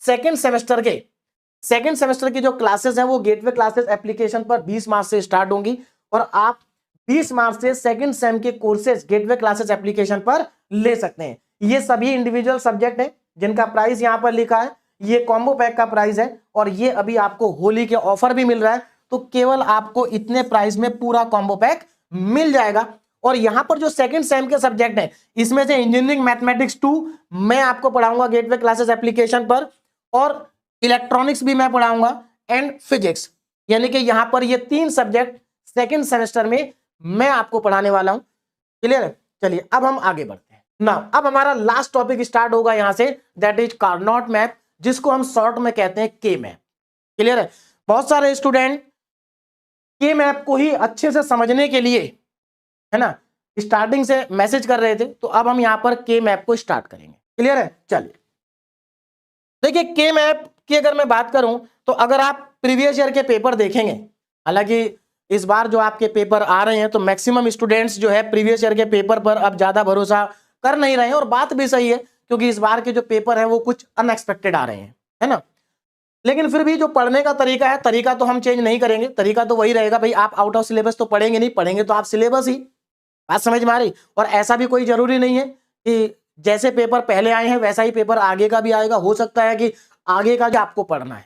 Second semester की जो classes हैं वो गेटवे क्लासेस एप्लीकेशन पर 20 मार्च से स्टार्ट होंगी और आप 20 मार्च से सेकंड सेम के कोर्सेज गेटवे क्लासेस एप्लीकेशन पर ले सकते हैं। ये सभी इंडिविजुअल सब्जेक्ट है जिनका प्राइस यहां पर लिखा है, ये कॉम्बो पैक का प्राइस है और ये अभी आपको होली के ऑफर भी मिल रहा है, तो केवल आपको इतने प्राइस में पूरा कॉम्बो पैक मिल जाएगा। और यहां पर जो सेकंड सेम के सब्जेक्ट है इसमें से इंजीनियरिंग मैथमेटिक्स 2 मैं आपको पढ़ाऊंगा गेटवे क्लासेस एप्लीकेशन पर और इलेक्ट्रॉनिक्स भी मैं पढ़ाऊंगा एंड फिजिक्स, यानी कि यहां पर ये 3 सब्जेक्ट सेकंड सेमेस्टर में मैं आपको पढ़ाने वाला हूं। क्लियर है? चलिए अब हम आगे बढ़ते हैं। नाउ अब हमारा लास्ट टॉपिक स्टार्ट होगा यहां से, दैट इज कार्नोट मैप, जिसको हम शॉर्ट में कहते हैं के मैप। क्लियर है? बहुत सारे स्टूडेंट के मैप को ही अच्छे से समझने के लिए, है ना, स्टार्टिंग से मैसेज कर रहे थे, तो अब हम यहां पर के मैप को स्टार्ट करेंगे। क्लियर है? चलिए देखिए, के मैप की अगर मैं बात करूं तो अगर आप प्रीवियस ईयर के पेपर देखेंगे, हालांकि इस बार जो आपके पेपर आ रहे हैं तो मैक्सिमम स्टूडेंट्स जो है प्रीवियस ईयर के पेपर पर अब ज्यादा भरोसा कर नहीं रहे हैं और बात भी सही है क्योंकि इस बार के जो पेपर हैं वो कुछ अनएक्सपेक्टेड आ रहे हैं, है ना। लेकिन फिर भी जो पढ़ने का तरीका है, तरीका तो हम चेंज नहीं करेंगे, तरीका तो वही रहेगा भाई। आप आउट ऑफ सिलेबस तो पढ़ेंगे नहीं, पढ़ेंगे तो आप सिलेबस ही। बात समझ में आ रही? और ऐसा भी कोई जरूरी नहीं है कि जैसे पेपर पहले आए हैं वैसा ही पेपर आगे का भी आएगा, हो सकता है कि आगे का जो आपको पढ़ना है,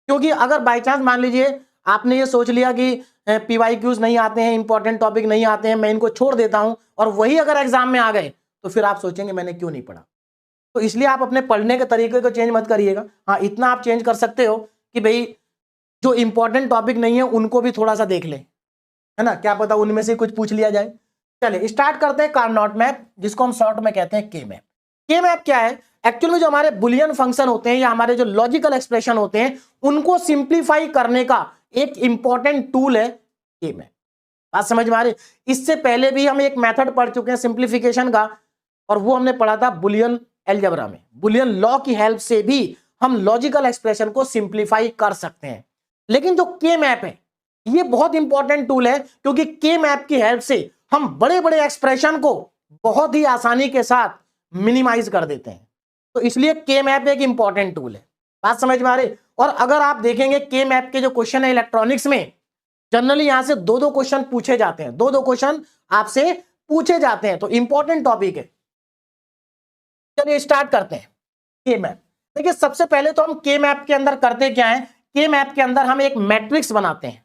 क्योंकि अगर बाई चांस मान लीजिए आपने ये सोच लिया कि पीवाईक्यूज नहीं आते हैं, इंपॉर्टेंट टॉपिक नहीं आते हैं, मैं इनको छोड़ देता हूं, और वही अगर एग्जाम में आ गए तो फिर आप सोचेंगे मैंने क्यों नहीं पढ़ा। तो इसलिए आप अपने पढ़ने के तरीके को चेंज मत करिएगा। हाँ, इतना आप चेंज कर सकते हो कि भाई जो इंपॉर्टेंट टॉपिक नहीं है उनको भी थोड़ा सा देख ले, है ना, क्या पता उनमें से कुछ पूछ लिया जाए। चलिए स्टार्ट करते हैं कार्नोट मैप, जिसको हम शॉर्ट में कहते हैं के मैप। के मैप क्या है? एक्चुअल में जो हमारे बुलियन फंक्शन होते हैं या हमारे जो लॉजिकल एक्सप्रेशन होते हैं उनको सिंप्लीफाई करने का एक इंपॉर्टेंट टूल है के मैप। बात समझ में आ रही? इससे पहले भी हम एक मेथड पढ़ चुके हैं सिंप्लीफिकेशन का, और वो हमने पढ़ा था बुलियन अलजेब्रा में। बुलियन लॉ की हेल्प से भी हम लॉजिकल एक्सप्रेशन को सिंप्लीफाई कर सकते हैं। लेकिन जो के मैप है ये बहुत इंपॉर्टेंट टूल है, क्योंकि के मैप की हेल्प से हम बड़े बड़े एक्सप्रेशन को बहुत ही आसानी के साथ मिनिमाइज कर देते हैं। तो इसलिए के मैप एक इंपॉर्टेंट टूल है। बात समझ में आ रही? और अगर आप देखेंगे के मैप के जो क्वेश्चन है इलेक्ट्रॉनिक्स में, जनरली यहां से 2-2 क्वेश्चन पूछे जाते हैं, 2-2 क्वेश्चन आपसे पूछे जाते हैं, तो इंपॉर्टेंट टॉपिक है। चलिए स्टार्ट करते हैं के मैप। देखिए सबसे पहले तो हम के मैप के अंदर करते क्या है, के मैप के अंदर हम एक मैट्रिक्स बनाते हैं।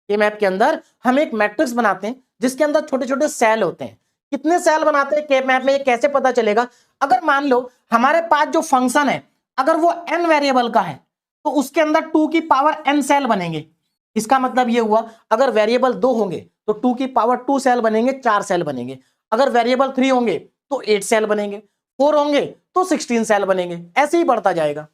के मैप के अंदर हम एक मैट्रिक्स बनाते हैं जिसके अंदर छोटे छोटे सेल होते हैं। कितने सेल बनाते हैं के मैप में, ये कैसे पता चलेगा? अगर मान लो हमारे पास जो फंक्शन है अगर वो n वेरिएबल का है तो उसके अंदर 2 की पावर n सेल बनेंगे। इसका मतलब ये हुआ अगर वेरिएबल 2 होंगे तो 2 की पावर 2 सेल बनेंगे, 4 सेल बनेंगे। अगर वेरिएबल 3 होंगे तो 8 सेल बनेंगे, 4 होंगे तो 16 सेल बनेंगे, ऐसे ही बढ़ता जाएगा।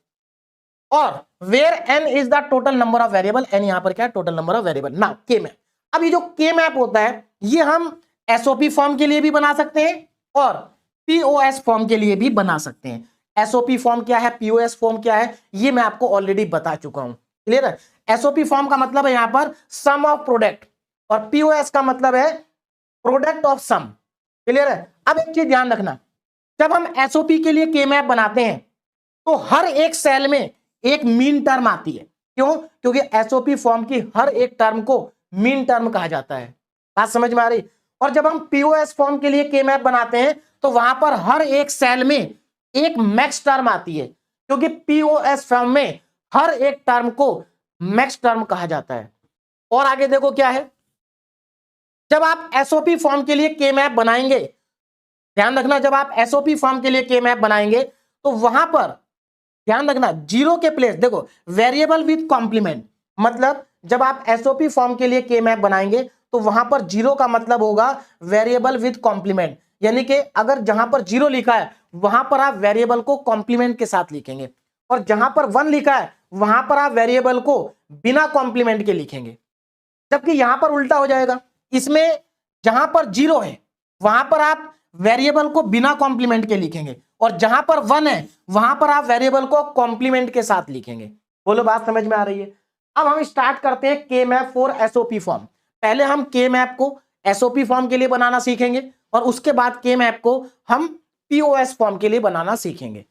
और where n is the total number of variable, n यहां पर क्या है? Total number of variable. Now K map, अब ये जो के मैप होता है ये हम एसओपी फॉर्म के लिए भी बना सकते हैं और पीओएस फॉर्म के लिए भी बना सकते हैं। एसओपी फॉर्म क्या है, पीओएस फॉर्म क्या है, ये मैं आपको ऑलरेडी बता चुका हूं। क्लियर है? एसओपी फॉर्म का मतलब है यहां पर सम ऑफ प्रोडक्ट और पीओएस का मतलब है प्रोडक्ट ऑफ सम। क्लियर है? अब एक चीज ध्यान रखना, जब हम एसओपी के लिए के मैप बनाते हैं तो हर एक सेल में एक मीन टर्म आती है। क्यों? क्योंकि एसओपी फॉर्म की हर एक टर्म को मीन टर्म कहा जाता है। बात समझ में आ रही? और जब हम पीओएस फॉर्म के लिए के मैप बनाते हैं तो वहां पर हर एक सेल में एक मैक्स टर्म आती है, क्योंकि पीओएस फॉर्म में हर एक टर्म को मैक्स टर्म कहा जाता है। और आगे देखो क्या है, जब आप एसओपी फॉर्म के लिए के मैप बनाएंगे, ध्यान रखना, जब आप एसओपी फॉर्म के लिए के मैप बनाएंगे तो वहां पर ध्यान रखना जीरो के प्लेस, देखो वेरिएबल विद कॉम्प्लीमेंट, मतलब जब आप एसओपी फॉर्म के लिए के मैप बनाएंगे तो वहां पर जीरो का मतलब होगा वेरिएबल विद कॉम्प्लीमेंट, यानी कि अगर जहां पर जीरो लिखा है वहां पर आप वेरिएबल को कॉम्प्लीमेंट के साथ लिखेंगे, और जहां पर 1 लिखा है वहां पर आप वेरिएबल को बिना कॉम्प्लीमेंट के लिखेंगे। जबकि यहां पर उल्टा हो जाएगा, इसमें जहां पर जीरो है वहां पर आप वेरिएबल को बिना कॉम्प्लीमेंट के लिखेंगे, और जहां पर 1 है वहां पर आप वेरिएबल को कॉम्प्लीमेंट के साथ लिखेंगे। बोलो बात समझ में आ रही है? अब हम स्टार्ट करते हैं के मैप फॉर एसओपी फॉर्म। पहले हम के मैप को एसओपी फॉर्म के लिए बनाना सीखेंगे और उसके बाद के मैप को हम पीओएस फॉर्म के लिए बनाना सीखेंगे।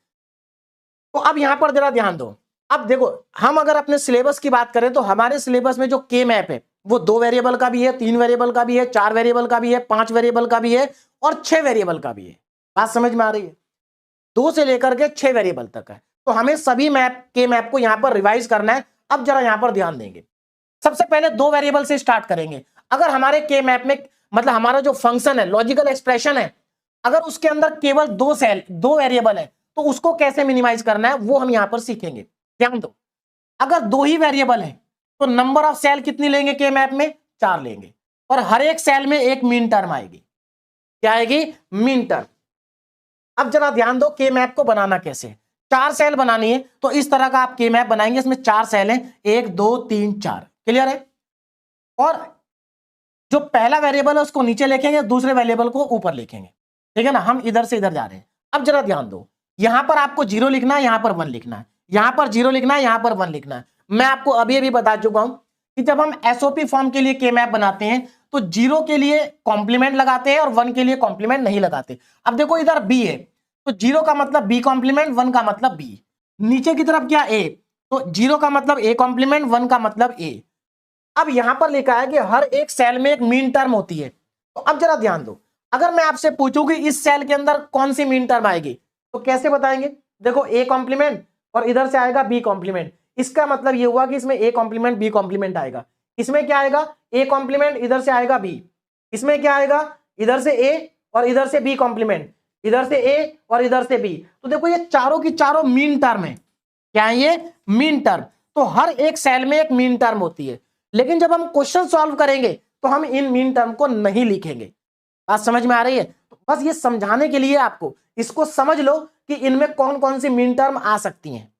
तो अब यहां पर जरा ध्यान दो। अब देखो, हम अगर अपने सिलेबस की बात करें तो हमारे सिलेबस में जो के मैप है वो 2 वेरिएबल का भी है, 3 वेरिएबल का भी है, 4 वेरिएबल का भी है, 5 वेरिएबल का भी है और 6 वेरिएबल का भी है। बात समझ में आ रही है? 2 से लेकर के 6 वेरिएबल तक है। तो हमें सभी मैप के मैप को यहां पर रिवाइज करना है। अब जरा यहां पर ध्यान देंगे। सबसे पहले 2 वेरिएबल से स्टार्ट करेंगे। अगर हमारे के मैप में मतलब हमारा जो फंक्शन है, लॉजिकल एक्सप्रेशन है, अगर उसके अंदर केवल 2 वेरिएबल है तो उसको कैसे मिनिमाइज करना है वो हम यहां पर सीखेंगे। ध्यान दो, अगर 2 ही वेरिएबल है तो नंबर ऑफ सेल कितनी लेंगे के मैप में? 4 लेंगे और हर एक सेल में एक मीन टर्म आएगी। क्या आएगी? Mean term. अब जरा ध्यान दो के मैप को बनाना कैसे। 4 सेल बनानी है तो इस तरह का आप के मैप बनाएंगे। इसमें 4 सेल हैं, 1 2 3 4। क्लियर है? और जो पहला वेरिएबल है उसको नीचे लिखेंगे, दूसरे वेरिएबल को ऊपर लिखेंगे। ठीक है ना? हम इधर से इधर जा रहे हैं। अब जरा ध्यान दो, यहां पर आपको 0 लिखना है, यहां पर 1 लिखना है, यहां पर 0 लिखना है, यहां पर 1 लिखना है। मैं आपको अभी अभी बता चुका हूं कि जब हम एसओपी फॉर्म के लिए के मैप बनाते हैं तो 0 के लिए कॉम्प्लीमेंट लगाते हैं और 1 के लिए कॉम्प्लीमेंट नहीं लगाते। अब देखो इधर बी है तो 0 का मतलब बी कॉम्प्लीमेंट, 1 का मतलब बी। नीचे की तरफ क्या? ए। तो 0 का मतलब ए कॉम्प्लीमेंट, 1 का मतलब ए। अब यहां पर लिखा है कि हर एक सेल में एक मीन टर्म होती है। तो अब जरा ध्यान दो, अगर मैं आपसे पूछूं कि इस सेल के अंदर कौन सी मीन टर्म आएगी तो कैसे बताएंगे? देखो ए कॉम्प्लीमेंट और इधर से आएगा बी कॉम्प्लीमेंट। इसका मतलब ये हुआ कि इसमें ए कॉम्प्लीमेंट बी कॉम्प्लीमेंट आएगा। इसमें क्या आएगा? ए कॉम्प्लीमेंट, इधर से आएगा बी। इसमें क्या आएगा? इधर से ए और इधर से बी कॉम्प्लीमेंट, इधर से ए और इधर से बी। तो देखो ये चारों की चारों मीन टर्म है। क्या है ये? Mean term. तो हर एक सेल में एक मीन टर्म होती है। लेकिन जब हम क्वेश्चन सॉल्व करेंगे तो हम इन मीन टर्म को नहीं लिखेंगे। बात समझ में आ रही है? तो बस ये समझाने के लिए आपको इसको समझ लो कि इनमें कौन कौन सी मीन टर्म आ सकती हैं।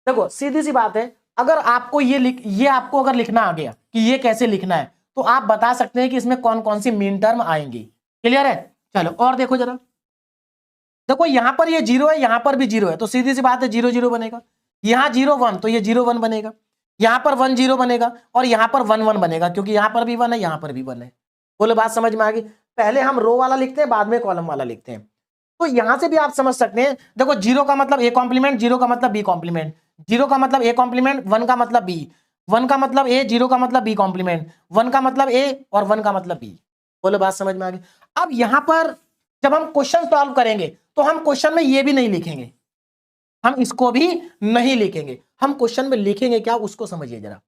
देखो सीधी सी बात है, अगर आपको ये आपको अगर लिखना आ गया कि ये कैसे लिखना है तो आप बता सकते हैं कि इसमें कौन कौन सी मीन टर्म आएंगी। क्लियर है? चलो और देखो जरा। देखो यहां पर ये 0 है, यहां पर भी 0 है, तो सीधी सी बात है 0 0 बनेगा। यहां 0 1 तो ये 0 1 बनेगा। यहां पर 1 0 बनेगा और यहां पर 1 1 बनेगा, क्योंकि यहां पर भी 1 है, यहां पर भी 1 है। बोलो बात समझ में आ गई? पहले हम रो वाला लिखते हैं, बाद में कॉलम वाला लिखते हैं। तो यहां से भी आप समझ सकते हैं। देखो 0 का मतलब ए कॉम्प्लीमेंट, 0 का मतलब बी कॉम्प्लीमेंट, 0 का मतलब ए कॉम्प्लीमेंट, 1 का मतलब बी, 1 का मतलब ए, 0 का मतलब बी कॉम्प्लीमेंट, 1 का मतलब ए और 1 का मतलब बी। बोलो बात समझ में आ गई? अब यहां पर जब हम क्वेश्चन सॉल्व करेंगे तो हम क्वेश्चन में ये भी नहीं लिखेंगे, हम इसको भी नहीं लिखेंगे। हम क्वेश्चन में लिखेंगे क्या, उसको समझिए जरा।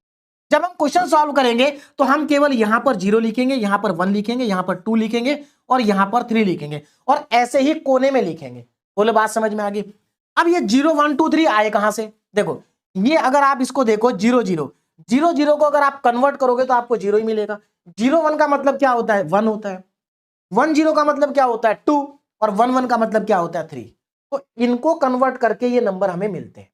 जब हम क्वेश्चन सॉल्व करेंगे तो हम केवल यहां पर 0 लिखेंगे, यहां पर 1 लिखेंगे, यहां पर 2 लिखेंगे और यहां पर 3 लिखेंगे और ऐसे ही कोने में लिखेंगे। बोले बात समझ में आ गई? अब ये 0 1 2 3 आए कहां से? देखो ये अगर आप इसको देखो 0 0 0 0 को अगर आप कन्वर्ट करोगे तो आपको 0 ही मिलेगा। 0 1 का मतलब क्या होता है? 1 होता है। 1 0 का मतलब क्या होता है? 2 और 1 1 का मतलब क्या होता है? 3। तो इनको कन्वर्ट करके ये नंबर हमें मिलते हैं।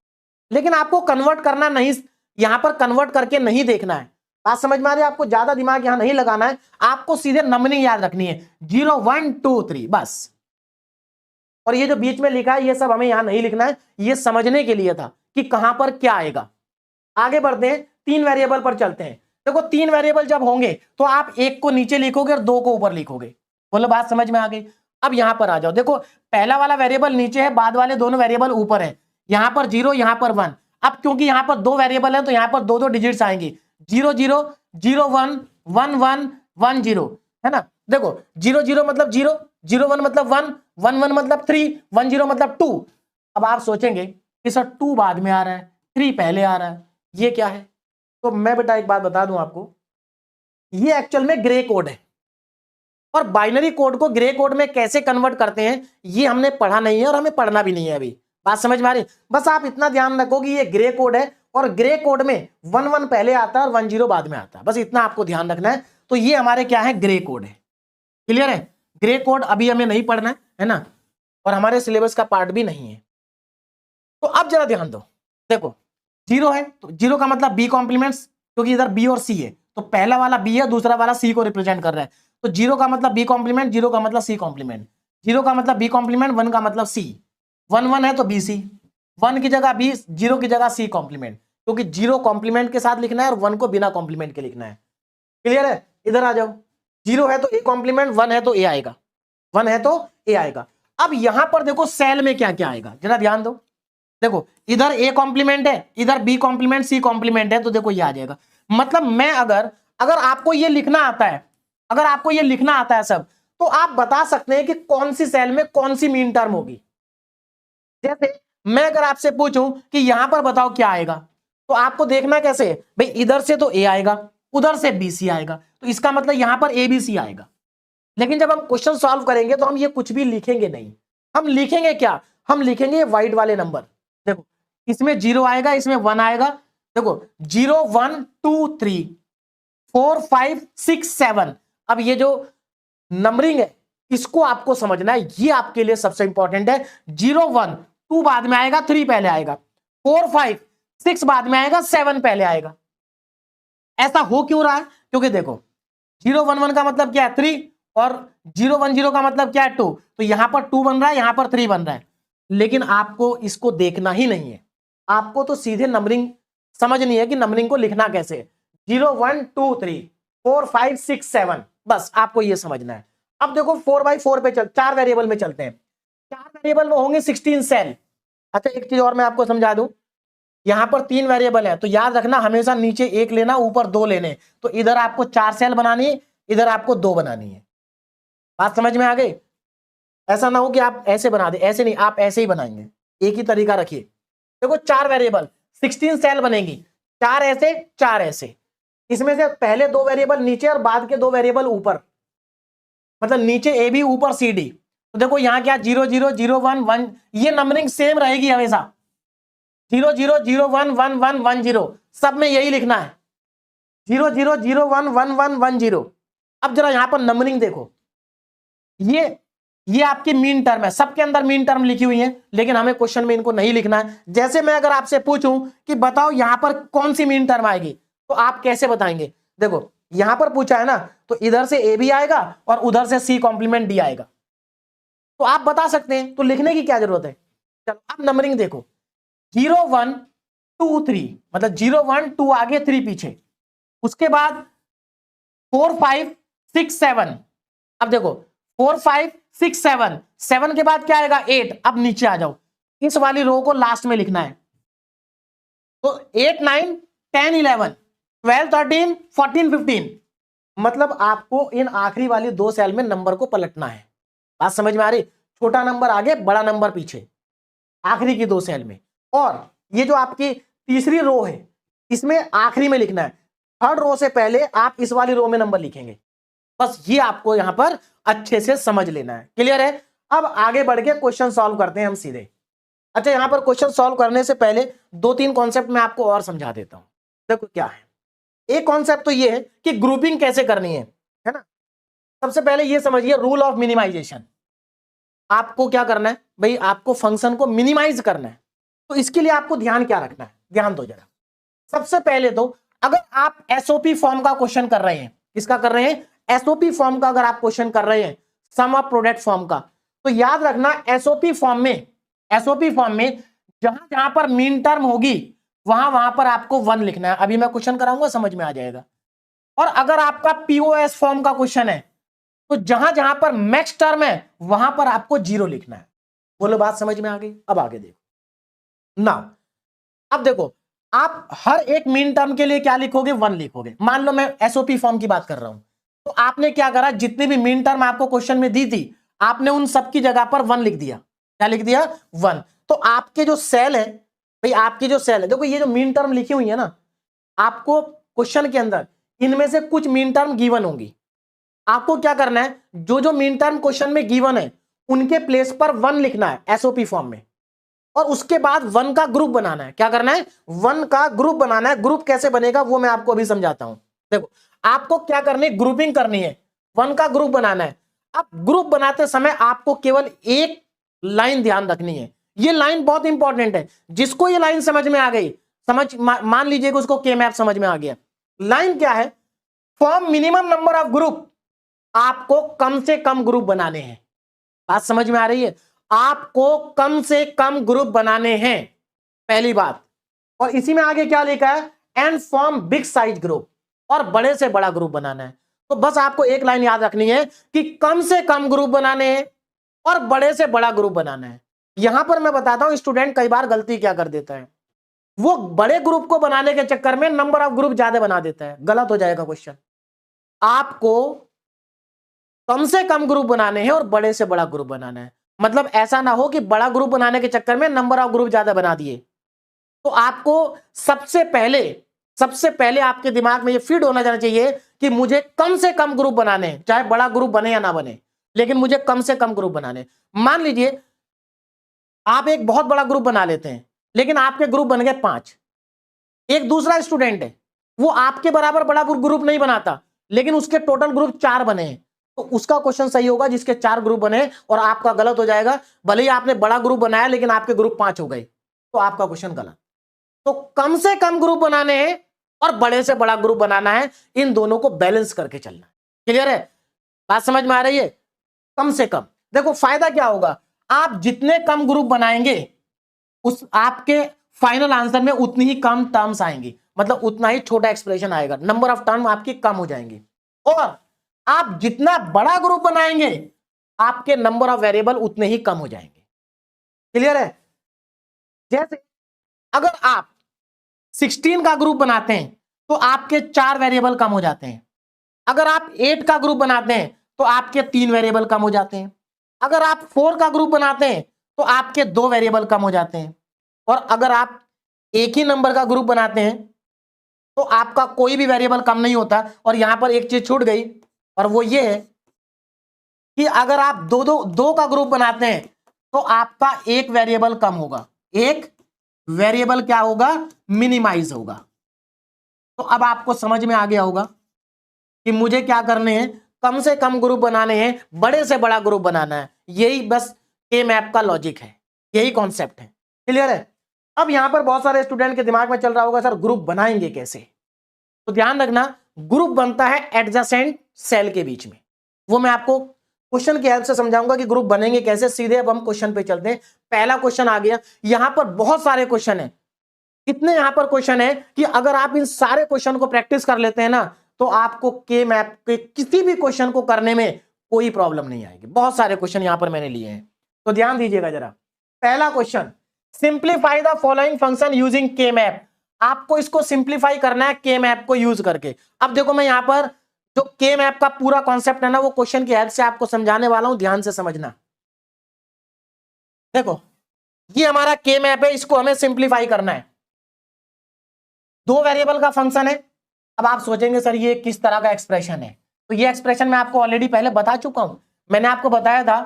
लेकिन आपको कन्वर्ट करना नहीं, यहां पर कन्वर्ट करके नहीं देखना है। बात समझ में आ रही है? आपको ज्यादा दिमाग यहां नहीं लगाना है, आपको सीधे नंबरिंग याद रखनी है 0 1 2 3 बस। और ये जो बीच में लिखा है ये सब हमें यहां नहीं लिखना है, ये समझने के लिए था कि कहां पर क्या आएगा। आगे बढ़ते हैं, 3 वेरिएबल पर चलते हैं। देखो 3 वेरिएबल जब होंगे तो आप एक को नीचे लिखोगे और 2 को ऊपर लिखोगे। बोलो बात समझ में आ गई? अब यहां पर आ जाओ। देखो पहला वाला वेरिएबल नीचे है, बाद वाले दोनों वेरिएबल ऊपर है। यहां पर 0, यहां पर 1। अब क्योंकि यहां पर 2 वेरिएबल है तो यहां पर 2 डिजिट्स आएंगी, 0 0 0 1 1 1 1 0, है ना? देखो 0 0 मतलब 0, 0 1 मतलब 1, 1 1 मतलब 3, 1 0 मतलब 2। अब आप सोचेंगे कि सर 2 बाद में आ रहा है, 3 पहले आ रहा है, ये क्या है? तो मैं बेटा एक बात बता दूं आपको, ये एक्चुअल में ग्रे कोड है। और बाइनरी कोड को ग्रे कोड में कैसे कन्वर्ट करते हैं ये हमने पढ़ा नहीं है और हमें पढ़ना भी नहीं है अभी। बात समझ में आ रही? बस आप इतना ध्यान रखो कि ये ग्रे कोड है और ग्रे कोड में 1 1 पहले आता है और 1 0 बाद में आता है। बस इतना आपको ध्यान रखना है। तो ये हमारे क्या है? ग्रे कोड है। क्लियर है? ग्रे कोड अभी हमें नहीं पढ़ना है ना, और हमारे सिलेबस का पार्ट भी नहीं है। तो अब जरा ध्यान दो। देखो 0 है तो 0 का मतलब बी कॉम्प्लीमेंट्स, क्योंकि इधर बी और सी है तो पहला वाला बी है, दूसरा वाला सी को रिप्रेजेंट कर रहा है। तो 0 का मतलब बी कॉम्प्लीमेंट, 0 का मतलब सी कॉम्प्लीमेंट, 0 का मतलब बी कॉम्प्लीमेंट, 1 का मतलब सी। 1 1 है तो बी सी, 1 की जगह बी, 0 की जगह सी कॉम्प्लीमेंट, क्योंकि 0 कॉम्प्लीमेंट के साथ लिखना है और 1 को बिना कॉम्प्लीमेंट के लिखना है। क्लियर है? इधर आ जाओ। 0 है तो ए कॉम्प्लीमेंट, 1 है तो ए आएगा, 1 है तो ए आएगा। अब यहां पर देखो सेल में क्या क्या आएगा, जरा ध्यान दो। देखो इधर ए कॉम्प्लीमेंट है, इधर बी कॉम्प्लीमेंट, सी कॉम्प्लीमेंट है, तो देखो ये आ जाएगा। मतलब मैं अगर अगर आपको ये लिखना आता है, अगर आपको ये लिखना आता है सब, तो आप बता सकते हैं कि कौन सी सेल में कौन सी मीन टर्म होगी। जैसे मैं अगर आपसे पूछूं कि यहां पर बताओ क्या आएगा, तो आपको देखना कैसे भाई, इधर से तो ए आएगा, उधर से बी सी आएगा, तो इसका मतलब यहां पर ए बी सी आएगा। लेकिन जब हम क्वेश्चन सॉल्व करेंगे तो हम ये कुछ भी लिखेंगे नहीं, हम लिखेंगे क्या, हम लिखेंगे व्हाइट वाले नंबर। देखो इसमें 0 आएगा, इसमें 1 आएगा। देखो 0 1 2 3 4 5 6 7। अब ये जो नंबरिंग है इसको आपको समझना है, ये आपके लिए सबसे इंपॉर्टेंट है। 0 1 2 बाद में आएगा, 3 पहले आएगा, 4 5 6 बाद में आएगा, 7 पहले आएगा। ऐसा हो क्यों रहा है, क्योंकि देखो 0 1 1 का मतलब क्या है 3, और 0 1 0 का मतलब क्या है 2, तो यहां पर 2 बन रहा है, यहां पर 3 बन रहा है। लेकिन आपको इसको देखना ही नहीं है, आपको तो सीधे नंबरिंग समझनी है कि नंबरिंग को लिखना कैसे है। 0 1 2 3 4 5 6 7, बस आपको यह समझना है। अब देखो 4x4 पे चल, 4 वेरिएबल में चलते हैं। 4 वेरिएबल में होंगे 16 सेल। अच्छा एक चीज और मैं आपको समझा दूं, यहां पर 3 वेरिएबल है, तो याद रखना हमेशा नीचे 1 लेना, ऊपर 2 लेने। तो इधर आपको 4 सेल बनानी है, इधर आपको 2 बनानी है। बात समझ में आ गई। ऐसा ना हो कि आप ऐसे बना दे, ऐसे नहीं, आप ऐसे ही बनाएंगे, एक ही तरीका रखिए। देखो 4 वेरिएबल 16 सेल बनेगी, 4 ऐसे 4 ऐसे, इसमें से पहले 2 वेरिएबल नीचे और बाद के 2 वेरिएबल ऊपर, मतलब नीचे ए बी ऊपर सी डी। तो देखो यहां क्या 0 0 0 1 1, ये नंबरिंग सेम रहेगी हमेशा। 0 0 0 1 1 1 1 0, सब में यही लिखना है। 0 0 0 1 1 1 1 0। अब जरा यहां पर नंबरिंग देखो, ये आपकी मीन टर्म है, सबके अंदर मीन टर्म लिखी हुई है, लेकिन हमें क्वेश्चन में इनको नहीं लिखना है। जैसे मैं अगर आपसे पूछूं कि बताओ यहां पर कौन सी मीन टर्म आएगी, तो आप कैसे बताएंगे। देखो यहां पर पूछा है ना, तो इधर से ए भी आएगा और उधर से सी कॉम्प्लीमेंट डी आएगा, तो आप बता सकते हैं, तो लिखने की क्या जरूरत है। चलो अब नंबरिंग देखो, 0 1 2 3, मतलब 0 1 2 आगे 3 पीछे, उसके बाद 4 5 6 7। अब देखो 4 5 6 7, 7 के बाद क्या आएगा 8। अब नीचे आ जाओ, इस वाली रो को लास्ट में लिखना है। तो 8 9 10 11 12 13 14 15, मतलब आपको इन आखिरी वाली 2 सेल में नंबर को पलटना है। बात समझ में आ रही, छोटा नंबर आगे बड़ा नंबर पीछे, आखिरी की 2 सेल में। और ये जो आपकी तीसरी रो है इसमें आखिरी में लिखना है, थर्ड रो से पहले आप इस वाली रो में नंबर लिखेंगे। बस ये आपको यहां पर अच्छे से समझ लेना है। क्लियर है। अब आगे बढ़ के क्वेश्चन सॉल्व करते हैं हम सीधे। अच्छा यहां पर क्वेश्चन सॉल्व करने से पहले 2-3 कॉन्सेप्ट मैं आपको और समझा देता हूं। देखो क्या है, एक कॉन्सेप्ट तो ये है कि ग्रुपिंग कैसे करनी है ना। सबसे पहले ये समझिए रूल ऑफ मिनिमाइजेशन। आपको क्या करना है भाई, आपको फंक्शन को मिनिमाइज करना है, तो इसके लिए आपको ध्यान क्या रखना है, ध्यान दो जरा। सबसे पहले तो अगर आप एसओपी फॉर्म का क्वेश्चन कर रहे हैं, किसका कर रहे हैं, एसओपी फॉर्म का अगर आप क्वेश्चन कर रहे हैं, सम ऑफ प्रोडक्ट फॉर्म का, तो याद रखना एसओपी फॉर्म में जहां जहां पर मीन टर्म होगी वहां वहां पर आपको 1 लिखना है। अभी मैं क्वेश्चन कराऊंगा समझ में आ जाएगा। और अगर आपका पीओएस फॉर्म का क्वेश्चन है, तो जहां जहां पर मैक्स टर्म है वहां पर आपको 0 लिखना है। बोलो बात समझ में आ गई। अब आगे देखो ना, अब देखो आप हर एक मीन टर्म के लिए क्या लिखोगे, 1 लिखोगे। मान लो मैं एसओपी फॉर्म की बात कर रहा हूं, तो आपने क्या करा, जितनी भी मीन टर्म आपको क्वेश्चन में दी थी आपने उन सब की जगह पर 1 लिख दिया। क्या लिख दिया, 1। तो आपके जो सेल है भाई, आपकी जो सेल है, देखो ये जो मीन टर्म लिखी हुई है ना, आपको क्वेश्चन के अंदर इनमें से कुछ मीन टर्म गिवन होंगी। आपको क्या करना है, जो जो मीन टर्म क्वेश्चन में गिवन है उनके प्लेस पर 1 लिखना है एसओपी फॉर्म में, और उसके बाद 1 का ग्रुप बनाना है। क्या करना है, 1 का ग्रुप बनाना है। ग्रुप कैसे बनेगा वो मैं आपको अभी समझाता हूं। देखो आपको क्या करनी है, ग्रुपिंग करनी है, 1 का ग्रुप बनाना है। अब ग्रुप बनाते समय आपको केवल एक लाइन ध्यान रखनी है, ये लाइन बहुत इंपॉर्टेंट है। जिसको ये लाइन समझ में आ गई, मान लीजिएगा उसको के मैप समझ में आ गया। लाइन क्या है, form minimum number of group, आपको कम से कम ग्रुप बनाने हैं। बात समझ में आ रही है, आपको कम से कम ग्रुप बनाने हैं, पहली बात। और इसी में आगे क्या लिखा है, and form big size group, और बड़े से बड़ा ग्रुप बनाना है। तो बस आपको एक लाइन याद रखनी है कि कम से कम ग्रुप बनाने हैं और बड़े से बड़ा ग्रुप बनाना है। यहां पर मैं बताता हूं स्टूडेंट कई बार गलती क्या कर देता है, वो बड़े ग्रुप को बनाने के चक्कर में नंबर ऑफ ग्रुप ज्यादा बना देता है, गलत हो जाएगा क्वेश्चन। आपको कम से कम ग्रुप बनाने हैं और बड़े से बड़ा ग्रुप बनाना है। मतलब ऐसा ना हो कि बड़ा ग्रुप बनाने के चक्कर में नंबर ऑफ ग्रुप ज्यादा बना दिए। तो आपको सबसे पहले आपके दिमाग में ये फीड होना जाना चाहिए कि मुझे कम से कम ग्रुप बनाने हैं, चाहे बड़ा ग्रुप बने या ना बने, लेकिन मुझे कम से कम ग्रुप बनाने। मान लीजिए आप एक बहुत बड़ा ग्रुप बना लेते हैं, लेकिन आपके ग्रुप बन गए 5। एक दूसरा स्टूडेंट है, वो आपके बराबर बड़ा ग्रुप नहीं बनाता, लेकिन उसके टोटल ग्रुप 4 बने हैं, तो उसका क्वेश्चन सही होगा जिसके 4 ग्रुप बने, और आपका गलत हो जाएगा। भले ही आपने बड़ा ग्रुप बनाया लेकिन आपके ग्रुप 5 हो गए, तो आपका क्वेश्चन गलत। तो कम से कम ग्रुप बनाने हैं और बड़े से बड़ा ग्रुप बनाना है, इन दोनों को बैलेंस करके चलना है। क्लियर है? बात समझ में आ रही है? कम से कम देखो फायदा क्या होगा, आप जितने कम ग्रुप बनाएंगे उस आपके फाइनल आंसर में उतनी ही कम टर्म्स आएंगी, मतलब उतना ही छोटा एक्सप्रेशन आएगा, नंबर ऑफ टर्म आपकी कम हो जाएंगी। और आप जितना बड़ा ग्रुप बनाएंगे आपके नंबर ऑफ वेरिएबल उतने ही कम हो जाएंगे। क्लियर है? जैसे अगर आप 16 का ग्रुप बनाते हैं तो आपके 4 वेरिएबल कम हो जाते हैं। अगर आप 8 का ग्रुप बनाते हैं तो आपके 3 वेरिएबल कम हो जाते हैं। अगर आप 4 का ग्रुप बनाते हैं तो आपके 2 वेरिएबल कम हो जाते हैं। और अगर आप एक ही नंबर का ग्रुप बनाते हैं तो आपका कोई भी वेरिएबल कम नहीं होता। और यहां पर एक चीज छूट गई, और वो ये है कि अगर आप दो का ग्रुप बनाते हैं तो आपका एक वेरिएबल कम होगा, एक वेरिएबल क्या होगा, मिनिमाइज होगा। तो अब आपको समझ में आ गया होगा कि मुझे क्या करने हैं, कम से कम ग्रुप बनाने हैं, बड़े से बड़ा ग्रुप बनाना है। यही बस के मैप का लॉजिक है, यही कॉन्सेप्ट है। क्लियर है? अब यहां पर बहुत सारे स्टूडेंट के दिमाग में चल रहा होगा सर ग्रुप बनाएंगे कैसे? तो ध्यान रखना, ग्रुप बनता है एडजेसेंट सेल के बीच में। वो मैं आपको क्वेश्चन की हेल्प से समझाऊंगा कि ग्रुप बनेंगे कैसे। सीधे अब हम क्वेश्चन पे चलते हैं। पहला क्वेश्चन आ गया। यहां पर बहुत सारे क्वेश्चन है, इतने यहां पर क्वेश्चन है कि अगर आप इन सारे क्वेश्चन को प्रैक्टिस कर लेते हैं ना तो आपको के मैप के किसी भी क्वेश्चन को करने में कोई प्रॉब्लम नहीं आएगी। बहुत सारे क्वेश्चन यहां पर मैंने लिए हैं, तो ध्यान दीजिएगा जरा। पहला question, simplify the following function using K map. आपको इसको सिंप्लीफाई करना है के मैप को यूज करके। अब देखो मैं यहां पर जो के मैप का पूरा कॉन्सेप्ट है ना वो क्वेश्चन की हेल्प से आपको समझाने वाला हूं, ध्यान से समझना। देखो ये हमारा के मैप है, इसको हमें सिंप्लीफाई करना है। 2 वेरिएबल का फंक्शन है। अब आप सोचेंगे सर ये किस तरह का एक्सप्रेशन है, तो ये एक्सप्रेशन मैं आपको ऑलरेडी पहले बता चुका हूं। मैंने आपको बताया था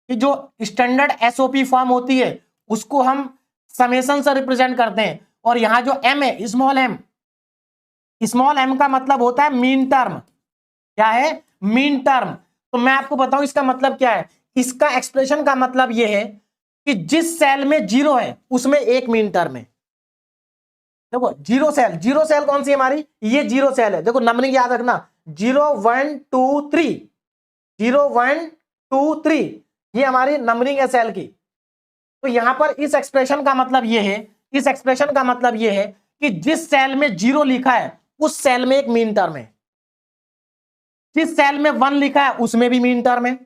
कि जो स्टैंडर्ड एसओपी फॉर्म होती है उसको हम समेशन से रिप्रेजेंट करते हैं। और यहां जो एम है, स्मॉल एम का मतलब होता है मीन टर्म। क्या है? Mean term. तो मैं आपको बताऊं इसका मतलब क्या है। इसका एक्सप्रेशन का मतलब यह है कि जिस सेल में 0 है उसमें एक मीन टर्म है। देखो जीरो सेल कौन सी है हमारी, ये 0 सेल है। देखो नंबरिंग याद रखना, 0 1 2 3, 0 1 2 3, ये हमारी नंबरिंग है सेल की। तो यहां पर इस एक्सप्रेशन का मतलब यह है, इस एक्सप्रेशन का मतलब यह है कि जिस सेल में 0 लिखा है उस सेल में एक मीन टर्म है, जिस सेल में 1 लिखा है उसमें भी मीन टर्म है,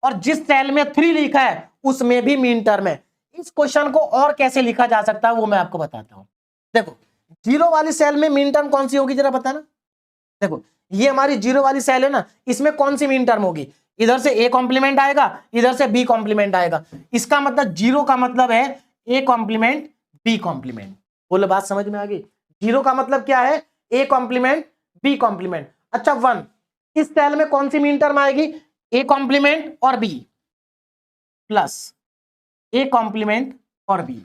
और जिस सेल में 3 लिखा है उसमें भी मीन टर्म है। इस क्वेश्चन को और कैसे लिखा जा सकता है वो मैं आपको बताता हूं। देखो 0 वाली सेल में मीन टर्म कौन सी होगी जरा बताना। देखो ये हमारी 0 वाली सेल है ना, इसमें कौन सी मीन टर्म होगी, इधर से ए कॉम्प्लीमेंट आएगा, इधर से बी कॉम्प्लीमेंट आएगा। इसका मतलब 0 का मतलब है ए कॉम्प्लीमेंट बी कॉम्प्लीमेंट। बोलो बात समझ में आ गई? 0 का मतलब क्या है, ए कॉम्प्लीमेंट बी कॉम्प्लीमेंट। अच्छा 1, इस सेल में कौन सी मीन टर्म आएगी, ए कॉम्प्लीमेंट और बी प्लस ए कॉम्प्लीमेंट और बी।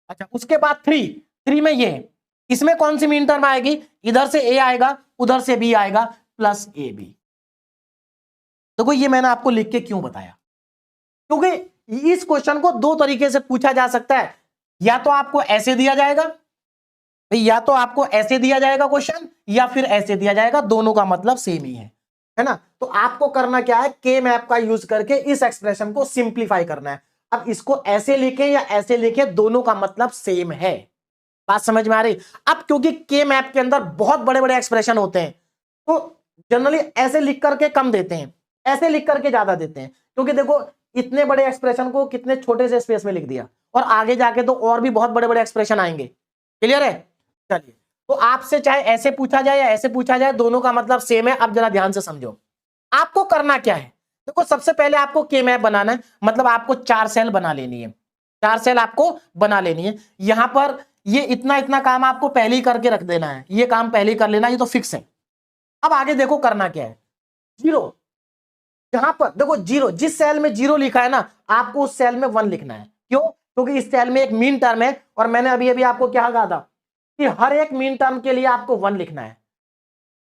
अच्छा उसके बाद 3 में ये, इसमें कौन सी मीन टर्म आएगी, इधर से ए आएगा उधर से बी आएगा प्लस ए बी। देखो ये मैंने आपको लिख के क्यों बताया, क्योंकि इस क्वेश्चन को 2 तरीके से पूछा जा सकता है। या तो आपको ऐसे दिया जाएगा, या तो आपको ऐसे दिया जाएगा क्वेश्चन, या फिर ऐसे दिया जाएगा, दोनों का मतलब सेम ही है ना। तो आपको करना क्या है, के मैप का यूज करके इस एक्सप्रेशन को सिंप्लीफाई करना है। अब इसको ऐसे लिखें या ऐसे लिखें, दोनों का मतलब सेम है। बात समझ में आ रही? अब क्योंकि के मैप के अंदर बहुत बड़े बड़े एक्सप्रेशन होते हैं तो जनरली ऐसे लिख करके कम देते हैं, ऐसे लिख करके ज्यादा देते हैं। क्योंकि देखो इतने बड़े एक्सप्रेशन को कितने छोटे से स्पेस में लिख दिया, और आगे जाके तो और भी बहुत बड़े बड़े एक्सप्रेशन आएंगे। क्लियर है? चलिए, तो आपसे चाहे ऐसे पूछा जाए या ऐसे पूछा जाए, दोनों का मतलब सेम है। अब जरा ध्यान से समझो, आपको करना क्या है। देखो, सबसे पहले आपको के मैप बनाना है, मतलब आपको 4 सेल बना लेनी है, 4 सेल आपको बना लेनी है। यहां पर ये इतना इतना काम आपको पहले ही करके रख देना है, ये काम पहले ही कर लेना, ये तो फिक्स है। अब आगे देखो करना क्या है। जीरो, जहां पर देखो जीरो, जिस सेल में जीरो लिखा है ना, आपको उस सेल में 1 लिखना है। क्यों? क्योंकि इस सेल में एक मीन टर्म है, और मैंने अभी अभी आपको क्या कहा था कि हर एक मीन टर्म के लिए आपको 1 लिखना है।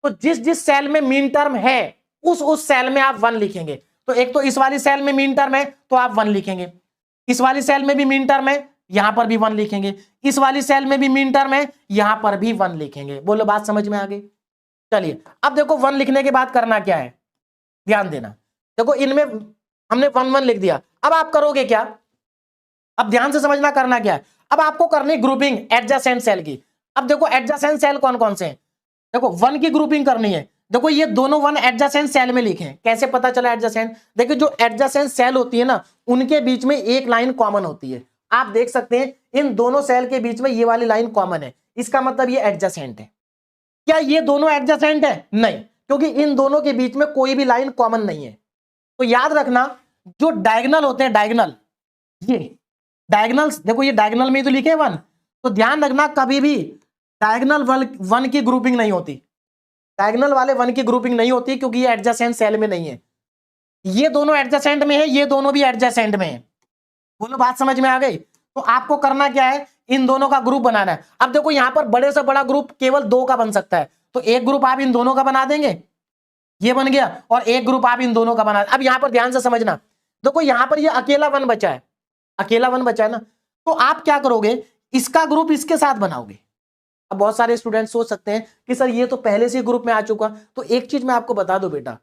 तो जिस जिस सेल में मीन टर्म है, उस सेल में आप 1 लिखेंगे। तो एक तो इस वाली सेल में मीन टर्म है, तो आप 1 लिखेंगे। इस वाली सेल में भी मीन टर्म है, यहां पर भी 1 लिखेंगे। इस वाली सेल में भी मीन टर्म है, यहां पर भी 1 लिखेंगे। बोलो, बात समझ में आ गई? चलिए, अब देखो 1 लिखने के बाद करना क्या है, ध्यान देना। देखो, इनमें हमने 1 1 लिख दिया। अब आप करोगे क्या? अब ध्यान से समझना करना क्या है। अब आपको करनी ग्रुपिंग एडजेसेंट सेल की। अब देखो एडजेसेंट सेल कौन कौन से हैं। देखो 1 की ग्रुपिंग करनी है। देखो ये दोनों 1 एडजेसेंट सेल में लिखे हैं। कैसे पता चला एडजेसेंट? देखिए, जो एडजेसेंट सेल होती है ना, उनके बीच में एक लाइन कॉमन होती है। आप देख सकते हैं इन दोनों सेल के बीच में ये वाली लाइन कॉमन है, इसका मतलब ये एडजेसेंट है। क्या ये दोनों एडजेसेंट है? नहीं, क्योंकि इन दोनों के बीच में कोई भी लाइन कॉमन नहीं है। तो याद रखना, जो डायगोनल होते हैं, डायगोनल, ये डायगोनल्स, देखो ये डायगोनल में तो लिखे 1, तो ध्यान रखना कभी भी डायगोनल 1 की ग्रुपिंग नहीं होती। डायगोनल वाले 1 की ग्रुपिंग नहीं होती, क्योंकि ये एडजेसेंट सेल में नहीं है। ये दोनों एडजेसेंट में है, ये दोनों भी एडजेसेंट में है। बोलो, बात समझ में आ गई? तो आपको करना क्या है, इन दोनों का ग्रुप बनाना है। अब देखो यहां पर बड़े से बड़ा ग्रुप केवल 2 का बन सकता है, तो एक ग्रुप आप इन दोनों का बना देंगे, ये बन गया, और एक ग्रुप आप इन दोनों का बना। अब यहां पर ध्यान से समझना, देखो यहां पर ये अकेला 1 बचा है, अकेला 1 बचा है ना, तो आप क्या करोगे, इसका ग्रुप इसके साथ बनाओगे। अब बहुत सारे स्टूडेंट सोच सकते हैं कि सर ये तो पहले से ग्रुप में आ चुका। तो एक चीज मैं आपको बता दूं बेटा,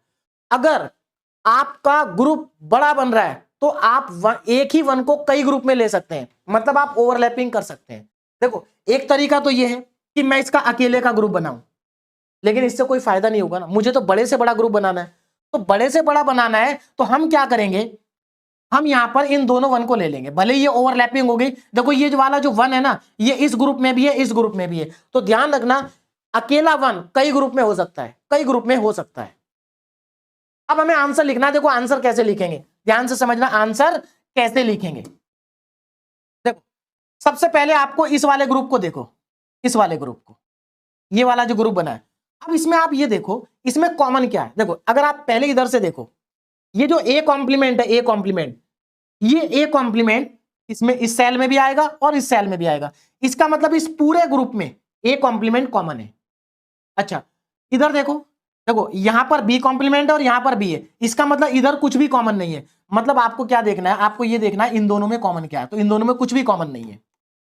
अगर आपका ग्रुप बड़ा बन रहा है तो आप एक ही 1 को कई ग्रुप में ले सकते हैं, मतलब आप ओवरलैपिंग कर सकते हैं। देखो, एक तरीका तो ये है कि मैं इसका अकेले का ग्रुप बनाऊं, लेकिन इससे कोई फायदा नहीं होगा ना, मुझे तो बड़े से बड़ा ग्रुप बनाना है। तो बड़े से बड़ा बनाना है तो हम क्या करेंगे, हम यहां पर इन दोनों 1 को ले लेंगे, भले ये ओवरलैपिंग होगी। देखो ये जो वाला जो 1 है ना, ये इस ग्रुप में भी है, इस ग्रुप में भी है। तो ध्यान रखना, अकेला 1 कई ग्रुप में हो सकता है, कई ग्रुप में हो सकता है। अब हमें आंसर लिखना है। देखो आंसर कैसे लिखेंगे, ध्यान से समझना, आंसर कैसे लिखेंगे। देखो, सबसे पहले आपको इस वाले ग्रुप को देखो, इस वाले ग्रुप को, ये वाला जो ग्रुप बना है। अब इसमें आप ये देखो, इसमें कॉमन क्या है। देखो, अगर आप पहले इधर से देखो, ये जो ए कॉम्प्लीमेंट है, ए कॉम्प्लीमेंट, ये ए कॉम्प्लीमेंट इसमें इस सेल में भी आएगा और इस सेल में भी आएगा। इसका मतलब इस पूरे ग्रुप में ए कॉम्प्लीमेंट कॉमन है। अच्छा, इधर देखो, देखो यहां पर बी कॉम्प्लीमेंट है और यहां पर बी है, इसका मतलब इधर कुछ भी कॉमन नहीं है। मतलब आपको क्या देखना है, आपको ये देखना है इन दोनों में कॉमन क्या है। तो इन दोनों में कुछ भी कॉमन नहीं है।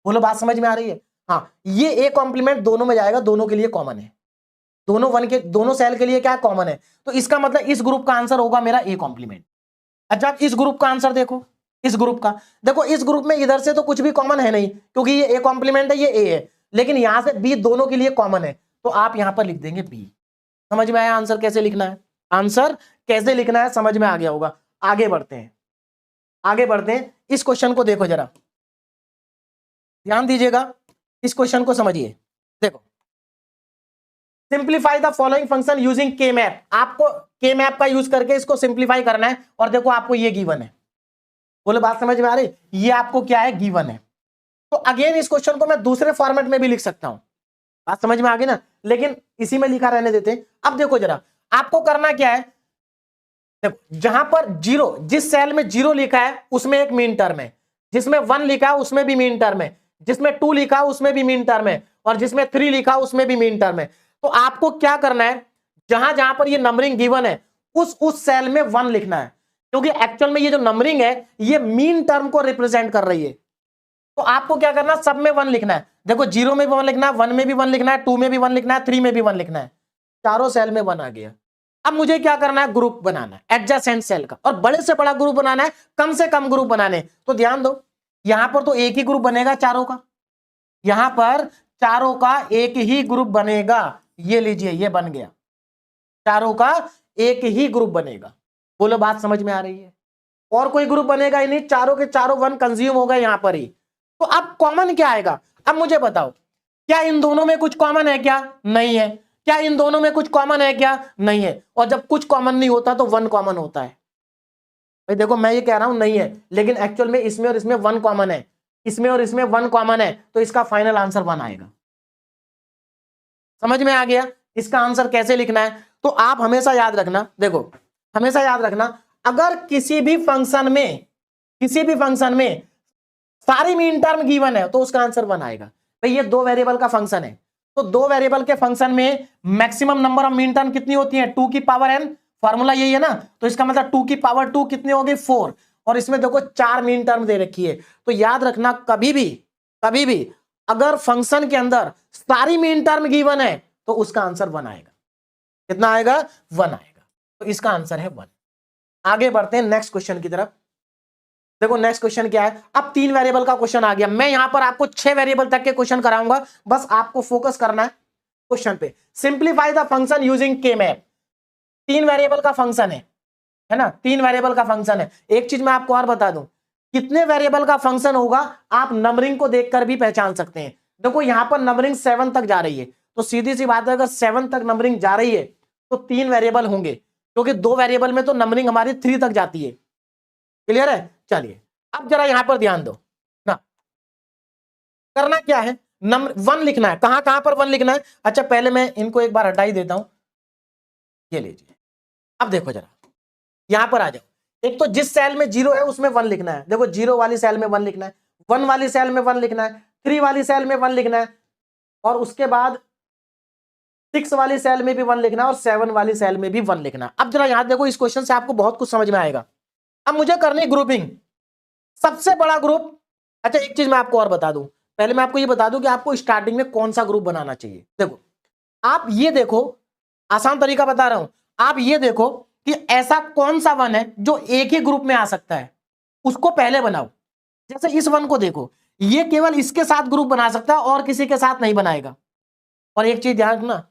बोलो, बात समझ में आ रही है? हाँ, ये ए कॉम्प्लीमेंट दोनों में जाएगा, दोनों के लिए कॉमन है, दोनों 1 के, दोनों सेल के लिए क्या कॉमन है। तो इसका मतलब इस ग्रुप का आंसर होगा मेरा ए कॉम्प्लीमेंट। अच्छा, इस ग्रुप का आंसर देखो, इस ग्रुप का देखो, इस ग्रुप में इधर से तो कुछ भी कॉमन है नहीं, क्योंकि ये ए कॉम्प्लीमेंट है, ये ए है, लेकिन यहां से बी दोनों के लिए कॉमन है, तो आप यहां पर लिख देंगे बी। समझ में आया आंसर कैसे लिखना है? आंसर कैसे लिखना है समझ में आ गया होगा। आगे बढ़ते हैं, आगे बढ़ते हैं। इस क्वेश्चन को देखो जरा, ध्यान दीजिएगा, इस क्वेश्चन को समझिए। देखो, simplify the following function using K map. आपको के मैप का यूज करके इसको सिंप्लीफाई करना है, और देखो आपको ये गिवन है। बोलो, बात समझ में आ रही? ये आपको क्या है, गिवन है। तो अगेन इस क्वेश्चन को मैं दूसरे फॉर्मेट में भी लिख सकता हूं, बात समझ में आ गई ना, लेकिन इसी में लिखा रहने देते हैं। अब देखो जरा, आपको करना क्या है, देखो जहां पर जीरो, जिस सेल में 0 लिखा है उसमें एक मीन टर्म है, जिसमें 1 लिखा है उसमें भी मीन टर्म है, जिसमें 2 लिखा है उसमें भी मीन टर्म है, और जिसमें 3 लिखा है उसमें भी मीन टर्म है। तो आपको क्या करना है, जहां जहां पर ये नंबरिंग गिवन है उस सेल में 1 लिखना है, क्योंकि एक्चुअल में ये जो नंबरिंग है ये मीन टर्म को रिप्रेजेंट कर रही है। तो आपको क्या करना है, सब में 1 लिखना है। देखो 0 में भी 1 लिखना है, 1 में भी 1 लिखना है, 2 में भी 1 लिखना है, 3 में भी 1 लिखना है, चारों सेल में 1 आ गया। अब मुझे क्या करना है, ग्रुप बनाना है एडजेसेंट सेल का, और बड़े से बड़ा ग्रुप बनाना है, कम से कम ग्रुप बनाने। तो ध्यान दो, यहां पर तो एक ही ग्रुप बनेगा चारों का, यहां पर चारों का एक ही ग्रुप बनेगा। ये लीजिए, ये बन गया, चारों का एक ही ग्रुप बनेगा। बोलो, बात समझ में आ रही है? और कोई ग्रुप बनेगा ही नहीं, चारों के चारों 1 कंज्यूम हो गए यहां पर ही। तो अब कॉमन क्या आएगा? अब मुझे बताओ, क्या इन दोनों में कुछ कॉमन है क्या? नहीं है। क्या इन दोनों में कुछ कॉमन है क्या? नहीं है। और जब कुछ कॉमन नहीं होता तो 1 कॉमन होता है। भाई देखो, मैं ये कह रहा हूं नहीं है, लेकिन एक्चुअल में इसमें और इसमें 1 कॉमन है, इसमें और इसमें 1 कॉमन है, तो इसका फाइनल आंसर 1 आएगा। समझ में आ गया इसका आंसर कैसे लिखना है? तो आप हमेशा याद रखना, देखो हमेशा याद रखना, अगर किसी भी फंक्शन में सारी मीन टर्म गिवन है तो उसका आंसर 1 आएगा। भाई ये 2 वेरिएबल का फंक्शन है, तो 2 वेरिएबल के फंक्शन में maximum number of mean term कितनी होती है? 2 की पावर n, फॉर्मूला यही है ना। तो इसका मतलब 2 की पावर 2 कितनी होगी? 4। और इसमें देखो 4 मीन टर्म दे रखी है। तो याद रखना, कभी भी अगर फंक्शन के अंदर सारी मीन टर्म गिवन है तो उसका आंसर 1 आएगा। कितना आएगा? 1 आएगा। तो इसका आंसर है 1। आगे बढ़ते हैं नेक्स्ट क्वेश्चन की तरफ। देखो नेक्स्ट क्वेश्चन क्या है? अब 3 वेरिएबल का क्वेश्चन आ गया। मैं यहां पर आपको 6 वेरिएबल तक के क्वेश्चन कराऊंगा, बस आपको फोकस करना है क्वेश्चन पे। Simplify the function using K map. 3 variable का फंक्शन है ना, 3 वेरिएबल का फंक्शन है। एक चीज मैं आपको और बता दूं, कितने वेरिएबल का फंक्शन होगा आप नंबरिंग को देखकर भी पहचान सकते हैं। देखो यहां पर नंबरिंग 7 तक जा रही है, तो सीधी सी बात है, अगर 7 तक नंबरिंग जा रही है तो 3 वेरिएबल होंगे, क्योंकि 2 वेरिएबल में तो नंबरिंग हमारी 3 तक जाती है। क्लियर है? चलिए अब जरा यहां पर ध्यान दो ना, करना क्या है, नंबर 1 लिखना है। कहां कहां पर 1 लिखना है? अच्छा पहले मैं इनको एक बार हटा ही देता हूं, ये लीजिए। अब देखो जरा यहां पर आ जाओ, एक तो जिस सेल में 0 है उसमें 1 लिखना है। देखो 0 वाली सेल में 1 लिखना है, 1 वाली सेल में 1 लिखना है, 3 वाली सेल में 1 लिखना है, और उसके बाद 6 वाली सेल में भी 1 लिखना है, और 7 वाली सेल में भी 1 लिखना है। अब जरा यहां देखो, इस क्वेश्चन से आपको बहुत कुछ समझ में आएगा। अब मुझे करनी ग्रुपिंग, सबसे बड़ा ग्रुप। अच्छा एक चीज मैं आपको और बता दूं, पहले मैं आपको ये बता दूं कि आपको स्टार्टिंग में कौन सा ग्रुप बनाना चाहिए। देखो आप ये देखो, आसान तरीका बता रहा हूं, आप ये देखो कि ऐसा कौन सा 1 है जो एक ही ग्रुप में आ सकता है, उसको पहले बनाओ। जैसे इस 1 को देखो, ये केवल इसके साथ ग्रुप बना सकता है और किसी के साथ नहीं बनाएगा। और एक चीज ध्यान रखना,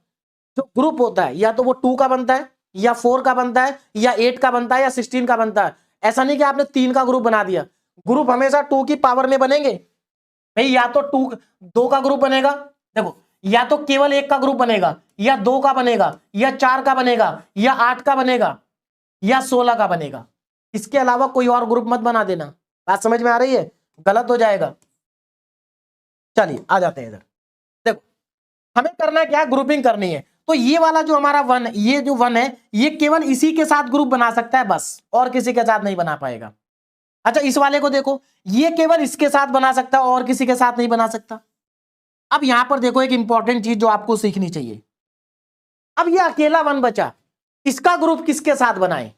जो ग्रुप होता है या तो वो 2 का बनता है, या 4 का बनता है, या 8 का बनता है, या 16 का बनता है। ऐसा नहीं कि आपने 3 का ग्रुप बना दिया। ग्रुप हमेशा 2 की पावर में बनेंगे भाई, या तो 2 का ग्रुप बनेगा, देखो या तो केवल 1 का ग्रुप बनेगा, या 2 का बनेगा, या 4 का बनेगा, या 8 का बनेगा, या 16 का बनेगा। इसके अलावा कोई और ग्रुप मत बना देना। बात समझ में आ रही है? गलत हो जाएगा। चलिए आ जाते हैं इधर। देखो हमें करना क्या, ग्रुपिंग करनी है। तो ये वाला जो हमारा 1, ये जो 1 है, ये केवल इसी के साथ ग्रुप बना सकता है बस, और किसी के साथ नहीं बना पाएगा। अच्छा इस वाले को देखो, ये केवल इसके साथ बना सकता है और किसी के साथ नहीं बना सकता। अब यहां पर देखो एक इंपॉर्टेंट चीज जो आपको सीखनी चाहिए। अब ये अकेला 1 बचा, इसका ग्रुप किसके साथ बनाए?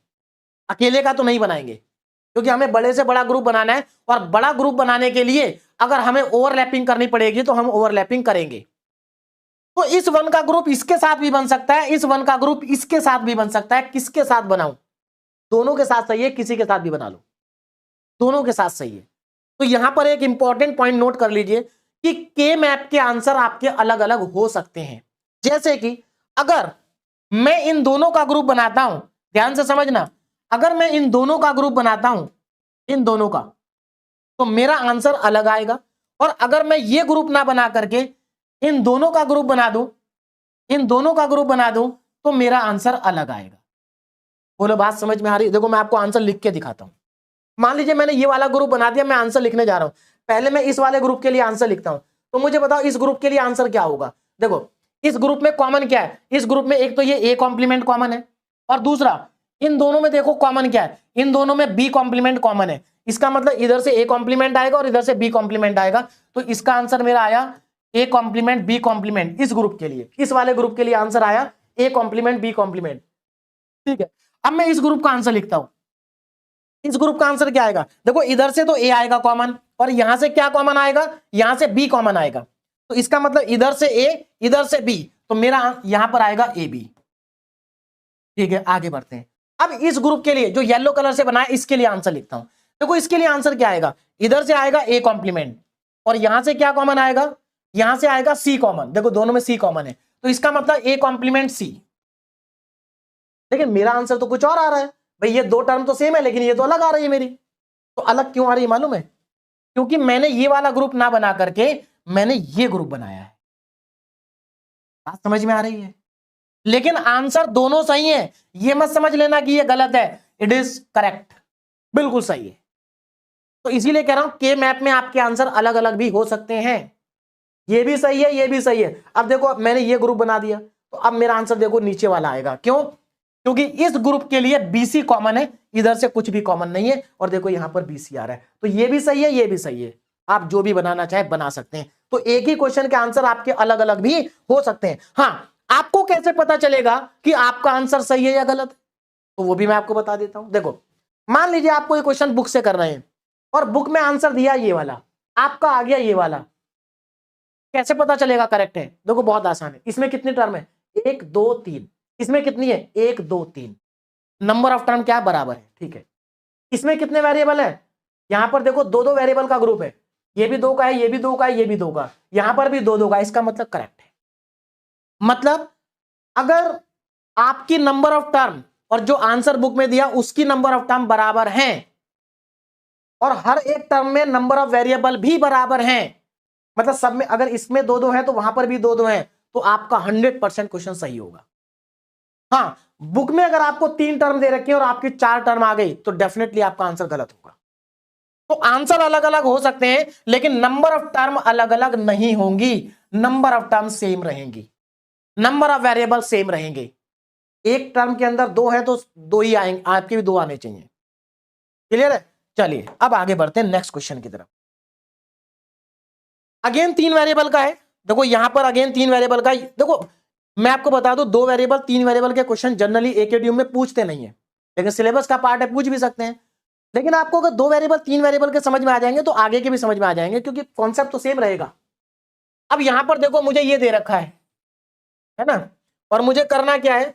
अकेले का तो नहीं बनाएंगे, क्योंकि हमें बड़े से बड़ा ग्रुप बनाना है, और बड़ा ग्रुप बनाने के लिए अगर हमें ओवरलैपिंग करनी पड़ेगी तो हम ओवरलैपिंग करेंगे। तो इस 1 का ग्रुप इसके साथ भी बन सकता है, इस 1 का ग्रुप इसके साथ भी बन सकता है। किसके साथ बनाऊं? दोनों के साथ सही है, किसी के साथ भी बना लो, दोनों के साथ सही है। तो यहां पर एक इंपॉर्टेंट पॉइंट नोट कर लीजिए कि के मैप के आंसर आपके अलग अलग हो सकते हैं। जैसे कि अगर मैं इन दोनों का ग्रुप बनाता हूं, ध्यान से समझना, अगर मैं इन दोनों का ग्रुप बनाता हूं, इन दोनों का, तो मेरा आंसर अलग आएगा। और अगर मैं ये ग्रुप ना बना करके इन दोनों का ग्रुप बना दूं, इन दोनों का ग्रुप बना दूं, तो मेरा आंसर अलग आएगा। बोलो बात समझ में आ रही? देखो मैं आपको आंसर लिख के दिखाता हूं। मान लीजिए मैंने ये वाला ग्रुप बना दिया, मैं आंसर लिखने जा रहा हूं। पहले मैं इस वाले ग्रुप के लिए आंसर लिखता हूं, तो मुझे बताओ इस ग्रुप के लिए आंसर क्या होगा। देखो इस ग्रुप में कॉमन क्या है? इस ग्रुप में एक तो ये ए कॉम्प्लीमेंट कॉमन है, और दूसरा इन दोनों में देखो कॉमन क्या है, इन दोनों में बी कॉम्प्लीमेंट कॉमन है। इसका मतलब इधर से ए कॉम्प्लीमेंट आएगा और इधर से बी कॉम्प्लीमेंट आएगा। तो इसका आंसर मेरा आया ए कॉम्प्लीमेंट बी कॉम्प्लीमेंट। इस ग्रुप के लिए, इस वाले ग्रुप के लिए आंसर आया ए कॉम्प्लीमेंट बी कॉम्प्लीमेंट। ठीक है, अब मैं इस ग्रुप का आंसर लिखता हूं। इस ग्रुप का आंसर क्या आएगा? देखो इधर से तो ए आएगा कॉमन, और यहां से क्या कॉमन आएगा? यहां से बी कॉमन आएगा। तो इसका मतलब इधर से ए, इधर से बी, तो मेरा यहां पर आएगा ए बी। ठीक है, आगे बढ़ते हैं। अब इस ग्रुप के लिए जो येलो कलर से बनाया, इसके लिए आंसर लिखता हूं। देखो इसके लिए आंसर क्या आएगा? इधर से आएगा ए कॉम्प्लीमेंट, और यहां से क्या कॉमन आएगा? यहां से आएगा सी कॉमन। देखो दोनों में सी कॉमन है, तो इसका मतलब ए कॉम्प्लीमेंट सी। लेकिन मेरा आंसर तो कुछ और आ रहा है भाई ये दो टर्म तो सेम है लेकिन ये तो अलग आ रही है मेरी। तो अलग क्यों आ रही है मालूम है? क्योंकि मैंने ये वाला ग्रुप ना बना करके मैंने ये ग्रुप बनाया है। बात समझ में आ रही है? लेकिन आंसर दोनों सही है, ये मत समझ लेना कि ये गलत है। इट इज करेक्ट, बिल्कुल सही है। तो इसीलिए कह रहा हूं के मैप में आपके आंसर अलग अलग भी हो सकते हैं। ये भी सही है, ये भी सही है। अब देखो मैंने ये ग्रुप बना दिया, तो अब मेरा आंसर देखो नीचे वाला आएगा। क्यों? क्योंकि इस ग्रुप के लिए बीसी कॉमन है, इधर से कुछ भी कॉमन नहीं है, और देखो यहां पर बीसी आ रहा है। तो ये भी सही है, ये भी सही है। आप जो भी बनाना चाहे बना सकते हैं। तो एक ही क्वेश्चन के आंसर आपके अलग अलग भी हो सकते हैं। हाँ, आपको कैसे पता चलेगा कि आपका आंसर सही है या गलत है? तो वो भी मैं आपको बता देता हूं। देखो मान लीजिए आपको ये क्वेश्चन बुक से कर रहे हैं और बुक में आंसर दिया ये वाला, आपका आ गया ये वाला, कैसे पता चलेगा करेक्ट है? देखो बहुत आसान है। इसमें कितनी टर्म है? 1 2 3। इसमें कितनी है? 1 2 3। नंबर ऑफ टर्म क्या है? बराबर है, ठीक है। इसमें कितने वेरिएबल है? यहां पर देखो दो दो वेरिएबल का ग्रुप है, ये भी 2 का है, ये भी 2 का है, ये भी 2 का, यहां पर भी 2 2 का। इसका मतलब करेक्ट है। मतलब अगर आपकी नंबर ऑफ टर्म और जो आंसर बुक में दिया उसकी नंबर ऑफ टर्म बराबर हैं और हर एक टर्म में नंबर ऑफ वेरिएबल भी बराबर हैं, मतलब सब में अगर इसमें 2 2 है तो वहां पर भी 2 2 है, तो आपका 100% क्वेश्चन सही होगा। हाँ, बुक में अगर आपको 3 टर्म दे रखे हैं और आपकी 4 टर्म आ गई तो डेफिनेटली आपका आंसर गलत होगा। तो आंसर अलग अलग हो सकते हैं लेकिन नंबर ऑफ टर्म अलग अलग नहीं होंगी, नंबर ऑफ टर्म सेम रहेंगी, नंबर ऑफ वेरिएबल सेम रहेंगे। एक टर्म के अंदर 2 है तो 2 ही आएंगे, आपके भी 2 आने चाहिए। क्लियर है? चलिए अब आगे बढ़ते हैं नेक्स्ट क्वेश्चन की तरफ। अगेन 3 वेरिएबल का है। देखो यहां पर अगेन 3 वेरिएबल का। देखो मैं आपको बता दूं 2 वेरिएबल 3 वेरिएबल के क्वेश्चन जनरली एकेडीयू में पूछते नहीं है, लेकिन सिलेबस का पार्ट है, पूछ भी सकते हैं। लेकिन आपको अगर 2 वेरिएबल 3 वेरिएबल के समझ में आ जाएंगे तो आगे के भी समझ में आ जाएंगे, क्योंकि कॉन्सेप्ट तो सेम रहेगा। अब यहां पर देखो मुझे ये दे रखा है ना, और मुझे करना क्या है?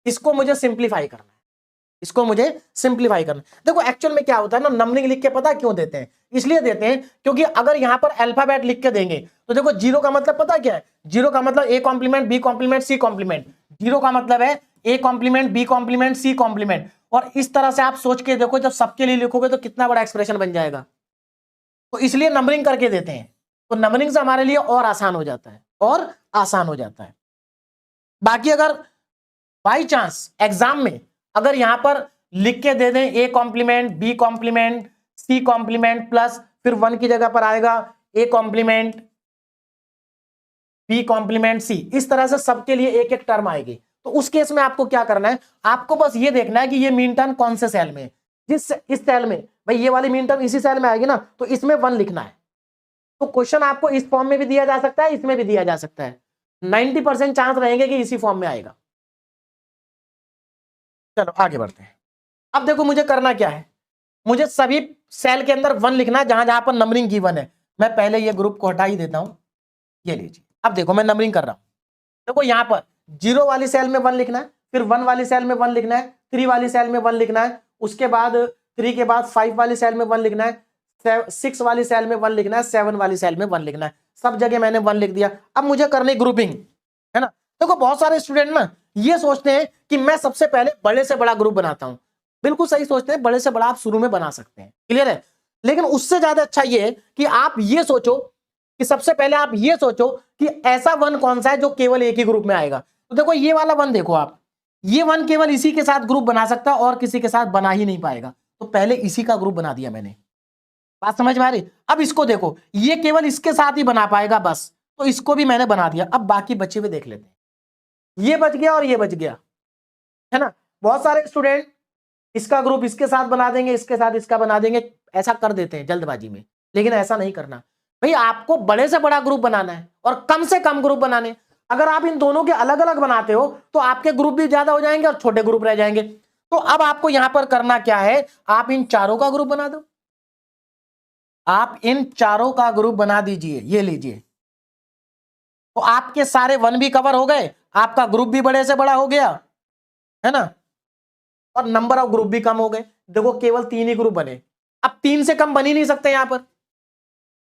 इसको मुझे सिंप्लीफाई करना है, इसको मुझे सिंप्लीफाई करना है। देखो एक्चुअल में क्या होता है ना, नंबरिंग लिख के पता क्यों देते हैं? इसलिए देते हैं क्योंकि अगर यहां पर अल्फाबेट लिख के देंगे तो देखो जीरो का मतलब पता क्या है? जीरो का मतलब A complement B complement C complement. Zero का मतलब है A complement B complement C complement. और इस तरह से आप सोच के देखो, जब सबके लिए लिखोगे तो कितना बड़ा एक्सप्रेशन बन जाएगा। तो इसलिए नंबरिंग करके देते हैं, तो नंबरिंग से हमारे लिए और आसान हो जाता है, और आसान हो जाता है। बाकी अगर बाई चांस एग्जाम में अगर यहां पर लिख के दे दें A complement B complement C complement plus फिर 1 की जगह पर आएगा A complement B complement C, इस तरह से सबके लिए एक एक टर्म आएगी, तो उस केस में आपको क्या करना है? आपको बस ये देखना है कि ये मीन टर्म कौन से सेल में है। जिस इस सेल में, भाई ये वाली मीन टर्म इसी सेल में आएगी ना, तो इसमें 1 लिखना है। तो क्वेश्चन आपको इस फॉर्म में भी दिया जा सकता है, इसमें भी दिया जा सकता है। 90% चांस रहेंगे कि इसी फॉर्म में आएगा। चलो आगे बढ़ते हैं। अब देखो मुझे करना क्या है, मुझे सभी सेल के अंदर 1 लिखना है जहां जहां पर नंबरिंग गिवन है। मैं पहले ये ग्रुप को हटा ही देता हूं, ये लीजिए। अब देखो मैं नंबरिंग कर रहा हूं। देखो यहां पर 0 वाली सेल में 1 लिखना है, फिर 1 वाली सेल में 1 लिखना है, 3 वाली सेल में 1 लिखना है, उसके बाद 3 के बाद 5 वाली सेल में 1 लिखना है, 6 वाली सेल में 1 लिखना है, 7 वाली सेल में 1 लिखना है। सब जगह मैंने 1 लिख दिया। अब मुझे करनी ग्रुपिंग, है ना। देखो बहुत सारे स्टूडेंट ना ये सोचते हैं कि मैं सबसे पहले बड़े से बड़ा ग्रुप बनाता हूं। बिल्कुल सही सोचते हैं, बड़े से बड़ा आप शुरू में बना सकते हैं, क्लियर है। लेकिन उससे ज्यादा अच्छा ये है कि आप ये सोचो कि सबसे पहले आप ये सोचो कि ऐसा 1 कौन सा है जो केवल एक ही ग्रुप में आएगा। तो देखो ये वाला 1 देखो आप, ये 1 केवल इसी के साथ ग्रुप बना सकता है और किसी के साथ बना ही नहीं पाएगा। तो पहले इसी का ग्रुप बना दिया मैंने। बात समझ में आ रही? अब इसको देखो, ये केवल इसके साथ ही बना पाएगा बस, तो इसको भी मैंने बना दिया। अब बाकी बचे हुए देख लेते हैं। ये बच गया और ये बच गया, है ना। बहुत सारे स्टूडेंट इसका ग्रुप इसके साथ बना देंगे, इसके साथ इसका बना देंगे, ऐसा कर देते हैं जल्दबाजी में। लेकिन ऐसा नहीं करना भाई, आपको बड़े से बड़ा ग्रुप बनाना है और कम से कम ग्रुप बनाने। अगर आप इन दोनों के अलग अलग बनाते हो तो आपके ग्रुप भी ज्यादा हो जाएंगे और छोटे ग्रुप रह जाएंगे। तो अब आपको यहां पर करना क्या है, आप इन चारों का ग्रुप बना दो। आप इन चारों का ग्रुप बना दीजिए, ये लीजिए। तो आपके सारे 1 भी कवर हो गए, आपका ग्रुप भी बड़े से बड़ा हो गया, है ना, और नंबर ऑफ ग्रुप भी कम हो गए। देखो केवल 3 ही ग्रुप बने, अब 3 से कम बन ही नहीं सकते यहां पर।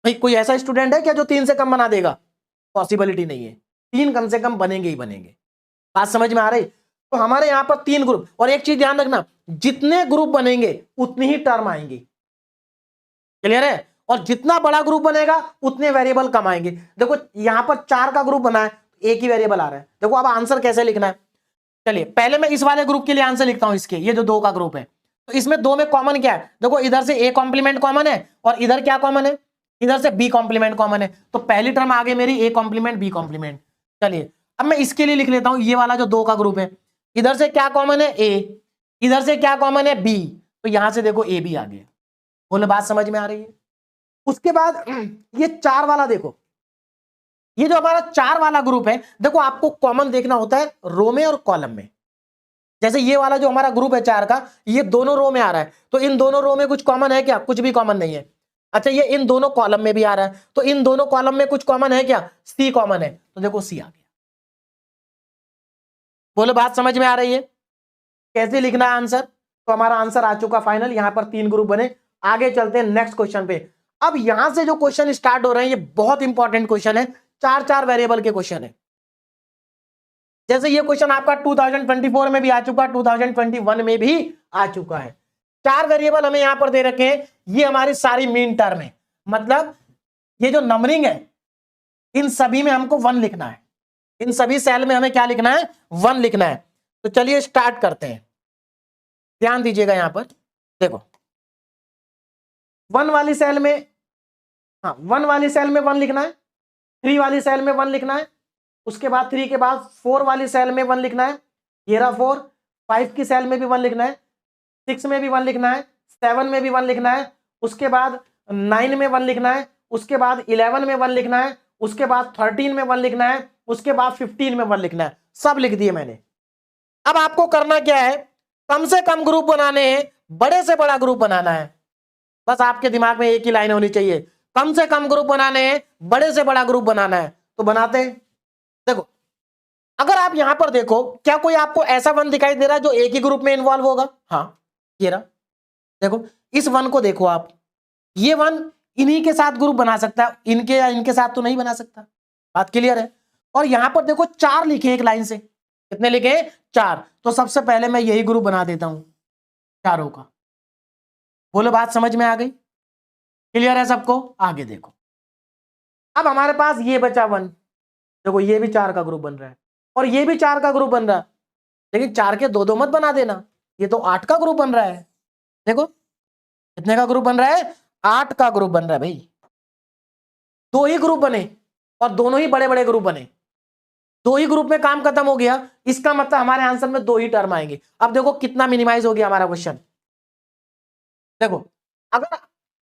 भाई कोई ऐसा स्टूडेंट है क्या जो 3 से कम बना देगा? पॉसिबिलिटी नहीं है, 3 कम से कम बनेंगे ही बनेंगे। बात समझ में आ रही? तो हमारे यहां पर 3 ग्रुप, और एक चीज ध्यान रखना, जितने ग्रुप बनेंगे उतनी ही टर्म आएंगी। क्लियर है? और जितना बड़ा ग्रुप बनेगा उतने वेरिएबल कम आएंगे। देखो यहां पर 4 का ग्रुप बना है, एक ही वेरिएबल आ रहा है। देखो अब आंसर कैसे लिखना है, चलिए पहले मैं इस वाले ग्रुप के लिए आंसर लिखता हूं। इसके ये जो 2 का ग्रुप है, तो इसमें 2 में कॉमन क्या है? देखो इधर से ए कॉम्प्लीमेंट कॉमन है और इधर क्या कॉमन है? इधर से बी कॉम्प्लीमेंट कॉमन है। तो पहली टर्म आ गई मेरी ए कॉम्प्लीमेंट बी कॉम्प्लीमेंट। चलिए अब मैं इसके लिए लिख लेता हूं, ये वाला जो 2 का ग्रुप है, इधर से क्या कॉमन है? ए, इधर से क्या कॉमन है? बी। तो यहां से देखो ए बी आ गया। बोले बात समझ में आ रही है? उसके बाद ये 4 वाला देखो, ये जो हमारा 4 वाला ग्रुप है, देखो आपको कॉमन देखना होता है रो में और कॉलम में। जैसे ये वाला जो हमारा ग्रुप है 4 का, ये दोनों रो में आ रहा है, तो इन दोनों रो में कुछ कॉमन है क्या? कुछ भी कॉमन नहीं है। अच्छा ये इन दोनों कॉलम में भी आ रहा है, तो इन दोनों कॉलम में कुछ कॉमन है क्या? सी कॉमन है, तो देखो सी आ गया। बोलो बात समझ में आ रही है? कैसे लिखना है आंसर? तो हमारा आंसर आ चुका फाइनल। यहां पर 3 ग्रुप बने। आगे चलते हैं नेक्स्ट क्वेश्चन पे। अब यहां से जो क्वेश्चन स्टार्ट हो रहे हैं, ये बहुत इंपॉर्टेंट क्वेश्चन है, 4 वेरिएबल के क्वेश्चन है। जैसे ये क्वेश्चन आपका 2024 में भी आ चुका, 2021 में भी आ चुका है। 4 वेरिएबल हमें यहां पर दे रखे हैं, ये हमारी सारी मीन टर्म है। मतलब ये जो नंबरिंग है, इन सभी में हमको 1 लिखना है। इन सभी सेल में हमें क्या लिखना है? 1 लिखना है। तो चलिए स्टार्ट करते हैं। ध्यान दीजिएगा यहां पर, देखो 1 वाली सेल में, हाँ 1 वाली सेल में 1 लिखना है, 3 वाली सेल में 1 लिखना है, उसके बाद 3 के बाद 4 वाली सेल में 1 लिखना है, ये रहा 4, 5 की सेल में भी 1 लिखना है, 6 में भी 1 लिखना है, 7 में भी 1 लिखना है, उसके बाद 9 में 1 लिखना है, उसके बाद 11 में 1 लिखना है, उसके बाद 13 में 1 लिखना है, उसके बाद 15 में 1 लिखना है। सब लिख दिए मैंने। अब आपको करना क्या है? कम से कम ग्रुप बनाने हैं, बड़े से बड़ा ग्रुप बनाना है। बस आपके दिमाग में एक ही लाइन होनी चाहिए, कम से कम ग्रुप बनाने हैं, बड़े से बड़ा ग्रुप बनाना है। तो बनाते हैं। देखो अगर आप यहां पर देखो, क्या कोई आपको ऐसा 1 दिखाई दे रहा है जो एक ही ग्रुप में इन्वॉल्व होगा? हाँ ये रहा। देखो इस 1 को देखो आप, ये 1 इन्हीं के साथ ग्रुप बना सकता है, इनके या इनके साथ तो नहीं बना सकता। बात क्लियर है? और यहां पर देखो 4 लिखे एक लाइन से। कितने लिखे? 4। तो सबसे पहले मैं यही ग्रुप बना देता हूं, चारों का। बोलो बात समझ में आ गई? क्लियर है सबको? आगे देखो, अब हमारे पास ये बचा 1। देखो ये भी 4 का ग्रुप बन रहा है और ये भी 4 का ग्रुप बन रहा है, लेकिन 4 के 2 मत बना देना, ये तो 8 का ग्रुप बन रहा है। देखो कितने का ग्रुप बन रहा है? 8 का ग्रुप बन रहा है भाई। 2 ही ग्रुप बने और दोनों ही बड़े बड़े ग्रुप बने, 2 ही ग्रुप में काम खत्म हो गया। इसका मतलब हमारे आंसर में 2 ही टर्म आएंगे। अब देखो कितना मिनिमाइज हो गया हमारा क्वेश्चन। देखो अगर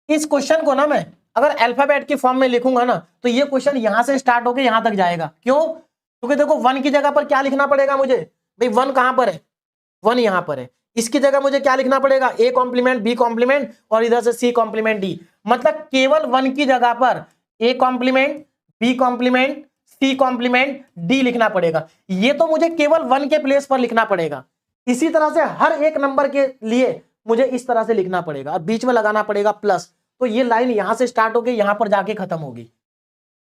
इस क्वेश्चन को ना मैं अगर अल्फाबेट की फॉर्म में लिखूंगा ना, तो ये क्वेश्चन यहां से स्टार्ट होकर यहां तक जाएगा। क्यों? क्योंकि देखो 1 की जगह पर क्या लिखना पड़ेगा मुझे? भाई 1 कहां पर है? 1 यहां पर है। इसकी जगह मुझे क्या लिखना पड़ेगा? ए कॉम्प्लीमेंट बी कॉम्प्लीमेंट और इधर से सी कॉम्प्लीमेंट डी। मतलब केवल 1 की जगह पर A complement B complement C complement D लिखना पड़ेगा। ये तो मुझे केवल 1 के प्लेस पर लिखना पड़ेगा। इसी तरह से हर एक नंबर के लिए मुझे इस तरह से लिखना पड़ेगा और बीच में लगाना पड़ेगा प्लस। तो ये लाइन यहां से स्टार्ट होगी, यहां पर जाके खत्म होगी।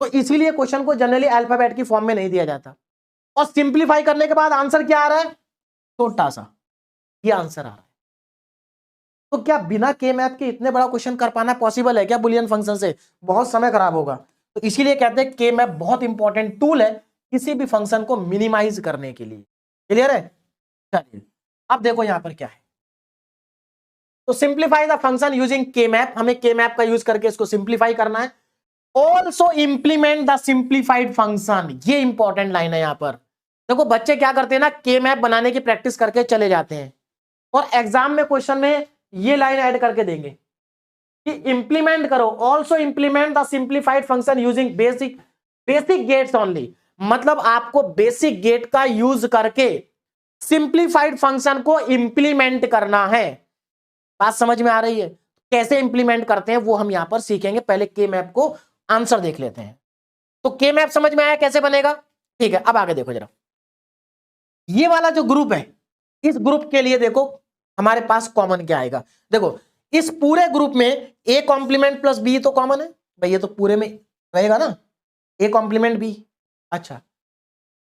तो इसीलिए क्वेश्चन को जनरली अल्फाबेट की फॉर्म में नहीं दिया जाता। और सिंप्लीफाई करने के बाद आंसर क्या आ रहा है? छोटा सा ये आंसर आ रहा है। तो क्या बिना के मैप के इतने बड़ा क्वेश्चन कर पाना पॉसिबल है क्या बुलियन फंक्शन से? बहुत समय खराब होगा। तो इसीलिए कहते हैं के मैप बहुत इंपॉर्टेंट टूल है किसी भी फंक्शन को मिनिमाइज करने के लिए। क्लियर है? चलिए अब देखो यहां पर क्या है। तो simplify the function using K map, हमें के मैप का यूज करके इसको सिंप्लीफाई करना है। Also implement the simplified function, ये इंपॉर्टेंट लाइन है यहां पर। देखो बच्चे क्या करते हैं ना, के मैप बनाने की प्रैक्टिस करके चले जाते हैं और एग्जाम में क्वेश्चन में ये लाइन ऐड करके देंगे कि इंप्लीमेंट करो, also implement the simplified function using basic gates only. मतलब आपको बेसिक गेट का यूज करके सिंप्लीफाइड फंक्शन को इंप्लीमेंट करना है। बात समझ में आ रही है? कैसे इंप्लीमेंट करते हैं वो हम यहां पर सीखेंगे। पहले के मैप को आंसर देख लेते हैं। तो के मैप समझ में आया कैसे बनेगा? ठीक है, अब आगे देखो जरा। ये वाला जो ग्रुप है, इस ग्रुप के लिए देखो हमारे पास कॉमन क्या आएगा। देखो इस पूरे ग्रुप में ए कॉम्प्लीमेंट प्लस बी तो कॉमन है भाई, ये तो पूरे में रहेगा ना, ए कॉम्प्लीमेंट बी। अच्छा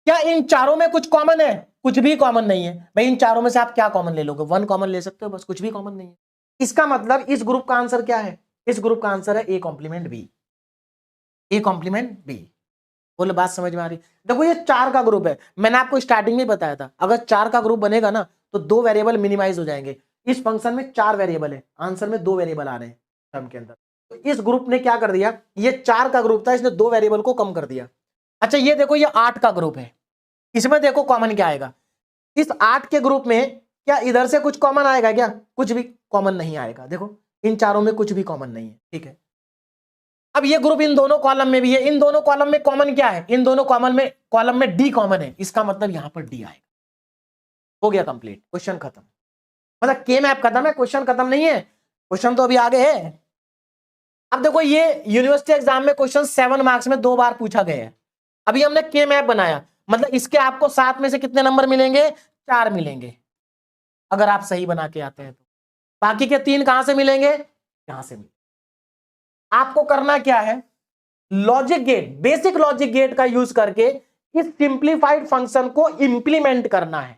क्या इन चारों में कुछ कॉमन है? कुछ भी कॉमन नहीं है भाई। इन चारों में से आप क्या कॉमन ले लोगे? 1 कॉमन ले सकते हो बस, कुछ भी कॉमन नहीं है। इसका मतलब इस ग्रुप का आंसर क्या है? इस ग्रुप का आंसर है A complement B. A complement B. बोले बात समझ में आ रही? देखो ये 4 का ग्रुप है, मैंने आपको स्टार्टिंग में बताया था अगर 4 का ग्रुप बनेगा ना तो 2 वेरिएबल मिनिमाइज हो जाएंगे। इस फंक्शन में 4 वेरिएबल है, आंसर में 2 वेरिएबल आ रहे हैं टर्म के अंदर। तो इस ग्रुप ने क्या कर दिया, ये 4 का ग्रुप था, इसने 2 वेरिएबल को कम कर दिया। अच्छा ये देखो ये 8 का ग्रुप है, इसमें देखो कॉमन क्या आएगा। इस 8 के ग्रुप में क्या इधर से कुछ कॉमन आएगा क्या? कुछ भी कॉमन नहीं आएगा। देखो इन चारों में कुछ भी कॉमन नहीं है, ठीक है। अब ये ग्रुप इन दोनों कॉलम में भी है, इन दोनों कॉलम में कॉमन क्या है? इन दोनों कॉलम में डी कॉमन है, इसका मतलब यहां पर डी आएगा। हो गया कंप्लीट, क्वेश्चन खत्म। मतलब के मैप खत्म है, क्वेश्चन खत्म नहीं है, क्वेश्चन तो अभी आगे है। अब देखो ये यूनिवर्सिटी एग्जाम में क्वेश्चन 7 मार्क्स में 2 बार पूछा गया है। अभी हमने के मैप बनाया, मतलब इसके आपको 7 में से कितने नंबर मिलेंगे? 4 मिलेंगे अगर आप सही बना के आते हैं तो। बाकी के 3 कहां से मिलेंगे? यहां से मिलेंगे। आपको करना क्या है, logic gate, basic logic gate का यूज करके इस सिंप्लीफाइड फंक्शन को इंप्लीमेंट करना है।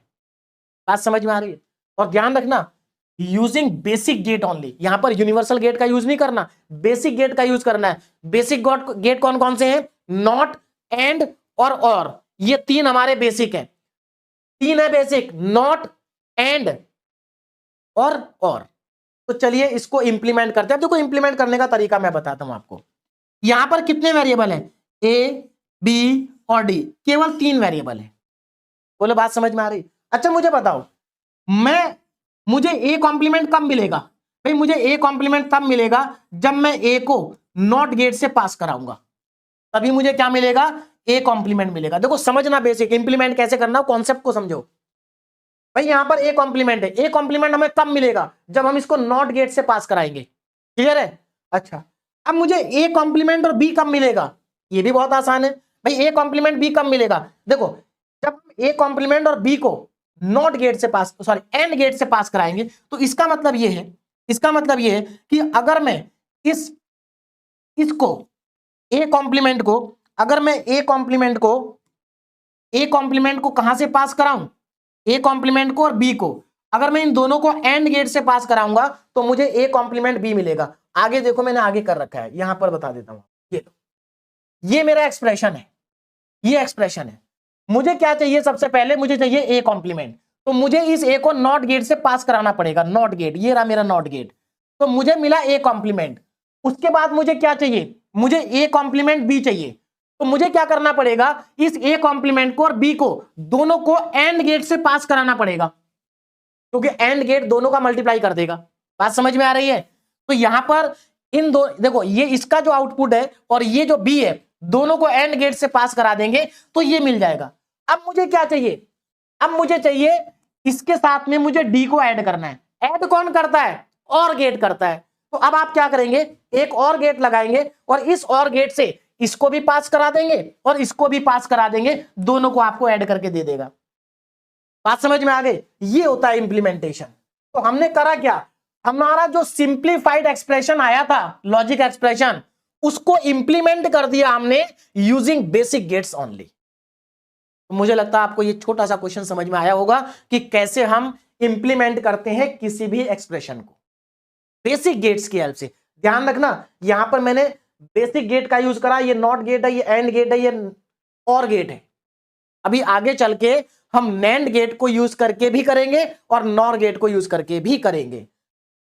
बात समझ में आ रही है? और ध्यान रखना यूजिंग बेसिक गेट ओनली, यहां पर यूनिवर्सल गेट का यूज नहीं करना, बेसिक गेट का यूज करना है। बेसिक गेट कौन कौन से हैं? नॉट, एंड और ये 3 हमारे बेसिक हैं। 3 है बेसिक, नॉट, एंड और। तो चलिए इसको इंप्लीमेंट करते हैं। देखो इंप्लीमेंट करने का तरीका मैं बताता हूं आपको। यहां पर कितने वेरिएबल है? ए, बी और डी, केवल 3 वेरिएबल है। बोले बात समझ में आ रही? अच्छा मुझे बताओ, मुझे ए कॉम्प्लीमेंट कब मिलेगा? भाई मुझे ए कॉम्प्लीमेंट तब मिलेगा जब मैं ए को नॉट गेट से पास कराऊंगा, तभी मुझे क्या मिलेगा? ए कॉम्प्लीमेंट मिलेगा। देखो समझना बेसिक, इंप्लीमेंट कैसे करना, कॉन्सेप्ट को समझो। भाई यहां पर ए कॉम्प्लीमेंट है, ए कॉम्प्लीमेंट हमें कब मिलेगा? जब हम इसको नॉट गेट से पास कराएंगे। क्लियर है? अच्छा अब मुझे ए कॉम्प्लीमेंट और बी कब मिलेगा? ये भी बहुत आसान है। भाई ए कॉम्प्लीमेंट बी कब मिलेगा? देखो जब हम ए कॉम्प्लीमेंट और बी को नॉट गेट से पास, सॉरी एंड गेट से पास कराएंगे, तो इसका मतलब ये है, कि अगर मैं इसको ए कॉम्प्लीमेंट को, अगर मैं ए कॉम्प्लीमेंट को कहां से पास कराऊं? ए कॉम्प्लीमेंट को और बी को, अगर मैं इन दोनों को एंड गेट से पास कराऊंगा तो मुझे ए कॉम्प्लीमेंट बी मिलेगा। आगे देखो मैंने आगे कर रखा है, यहां पर बता देता हूं। ये मेरा एक्सप्रेशन है, ये एक्सप्रेशन है। मुझे क्या चाहिए? सबसे पहले मुझे चाहिए ए कॉम्प्लीमेंट, तो मुझे इस ए को नॉट गेट से पास कराना पड़ेगा। नॉट गेट, ये रहा मेरा नॉट गेट, तो मुझे मिला ए कॉम्प्लीमेंट। उसके बाद मुझे क्या चाहिए? मुझे ए कॉम्प्लीमेंट बी चाहिए, तो मुझे क्या करना पड़ेगा? इस ए कॉम्प्लीमेंट को और बी को, दोनों को एंड गेट से पास कराना पड़ेगा, क्योंकि एंड गेट दोनों का मल्टीप्लाई कर देगा। बात समझ में आ रही है? तो यहां पर इन दो, देखो ये इसका जो आउटपुट है और ये जो बी है, दोनों को एंड गेट से पास करा देंगे तो ये मिल जाएगा। अब मुझे क्या चाहिए? अब मुझे चाहिए इसके साथ में मुझे डी को ऐड करना है। ऐड कौन करता है? और गेट करता है। तो अब आप क्या करेंगे? एक और गेट लगाएंगे और इस और गेट से इसको भी पास करा देंगे और इसको भी पास करा देंगे, दोनों को आपको ऐड करके दे देगा। बात समझ में आ गई? ये होता है इंप्लीमेंटेशन। तो हमने करा क्या? हमारा जो सिंप्लीफाइड एक्सप्रेशन आया था, लॉजिक एक्सप्रेशन, उसको इंप्लीमेंट कर दिया हमने यूजिंग बेसिक गेट्स ओनली। तो मुझे लगता है आपको ये छोटा सा क्वेश्चन समझ में आया होगा कि कैसे हम इंप्लीमेंट करते हैं किसी भी एक्सप्रेशन को बेसिक गेट्स की हेल्प से। ध्यान रखना यहां पर मैंने बेसिक गेट का यूज करा, ये नॉट गेट है, ये एंड गेट है, ये और गेट है। अभी आगे चल के हम नैंड गेट को यूज करके भी करेंगे और नॉर गेट को यूज करके भी करेंगे।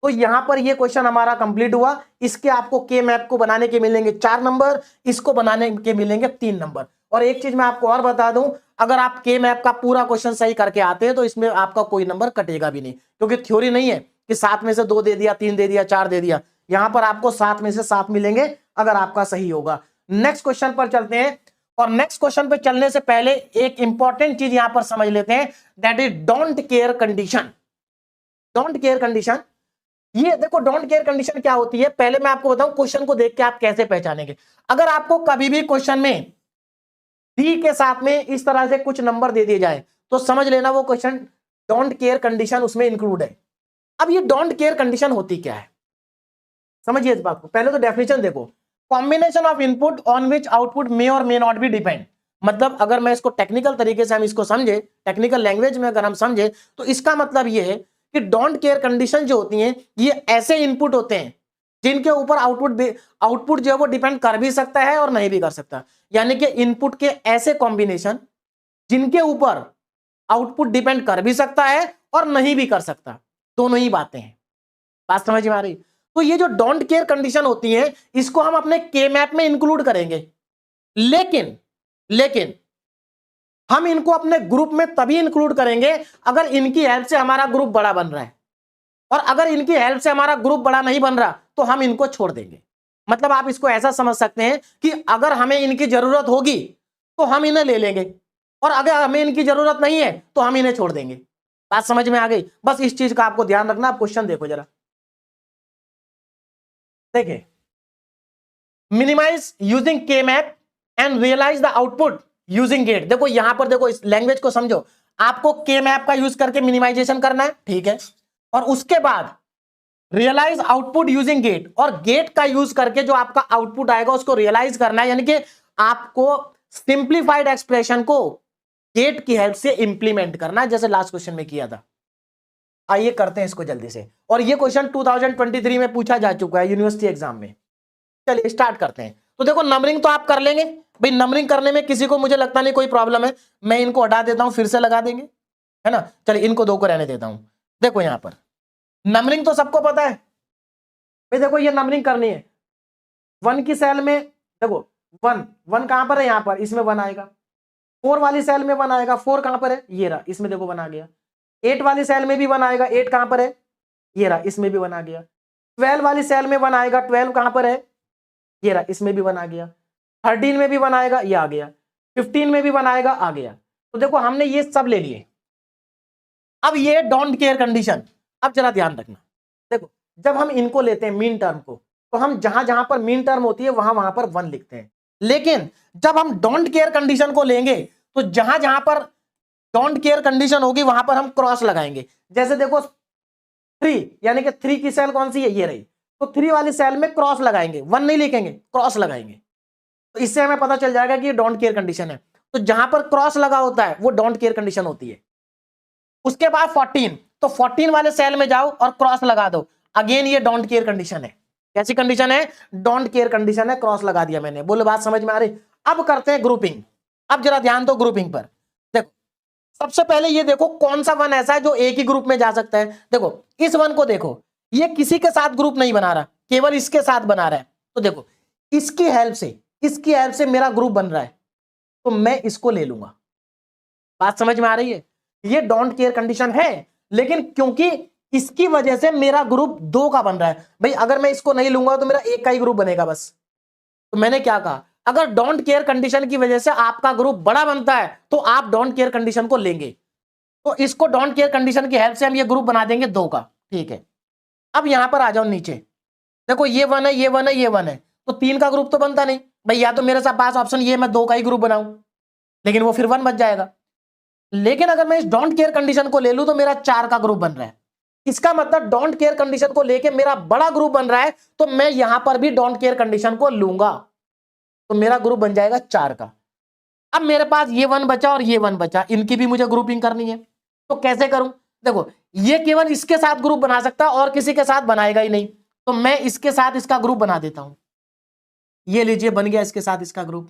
तो यहां पर ये क्वेश्चन हमारा कंप्लीट हुआ। इसके आपको के मैप को बनाने के मिलेंगे 4 नंबर, इसको बनाने के मिलेंगे 3 नंबर। और एक चीज मैं आपको और बता दूं, अगर आप के मैप का पूरा क्वेश्चन सही करके आते हैं तो इसमें आपका कोई नंबर कटेगा भी नहीं, क्योंकि थ्योरी नहीं है कि 7 में से 2 दे दिया, 3 दे दिया, 4 दे दिया। यहां पर आपको 7 में से 7 मिलेंगे अगर आपका सही होगा। नेक्स्ट क्वेश्चन पर चलते हैं, और नेक्स्ट क्वेश्चन पर चलने से पहले एक इंपॉर्टेंट चीज यहां पर समझ लेते हैं, that is don't care condition. Don't care condition, ये देखो डोंट केयर कंडीशन क्या होती है, पहले मैं आपको बताऊं क्वेश्चन को देख के आप कैसे पहचानेंगे। अगर आपको कभी भी क्वेश्चन में डी के साथ में इस तरह से कुछ नंबर दे दिए जाए तो समझ लेना वो क्वेश्चन डोंट केयर कंडीशन उसमें इंक्लूड है। अब ये डोंट केयर कंडीशन होती क्या है, समझिए इस बात को। पहले तो डेफिनेशन देखो, combination of input on which output may और मे नॉट बी डिपेंड। मतलब अगर मैं इसको टेक्निकल तरीके से हम इसको समझे, टेक्निकल लैंग्वेज में अगर हम समझे, तो इसका मतलब ये है कि डोंट केयर कंडीशन जो होती हैं ये ऐसे इनपुट होते हैं जिनके ऊपर आउटपुट जो है वो डिपेंड कर भी सकता है और नहीं भी कर सकता। यानी कि इनपुट के ऐसे कॉम्बिनेशन जिनके ऊपर आउटपुट डिपेंड कर भी सकता है और नहीं भी कर सकता, दोनों ही बातें हैं। बात समझ में आ रही? तो ये जो डोंट केयर कंडीशन होती है इसको हम अपने के मैप में इंक्लूड करेंगे, लेकिन हम इनको अपने ग्रुप में तभी इंक्लूड करेंगे अगर इनकी हेल्प से हमारा ग्रुप बड़ा बन रहा है, और अगर इनकी हेल्प से हमारा ग्रुप बड़ा नहीं बन रहा तो हम इनको छोड़ देंगे। मतलब आप इसको ऐसा समझ सकते हैं कि अगर हमें इनकी जरूरत होगी तो हम इन्हें ले लेंगे, और अगर हमें इनकी जरूरत नहीं है तो हम इन्हें छोड़ देंगे। बात समझ में आ गई? बस इस चीज का आपको ध्यान रखना। आप क्वेश्चन देखो जरा, देखिए, minimise using K map and realise the output using gate. देखो यहां पर देखो, इस लैंग्वेज को समझो। आपको के मैप का यूज करके मिनिमाइजेशन करना है, ठीक है, और उसके बाद रियलाइज आउटपुट यूजिंग गेट, और गेट का यूज करके जो आपका आउटपुट आएगा उसको रियलाइज करना है। यानी कि आपको सिंप्लीफाइड एक्सप्रेशन को गेट की हेल्प से इंप्लीमेंट करना है, जैसे लास्ट क्वेश्चन में किया था। आइए करते हैं इसको जल्दी से, और ये क्वेश्चन 2023 में पूछा जा चुका है यूनिवर्सिटी एग्जाम में। चलिए स्टार्ट करते हैं। तो देखो नंबरिंग तो आप कर लेंगे भाई, नंबरिंग करने में किसी को मुझे लगता नहीं कोई प्रॉब्लम है। मैं इनको हटा देता हूं, फिर से लगा देंगे, है ना। चलिए इनको दो को रहने देता हूं। देखो यहां पर नंबरिंग तो सबको पता है भाई। देखो ये नंबरिंग करनी है, 1 की सेल में देखो 1 कहां पर है, यहां पर, इसमें 1 आएगा। 4 वाली सेल में 1 आएगा, 4 कहां पर है, ये रहा, इसमें देखो 1 आ गया। 8 वाली सेल में भी 1 आएगा, 8 कहां पर है, ये रहा, इसमें भी 1 आ गया। 12 वाली सेल में 1 आएगा, 12 कहां पर है, ये रहा, इसमें भी 1 आ गया। 13 में भी 1 आएगा, ये आ गया। 15 में भी 1 आएगा, आ गया। तो देखो हमने ये सब ले लिए। अब ये डोंट केयर कंडीशन, अब जरा ध्यान रखना। देखो जब हम इनको लेते हैं मीन टर्म को, तो हम जहां जहां पर मीन टर्म होती है वहां वहां पर 1 लिखते हैं। लेकिन जब हम डोंट केयर कंडीशन को लेंगे तो जहां जहां पर डोंट केयर कंडीशन होगी वहां पर हम क्रॉस लगाएंगे। जैसे देखो 3, यानी कि 3 की सेल कौन सी है, ये रही, तो 3 वाली सेल में क्रॉस लगाएंगे, 1 नहीं लिखेंगे, क्रॉस लगाएंगे। तो इससे हमें पता चल जाएगा कि ये डोंट केयर कंडीशन है। तो जहां पर क्रॉस लगा होता है वो डोंट केयर कंडीशन होती है। उसके बाद 14, तो 14 वाले सेल में जाओ और क्रॉस लगा दो, अगेन ये डोंट केयर कंडीशन है। कैसी कंडीशन है, डोंट केयर कंडीशन है, क्रॉस लगा दिया मैंने। बोलो बात समझ में आ रही? अब करते हैं ग्रुपिंग। अब जरा ध्यान दो ग्रुपिंग पर। देखो सबसे पहले ये देखो कौन सा 1 ऐसा है जो एक ही ग्रुप में जा सकता है। देखो इस 1 को देखो, ये किसी के साथ ग्रुप नहीं बना रहा, केवल इसके साथ बना रहा है। तो देखो इसकी हेल्प से मेरा ग्रुप बन रहा है, तो मैं इसको ले लूंगा। बात समझ में आ रही है? ये डोंट केयर कंडीशन है, लेकिन क्योंकि इसकी वजह से मेरा ग्रुप 2 का बन रहा है। भाई अगर मैं इसको नहीं लूंगा तो मेरा एक का ही ग्रुप बनेगा बस। तो मैंने क्या कहा, अगर डोंट केयर कंडीशन की वजह से आपका ग्रुप बड़ा बनता है तो आप डोंट केयर कंडीशन को लेंगे। तो इसको डोंट केयर कंडीशन की हेल्प से हम ये ग्रुप बना देंगे 2 का, ठीक है। अब यहां पर आ जाओ नीचे, देखो ये 1 है, ये 1 है, ये 1 है, तो 3 का ग्रुप तो बनता नहीं भाई। या तो मेरे साथ पास ऑप्शन ये, मैं 2 का ही ग्रुप बनाऊं, लेकिन वो फिर 1 बच जाएगा। लेकिन अगर मैं इस डोंट केयर कंडीशन को ले लूं तो मेरा 4 का ग्रुप बन रहा है। इसका मतलब डोंट केयर कंडीशन को लेके मेरा बड़ा ग्रुप बन रहा है, तो मैं यहां पर भी डोंट केयर कंडीशन को लूंगा, तो मेरा ग्रुप बन जाएगा 4 का। अब मेरे पास ये 1 बचा और ये 1 बचा, इनकी भी मुझे ग्रुपिंग करनी है। तो कैसे करूं, देखो ये केवल इसके साथ ग्रुप बना सकता है और किसी के साथ बनाएगा ही नहीं, तो मैं इसके साथ इसका ग्रुप बना देता हूं। ये लीजिए बन गया इसके साथ इसका ग्रुप,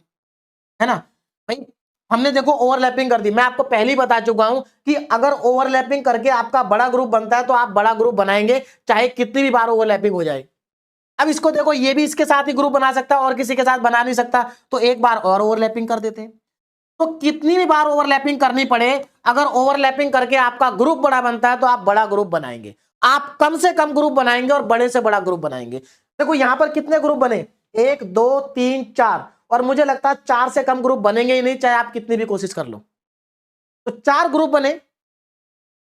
है ना भाई। हमने देखो ओवरलैपिंग कर दी। मैं आपको पहले ही बता चुका हूं कि अगर ओवरलैपिंग करके आपका बड़ा ग्रुप बनता है तो आप बड़ा ग्रुप बनाएंगे, चाहे कितनी भी बार ओवरलैपिंग हो जाए। अब इसको देखो, ये भी इसके साथ ही ग्रुप बना सकता है और किसी के साथ बना नहीं सकता, तो एक बार और ओवरलैपिंग कर देते हैं। तो कितनी भी बार ओवरलैपिंग करनी पड़े, अगर ओवरलैपिंग करके आपका ग्रुप बड़ा बनता है तो आप बड़ा ग्रुप बनाएंगे। आप कम से कम ग्रुप बनाएंगे और बड़े से बड़ा ग्रुप बनाएंगे। देखो यहां पर कितने ग्रुप बने, 1 2 3 4, और मुझे लगता है 4 से कम ग्रुप बनेंगे ही नहीं, चाहे आप कितनी भी कोशिश कर लो। तो 4 ग्रुप बने,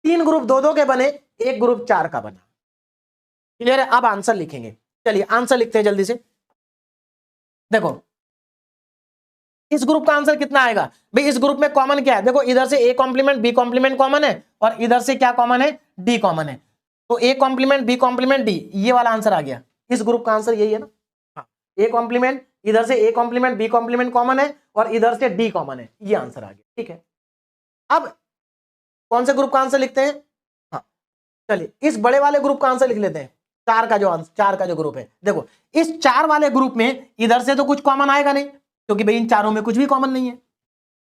3 ग्रुप 2 2 के बने, 1 ग्रुप 4 का बना। क्लियर है? अब आंसर लिखेंगे। चलिए आंसर लिखते हैं जल्दी से। देखो इस ग्रुप का आंसर कितना आएगा भाई, इस ग्रुप में कॉमन क्या है, देखो इधर से A complement B complement common है, और इधर से क्या कॉमन है, डी कॉमन है। तो A complement B complement D, ये वाला आंसर आ गया। इस ग्रुप का आंसर यही है ना, हाँ। ए कॉम्प्लीमेंट इधर से A complement B complement common है और इधर से डी कॉमन है, ये आंसर आ गया। ठीक है, अब कौन से ग्रुप का आंसर लिखते हैं? हाँ चलिए इस बड़े वाले ग्रुप का आंसर लिख लेते हैं। चार का जो ग्रुप है, देखो इस 4 वाले ग्रुप में इधर से तो कुछ कॉमन आएगा नहीं, क्योंकि भाई इन चारों में कुछ भी कॉमन नहीं है।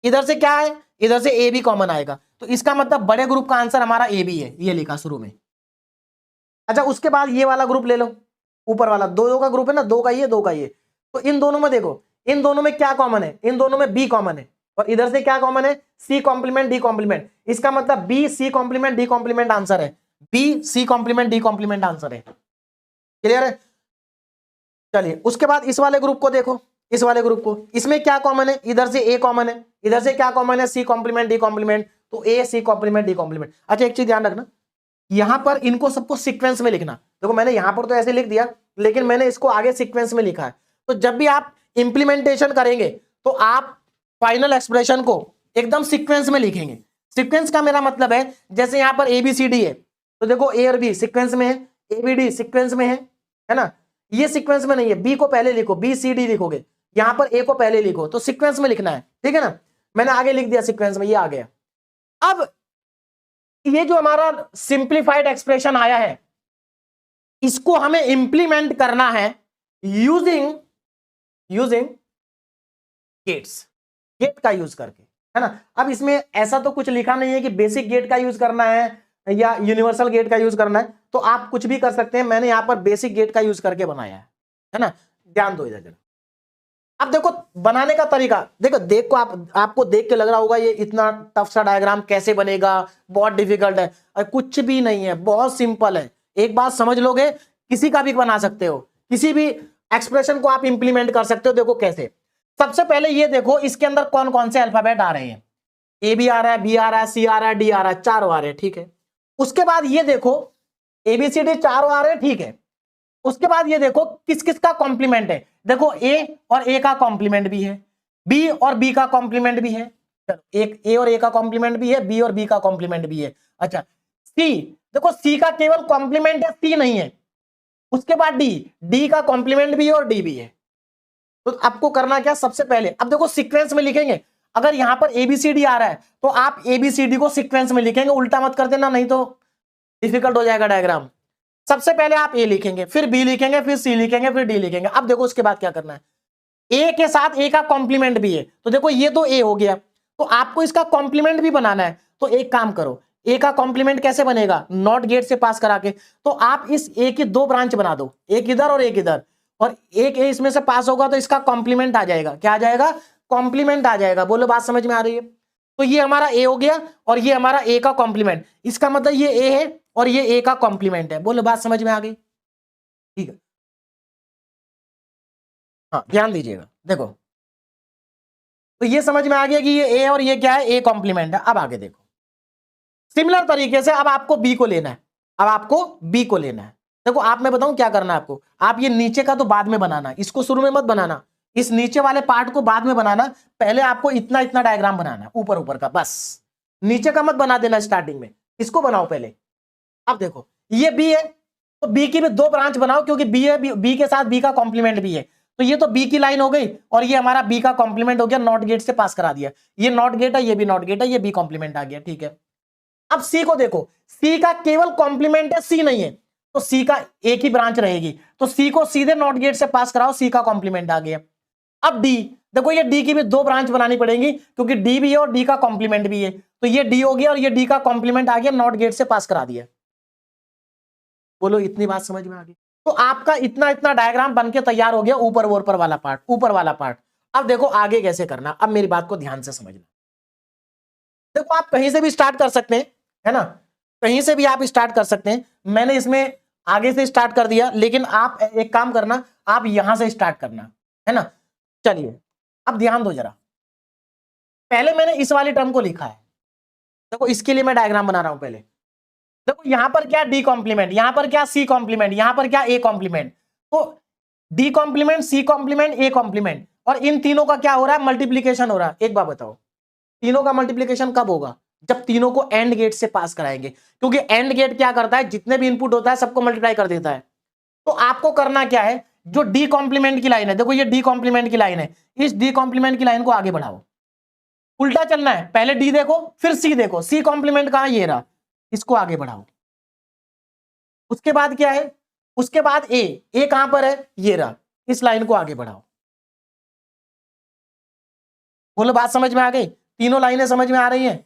इधर से क्या है? इधर से ए भी कॉमन आएगा, तो इसका मतलब बड़े ग्रुप का आंसर हमारा ए बी है, ये लिखा शुरू में। अच्छा उसके बाद ये वाला ग्रुप ले लो, ऊपर वाला, दो का ग्रुप है ना, 2 का ये 2 का ये, तो इन दोनों में देखो, इन दोनों में क्या कॉमन है? इन दोनों में बी कॉमन है, और इधर से क्या कॉमन है? C complement D complement. इसका मतलब B C complement D complement answer है, B C complement D complement answer है। क्लियर है? चलिए उसके बाद इस वाले ग्रुप को देखो, इस वाले ग्रुप को, इसमें क्या कॉमन है? इधर से ए कॉमन है, इधर से क्या कॉमन है? सी कॉम्प्लीमेंट डी कॉम्प्लीमेंट, तो ए सी कॉम्प्लीमेंट डी कॉम्प्लीमेंट। अच्छा एक चीज ध्यान रखना, यहां पर इनको सबको सीक्वेंस में लिखना। देखो मैंने यहां पर तो ऐसे लिख दिया, लेकिन मैंने इसको आगे सीक्वेंस में लिखा है, तो जब भी आप इंप्लीमेंटेशन करेंगे तो आप फाइनल एक्सप्रेशन को एकदम सीक्वेंस में लिखेंगे। सीक्वेंस का मेरा मतलब है जैसे यहां पर ए बी सी डी है, तो देखो ए और बी सीक्वेंस में है, ए बी डी सीक्वेंस में है ना, ये सीक्वेंस में नहीं है, बी को पहले लिखो, बी सी डी लिखोगे, यहां पर ए को पहले लिखो, तो सीक्वेंस में लिखना है। ठीक है ना, मैंने आगे लिख दिया सीक्वेंस में, ये आ गया। अब ये जो हमारा सिंप्लीफाइड एक्सप्रेशन आया है, इसको हमें इंप्लीमेंट करना है यूजिंग गेट्स, गेट का यूज करके, है ना। अब इसमें ऐसा तो कुछ लिखा नहीं है कि बेसिक गेट का यूज करना है या यूनिवर्सल गेट का यूज करना है, तो आप कुछ भी कर सकते हैं। मैंने यहां पर बेसिक गेट का यूज करके बनाया है ना। ध्यान दो इधर। अब देखो बनाने का तरीका, देखो आपको देख के लग रहा होगा ये इतना टफ सा डायग्राम कैसे बनेगा, बहुत डिफिकल्ट है। और कुछ भी नहीं है, बहुत सिंपल है। एक बात समझ लोगे, किसी का भी बना सकते हो, किसी भी एक्सप्रेशन को आप इंप्लीमेंट कर सकते हो। देखो कैसे, सबसे पहले ये देखो इसके अंदर कौन कौन से अल्फाबेट आ रहे हैं। ए भी आ रहा है, बी आ रहा है, सी आ रहा है, डी आ रहा है, चारों आ रहे हैं। ठीक है, उसके बाद ये देखो ए बी सी डी चारों आ रहे हैं। ठीक है, उसके बाद ये देखो किस किस का कॉम्प्लीमेंट है। देखो ए और ए का कॉम्प्लीमेंट भी है, बी और बी का कॉम्प्लीमेंट भी है। चलो एक ए और ए का कॉम्प्लीमेंट भी है, बी और बी का कॉम्प्लीमेंट भी है। अच्छा सी, देखो सी का केवल कॉम्प्लीमेंट है, सी नहीं है। उसके बाद डी, डी का कॉम्प्लीमेंट भी है और डी भी है। तो आपको करना क्या, सबसे पहले अब देखो सीक्वेंस में लिखेंगे। अगर यहां पर एबीसीडी आ रहा है तो आप एबीसीडी को सीक्वेंस में लिखेंगे, उल्टा मत कर देना, नहीं तो डिफिकल्ट हो जाएगा डायग्राम। सबसे पहले आप ए लिखेंगे, फिर बी लिखेंगे, फिर सी लिखेंगे, फिर डी लिखेंगे। अब देखो उसके बाद क्या करना है, ए के साथ ए का कॉम्प्लीमेंट भी है, तो देखो ये तो ए हो गया, तो आपको इसका कॉम्प्लीमेंट भी बनाना है। तो एक काम करो, ए का कॉम्प्लीमेंट कैसे बनेगा, नॉट गेट से पास करा के। तो आप इस ए की 2 ब्रांच बना दो, एक इधर और एक इधर, और एक ए इसमें से पास होगा तो इसका कॉम्प्लीमेंट आ जाएगा। क्या आ जाएगा, कॉम्प्लीमेंट आ जाएगा। बोलो बात समझ में आ रही है? तो ये हमारा ए हो गया और ये हमारा ए का कॉम्प्लीमेंट, इसका मतलब ये ए है और ये ए का कॉम्प्लीमेंट है। बोलो बात समझ में आ गई? ठीक है, हाँ ध्यान दीजिएगा। देखो तो ये समझ में आ गया कि ये ए और ये क्या है, ए कॉम्प्लीमेंट है। अब आगे देखो, सिमिलर तरीके से अब आपको बी को लेना है। अब आपको बी को लेना है। देखो आप, मैं बताऊं क्या करना है आपको, आप ये नीचे का तो बाद में बनाना, इसको शुरू में मत बनाना, इस नीचे वाले पार्ट को बाद में बनाना। पहले आपको इतना इतना डायग्राम बनाना, ऊपर ऊपर का, बस नीचे का मत बना देना स्टार्टिंग में, इसको बनाओ पहले। अब देखो ये बी है, तो बी की भी 2 ब्रांच बनाओ, क्योंकि बी है, बी के साथ बी का कॉम्प्लीमेंट भी है। तो ये तो बी की लाइन हो गई और ये हमारा बी का कॉम्प्लीमेंट हो गया, नॉट गेट से पास करा दिया। ये नॉट गेट है, ये भी नॉट गेट है, ये बी कॉम्प्लीमेंट आ गया। ठीक है, अब सी को देखो, सी का केवल कॉम्प्लीमेंट है, सी नहीं है, तो सी का एक ही ब्रांच रहेगी, तो सी को सीधे नॉट गेट से पास कराओ, सी का कॉम्प्लीमेंट आ गया। अब डी, देखो ये डी की भी 2 ब्रांच बनानी पड़ेगी, क्योंकि डी भी है और डी का कॉम्प्लीमेंट भी है, तो ये डी हो गया और ये डी का कॉम्प्लीमेंट आ गया, नॉट गेट से पास करा दिया। बोलो इतनी बात समझ में आ गई? तो आपका इतना इतना डायग्राम बनके तैयार हो गया, ऊपर वाला पार्ट, ऊपर वाला पार्ट। अब देखो आगे कैसे करना, अब मेरी बात को ध्यान से समझना। देखो आप कहीं से भी स्टार्ट कर सकते हैं, है ना, कहीं से भी आप स्टार्ट कर सकते हैं। मैंने इसमें आगे से स्टार्ट कर दिया, लेकिन आप एक काम करना, आप यहां से स्टार्ट करना, है ना। चलिए अब ध्यान दो जरा, पहले मैंने इस वाली टर्म को लिखा है। देखो इसके लिए मैं डायग्राम बना रहा हूं पहले। देखो यहां पर क्या डी कॉम्प्लीमेंट, यहां पर क्या सी कॉम्प्लीमेंट, यहां पर क्या ए कॉम्प्लीमेंट। तो D complement, C complement, A complement, और इन तीनों का क्या हो रहा है, मल्टीप्लीकेशन हो रहा है। एक बात बताओ, तीनों का मल्टीप्लीकेशन कब होगा, जब तीनों को एंड गेट से पास कराएंगे, क्योंकि एंड गेट क्या करता है, जितने भी इनपुट होता है सबको मल्टीप्लाई कर देता है। तो आपको करना क्या है, जो डी कॉम्प्लीमेंट की लाइन है, देखो ये डी कॉम्प्लीमेंट की लाइन है, इस डी कॉम्प्लीमेंट की लाइन को आगे बढ़ाओ, उल्टा चलना है, पहले डी देखो फिर सी देखो, सी कॉम्प्लीमेंट कहां, ये रहा, इसको आगे बढ़ाओ। उसके बाद क्या है, उसके बाद ए कहां पर है, ये रहा, इस लाइन को आगे बढ़ाओ। बोलो बात समझ में आ गई, तीनों लाइनें समझ में आ रही हैं,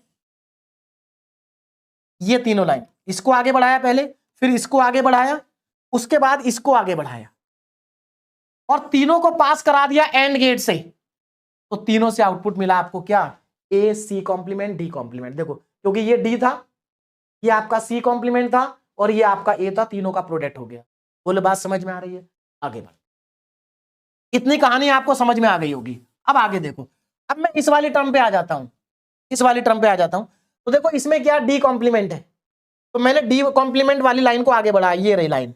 ये तीनों लाइन, इसको आगे बढ़ाया पहले, फिर इसको आगे बढ़ाया, उसके बाद इसको आगे बढ़ाया, और तीनों को पास करा दिया एंड गेट से, तो तीनों से आउटपुट मिला आपको क्या, ए सी कॉम्प्लीमेंट डी कॉम्प्लीमेंट। देखो क्योंकि ये डी था, ये आपका सी कॉम्प्लीमेंट था, और ये आपका ए था, तीनों का प्रोडक्ट हो गया। बोले बात समझ में आ रही है, आगे बढ़, इतनी कहानी आपको समझ में आ गई होगी। अब आगे देखो, अब मैं इस वाली टर्म पे आ जाता हूं, इस वाली टर्म पे आ जाता हूं, तो देखो इसमें क्या डी कॉम्प्लीमेंट है, तो मैंने डी कॉम्प्लीमेंट वाली लाइन को आगे बढ़ाया, ये रही लाइन,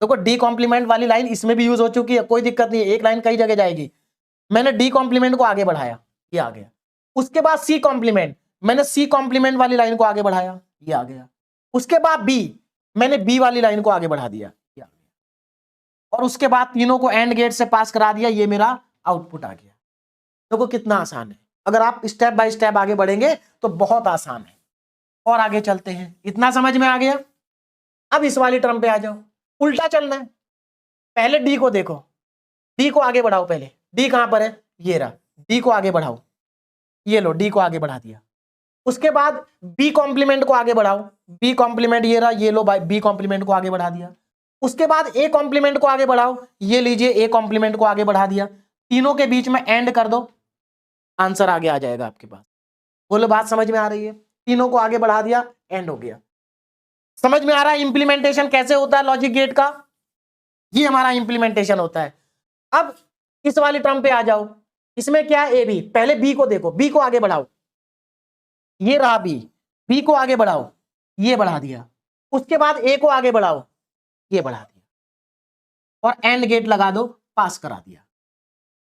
देखो डी कॉम्प्लीमेंट वाली लाइन इसमें भी यूज हो चुकी है, कोई दिक्कत नहीं है, एक लाइन कई जगह जाएगी, मैंने डी कॉम्प्लीमेंट को आगे बढ़ाया, ये आ गया। उसके बाद सी कॉम्प्लीमेंट, मैंने सी कॉम्प्लीमेंट वाली लाइन को आगे बढ़ाया, ये आ गया। उसके बाद बी, मैंने बी वाली लाइन को आगे बढ़ा दिया, ये आ गया। और उसके बाद तीनों को एंड गेट से पास करा दिया, ये मेरा आउटपुट आ गया। देखो कितना आसान है, अगर आप स्टेप बाय स्टेप आगे बढ़ेंगे तो बहुत आसान है। और आगे चलते हैं, इतना समझ में आ गया। अब इस वाली टर्म पे आ जाओ, उल्टा चलना है, पहले डी को देखो, डी को आगे बढ़ाओ, पहले डी कहां पर है, ये रहा, डी को आगे बढ़ाओ, ये लो डी को आगे बढ़ा दिया। उसके बाद बी कॉम्प्लीमेंट को आगे बढ़ाओ, बी कॉम्प्लीमेंट ये रहा, ये लो बी कॉम्प्लीमेंट को आगे बढ़ा दिया। उसके बाद ए कॉम्प्लीमेंट को आगे बढ़ाओ, ये लीजिए ए कॉम्प्लीमेंट को आगे बढ़ा दिया, तीनों के बीच में एंड कर दो, आंसर आगे आ जाएगा आपके पास। बोलो बात समझ में आ रही है, तीनों को आगे बढ़ा दिया, एंड हो गया। समझ में आ रहा है इंप्लीमेंटेशन कैसे होता है लॉजिक गेट का, ये हमारा इंप्लीमेंटेशन होता है। अब इस वाली टर्म पे आ जाओ, इसमें क्या है, ए बी, पहले बी को देखो, बी को आगे बढ़ाओ, ये रहा बी, बी को आगे बढ़ाओ, ये बढ़ा दिया। उसके बाद ए को आगे बढ़ाओ, ये बढ़ा दिया, और एंड गेट लगा दो, पास करा दिया।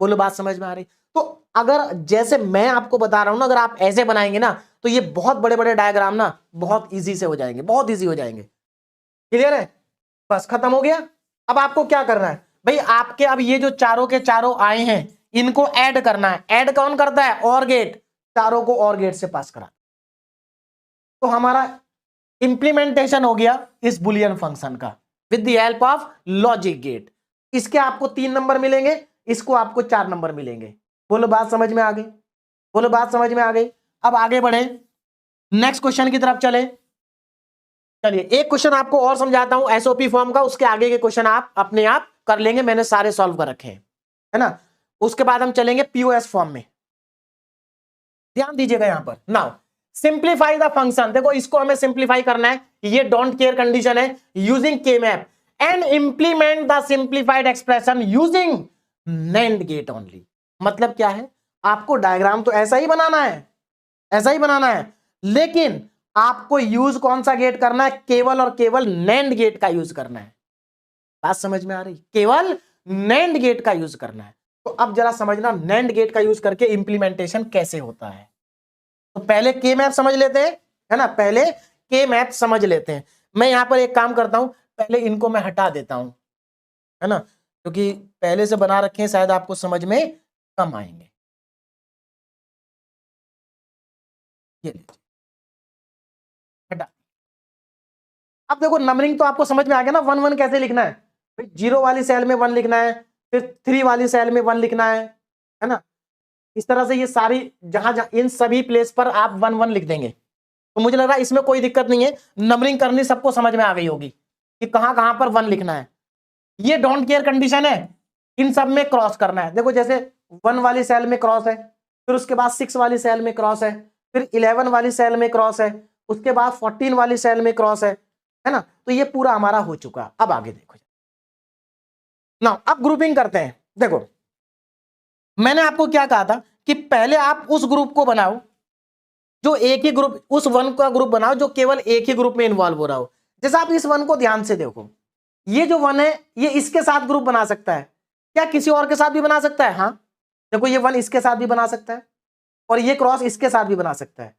बोलो बात समझ में आ रही। तो अगर जैसे मैं आपको बता रहा हूं ना, अगर आप ऐसे बनाएंगे ना, तो ये बहुत बड़े बड़े डायग्राम ना बहुत इजी से हो जाएंगे, बहुत इजी हो जाएंगे। क्लियर है, बस खत्म हो गया। अब आपको क्या करना है भाई, आपके अब ये जो चारों के चारों आए हैं, इनको ऐड करना है। ऐड कौन करता है, और गेट, चारों को और गेट से पास करा। तो हमारा इंप्लीमेंटेशन हो गया इस बुलियन फंक्शन का with the help of logic gate. इसके आपको 3 नंबर मिलेंगे, इसको आपको 4 नंबर मिलेंगे। बोलो बात समझ में आ गई, बोलो बात समझ में आ गई। अब आगे बढ़े, नेक्स्ट क्वेश्चन की तरफ चले। चलिए एक क्वेश्चन आपको और समझाता हूं एसओपी फॉर्म का, उसके आगे के क्वेश्चन आप अपने आप कर लेंगे, मैंने सारे सॉल्व कर रखे हैं, है ना। उसके बाद हम चलेंगे पीओएस फॉर्म में। ध्यान दीजिएगा यहां पर, नाउ सिंप्लीफाई द फंक्शन। देखो इसको हमें सिंप्लीफाई करना है, ये डोंट केयर कंडीशन है, using K map and implement the simplified expression using NAND get only. मतलब क्या है, आपको डायग्राम तो ऐसा ही बनाना है, ऐसा ही बनाना है, लेकिन आपको यूज कौन सा गेट करना है, केवल और केवल नैंड गेट का यूज करना है। बात समझ में आ रही, केवल नैंड गेट का यूज करना है। तो अब जरा समझना नैंड गेट का यूज करके इंप्लीमेंटेशन कैसे होता है। तो पहले के मैप समझ लेते हैं, है ना, पहले के मैप समझ लेते हैं। मैं यहां पर एक काम करता हूं, पहले इनको मैं हटा देता हूं, है ना, क्योंकि पहले से बना रखे हैं, शायद आपको समझ में कम आएंगे। ये लीजिए हटा। अब देखो नंबरिंग तो आपको समझ में आ गया ना, 1 1 कैसे लिखना है, 0 वाली सेल में 1 लिखना है, फिर 3 वाली सेल में 1 लिखना है ना। इस तरह से ये सारी जहां जहां इन सभी प्लेस पर आप 1 1 लिख देंगे। तो मुझे लग रहा है इसमें कोई दिक्कत नहीं है, नंबरिंग करनी सबको समझ में आ गई होगी कि कहां कहां पर 1 लिखना है। ये डोंट केयर कंडीशन है, इन सब में क्रॉस करना है। देखो जैसे 1 वाली सेल में क्रॉस है, फिर उसके बाद 6 वाली सेल में क्रॉस है, फिर 11 वाली सेल में क्रॉस है, उसके बाद 14 वाली सेल में क्रॉस है ना। तो ये पूरा हमारा हो चुका। अब आगे देखो ना, अब ग्रुपिंग करते हैं। देखो मैंने आपको क्या कहा था कि पहले आप उस ग्रुप को बनाओ जो एक ही ग्रुप, उस 1 का ग्रुप बनाओ जो केवल एक ही ग्रुप में इन्वॉल्व हो रहा हो। जैसे आप इस 1 को ध्यान से देखो, ये जो 1 है ये इसके साथ ग्रुप बना सकता है, क्या किसी और के साथ भी बना सकता है? हाँ, देखो ये 1 इसके साथ भी बना सकता है, और ये क्रॉस इसके साथ भी बना सकता है।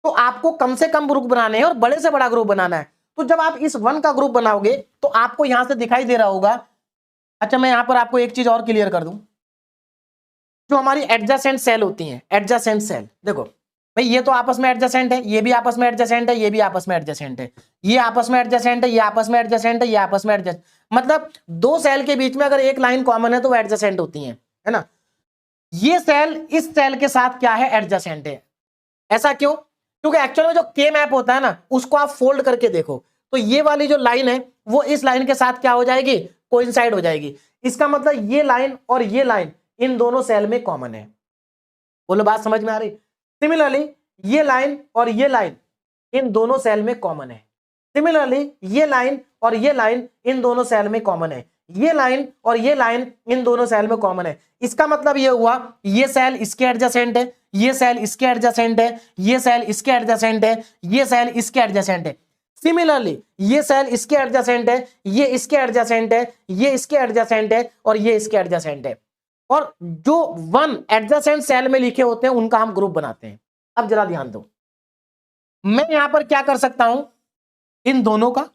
तो आपको कम से कम ग्रुप बनाने हैं और बड़े से बड़ा ग्रुप बनाना है। तो जब आप इस 1 का ग्रुप बनाओगे तो आपको यहां से दिखाई दे रहा होगा अच्छा, मैं यहां पर आपको एक चीज और क्लियर कर दूं, जो हमारी एडजेसेंट सेल होती हैं, एडजेसेंट सेल, देखो भाई ये तो आपस में एडजेसेंट है, ये भी आपस में एडजेसेंट है, ये भी आपस में एडजेसेंट है, ये आपस में एडजेसेंट है, ये आपस में एडजेसेंट है, ये आपस में एडजेसेंट, मतलब दो सेल के बीच में अगर एक लाइन कॉमन है तो वो एडजेसेंट होती है ना। ये सेल इस सेल के साथ क्या है, एडजेसेंट है। ऐसा क्यों? क्योंकि एक्चुअल में जो के मैप होता है ना, उसको आप फोल्ड करके देखो तो ये वाली जो लाइन है वो इस लाइन के साथ क्या हो जाएगी, कोइंसाइड हो जाएगी। इसका मतलब ये लाइन और ये लाइन इन दोनों सेल में कॉमन है। बोलो बात समझ में आ रही? सिमिलरली ये लाइन और ये लाइन इन दोनों सेल में कॉमन है। सिमिलरली ये लाइन और ये लाइन इन दोनों सेल में कॉमन है। ये लाइन और ये लाइन इन दोनों सेल में कॉमन है। इसका मतलब ये हुआ ये सेल इसके एडजेसेंट है, ये सेल इसके एडजेसेंट है, ये सेल इसके एडजेसेंट है, ये सेल इसके एडजेसेंट है। सिमिलरली ये सेल इसके एडजेसेंट है, ये इसके एडजेसेंट है, ये इसके एडजेसेंट है और ये इसके एडजेसेंट है। और जो वन एडजेसेंट सेल में लिखे होते हैं उनका हम ग्रुप बनाते हैं। अब जरा ध्यान दो, मैं यहां पर क्या कर सकता हूं, इन दोनों का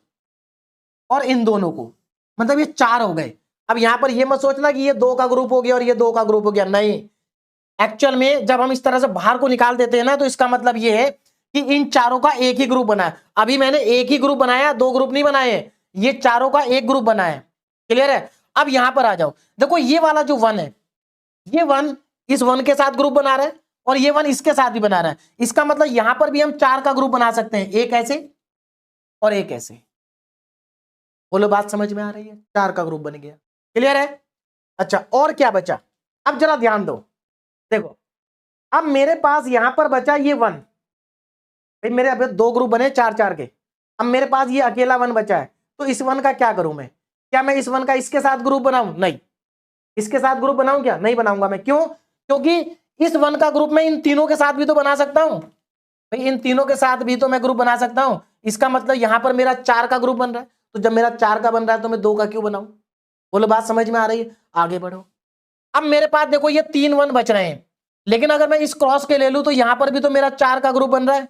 और इन दोनों को, मतलब ये चार हो गए। अब यहां पर ये मत सोचना कि ये दो का ग्रुप हो गया और ये दो का ग्रुप हो गया, नहीं। एक्चुअल में जब हम इस तरह से बाहर को निकाल देते हैं ना, तो इसका मतलब ये है कि इन चारों का एक ही ग्रुप बना है। अभी मैंने एक ही ग्रुप बनाया, दो ग्रुप नहीं बनाए हैं, ये चारों का एक ग्रुप बना है। क्लियर है? अब यहां पर आ जाओ, देखो ये वाला जो वन है, ये वन इस वन के साथ ग्रुप बना रहा है और ये वन इसके साथ भी बना रहा है। इसका मतलब यहां पर भी हम चार का ग्रुप बना सकते हैं, एक ऐसे और एक ऐसे। बोलो बात समझ में आ रही है? चार का ग्रुप बन गया। क्लियर है? अच्छा, और क्या बचा? अब जरा ध्यान दो, देखो अब मेरे पास यहां पर बचा ये वन, भाई मेरे अभी दो ग्रुप बने चार चार के, अब मेरे पास ये अकेला वन बचा है, तो इस वन का क्या करूं मैं? क्या मैं इस वन का इसके साथ ग्रुप बनाऊं? नहीं। इसके साथ ग्रुप बनाऊं क्या? नहीं बनाऊंगा मैं। क्यों? क्योंकि इस वन का ग्रुप मैं इन तीनों के साथ भी तो बना सकता हूं भाई, इन तीनों के साथ भी तो मैं ग्रुप बना सकता हूं। इसका मतलब यहां पर मेरा चार का ग्रुप बन रहा है, तो जब मेरा चार का बन रहा है तो मैं दो का क्यों बनाऊं? बोलो बात समझ में आ रही है? आगे बढ़ो। अब मेरे पास देखो ये तीन वन बच रहे हैं, लेकिन अगर मैं इस क्रॉस के ले लूं तो यहां पर भी तो मेरा चार का ग्रुप बन रहा है।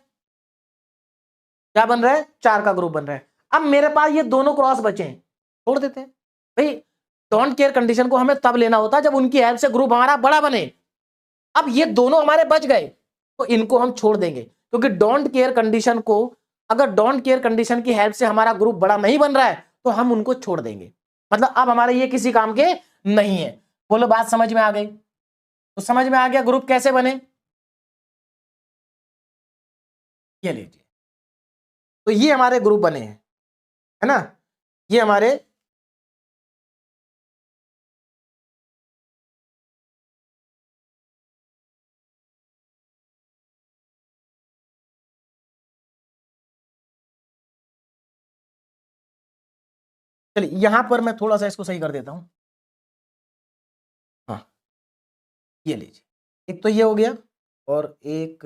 क्या बन रहा है? चार का ग्रुप बन रहा है। अब मेरे पास ये दोनों क्रॉस बचे हैं, छोड़ देते हैं भाई। डोंट केयर कंडीशन को हमें तब लेना होता है जब उनकी हेल्प से ग्रुप हमारा बड़ा बने। अब ये दोनों हमारे बच गए तो इनको हम छोड़ देंगे, क्योंकि डोंट केयर कंडीशन को, अगर डोंट केयर कंडीशन की हेल्प से हमारा ग्रुप बड़ा नहीं बन रहा है तो हम उनको छोड़ देंगे। मतलब अब हमारे ये किसी काम के नहीं है। बोलो बात समझ में आ गई? तो समझ में आ गया ग्रुप कैसे बने? ये लीजिए, तो ये हमारे ग्रुप बने हैं, है ना। ये हमारे चलिए यहां पर मैं थोड़ा सा इसको सही कर देता हूं। हाँ, ये लीजिए, एक तो ये हो गया और एक,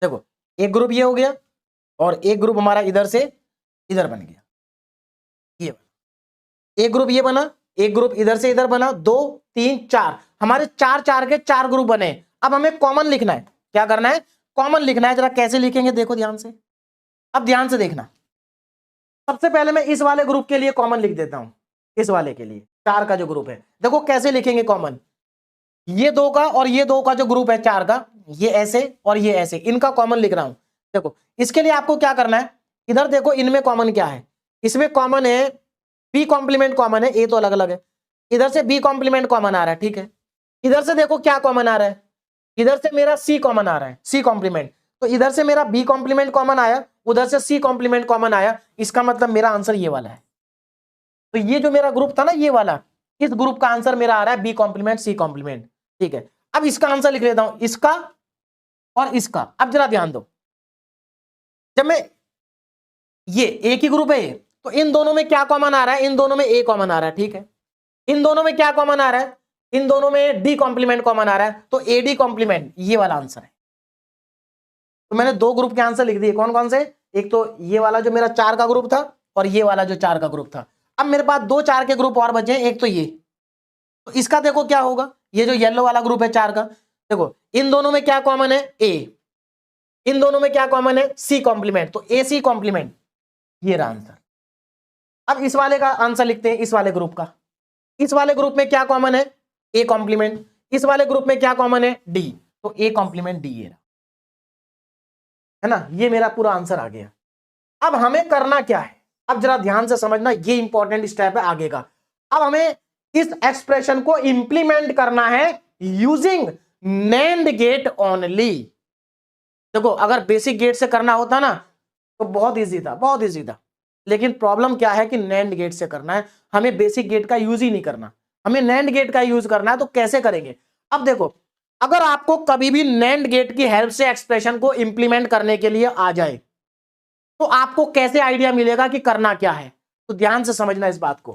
देखो एक ग्रुप ये हो गया और एक ग्रुप हमारा इधर से इधर बन गया। ये एक ग्रुप ये बना, एक ग्रुप इधर से इधर बना, दो तीन चार, हमारे चार चार के चार ग्रुप बने। अब हमें कॉमन लिखना है। क्या करना है? कॉमन लिखना है। जरा कैसे लिखेंगे देखो ध्यान से, अब ध्यान से देखना। सबसे पहले मैं इस वाले ग्रुप के लिए कॉमन लिख देता हूं, इस वाले के लिए चार का जो ग्रुप है, देखो कैसे लिखेंगे कॉमन। ये दो का और ये दो का जो ग्रुप है चार का, ये ऐसे और ये ऐसे, इनका कॉमन लिख रहा हूं। देखो इसके लिए आपको क्या करना है, इधर देखो इनमें कॉमन क्या है, इसमें कॉमन है बी कॉम्प्लीमेंट कॉमन है, ए तो अलग अलग है। इधर से बी कॉम्प्लीमेंट कॉमन आ रहा है, ठीक है। इधर से देखो क्या कॉमन आ रहा है, इधर से मेरा सी कॉमन आ रहा है, सी कॉम्प्लीमेंट। तो इधर से मेरा बी कॉम्प्लीमेंट कॉमन आया, उधर से सी कॉम्प्लीमेंट कॉमन आया, इसका मतलब मेरा आंसर ये वाला है। तो ये जो मेरा ग्रुप था ना ये वाला, इस ग्रुप का आंसर मेरा आ रहा है बी कॉम्प्लीमेंट सी कॉम्प्लीमेंट, ठीक है। अब इसका आंसर लिख लेता हूं, इसका और इसका। अब जरा ध्यान दो, जब मैं ये एक ही ग्रुप है तो इन दोनों में क्या कॉमन आ रहा है, इन दोनों में ए कॉमन आ रहा है, ठीक है। इन दोनों में क्या कॉमन आ रहा है, इन दोनों में डी कॉम्प्लीमेंट कॉमन आ रहा है, तो ए डी कॉम्प्लीमेंट ये वाला आंसर है। तो मैंने दो ग्रुप के आंसर लिख दिए, कौन कौन से? एक तो ये वाला जो मेरा चार का ग्रुप था और ये वाला जो चार का ग्रुप था। अब मेरे पास दो चार के ग्रुप और बचे हैं, एक तो ये, तो इसका देखो क्या होगा, ये जो येलो वाला ग्रुप है चार का, देखो इन दोनों में क्या कॉमन है, ए, इन दोनों में क्या कॉमन है, सी कॉम्प्लीमेंट, तो ए सी कॉम्प्लीमेंट, ये रहा आंसर। अब इस वाले का आंसर लिखते हैं, इस वाले ग्रुप का। इस वाले ग्रुप में क्या कॉमन है? A complement. इस वाले ग्रुप में क्या कॉमन है? डी। तो ए कॉम्प्लीमेंट डी ये है ना, ये मेरा पूरा आंसर आ गया। अब हमें करना क्या है, अब जरा ध्यान से समझना, ये इंपॉर्टेंट स्टेप है आगे का। अब हमें इस एक्सप्रेशन को इंप्लीमेंट करना है यूजिंग नैंड गेट ओनली। देखो अगर बेसिक गेट से करना होता ना तो बहुत इजी था, बहुत इजी था, लेकिन प्रॉब्लम क्या है कि नैंड गेट से करना है, हमें बेसिक गेट का यूज ही नहीं करना, हमें नैंड गेट का यूज करना है। तो कैसे करेंगे? अब देखो, अगर आपको कभी भी नैंड गेट की हेल्प से एक्सप्रेशन को इंप्लीमेंट करने के लिए आ जाए तो आपको कैसे आइडिया मिलेगा कि करना क्या है? तो ध्यान से समझना इस बात को।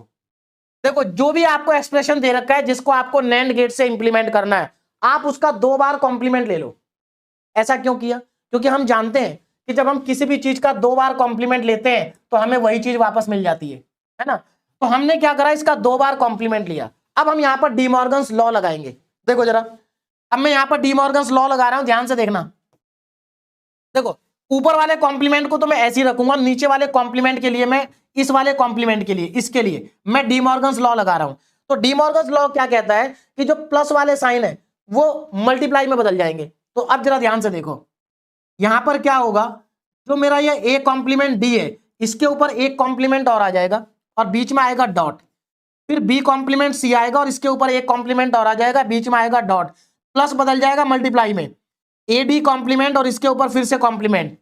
देखो जो भी आपको एक्सप्रेशन दे रखा है जिसको आपको नैंड गेट से इंप्लीमेंट करना है, आप उसका 2 बार कॉम्प्लीमेंट ले लो। ऐसा क्यों किया? क्योंकि हम जानते हैं कि जब हम किसी भी चीज का 2 बार कॉम्प्लीमेंट लेते हैं तो हमें वही चीज वापस मिल जाती है ना। तो हमने क्या करा, इसका 2 बार कॉम्प्लीमेंट लिया। अब हम यहां पर डी मॉर्गन्स लॉ लगाएंगे। देखो जरा, अब मैं यहां पर डी मॉर्गन्स लॉ लगा रहा हूं, ध्यान से देखना। देखो ऊपर वाले कॉम्प्लीमेंट को तो मैं ऐसे ही रखूंगा, नीचे वाले कॉम्प्लीमेंट के लिए मैं, इस वाले कॉम्प्लीमेंट के लिए, इसके लिए मैं डी मॉर्गन्स लॉ लगा रहा हूं। तो डी मॉर्गन्स लॉ क्या कहता है कि जो प्लस वाले साइन है वो मल्टीप्लाई में बदल जाएंगे। तो अब जरा ध्यान से देखो, यहां पर क्या होगा, जो मेरा ये ए कॉम्प्लीमेंट डी है इसके ऊपर एक कॉम्प्लीमेंट और आ जाएगा और बीच में आएगा डॉट, फिर बी कॉम्प्लीमेंट सी आएगा और इसके ऊपर एक कॉम्प्लीमेंट और आ जाएगा, बीच में आएगा डॉट, प्लस बदल जाएगा मल्टीप्लाई में, ए डी कॉम्प्लीमेंट और इसके ऊपर फिर से कॉम्प्लीमेंट,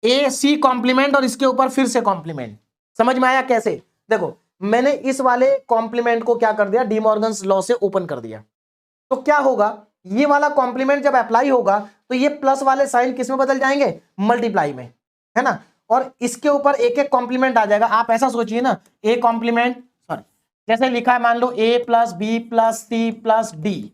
ए सी कॉम्प्लीमेंट और इसके ऊपर फिर से कॉम्प्लीमेंट। समझ में आया कैसे? देखो मैंने इस वाले कॉम्प्लीमेंट को क्या कर दिया, डी मॉर्गन्स लॉ से ओपन कर दिया। तो क्या होगा, ये वाला कॉम्प्लीमेंट जब अप्लाई होगा तो ये प्लस वाले साइन किस में बदल जाएंगे, मल्टीप्लाई में, है ना। और इसके ऊपर एक एक कॉम्प्लीमेंट आ जाएगा। आप ऐसा सोचिए ना, ए कॉम्प्लीमेंट, सॉरी जैसे लिखा है मान लो A plus B plus C plus D,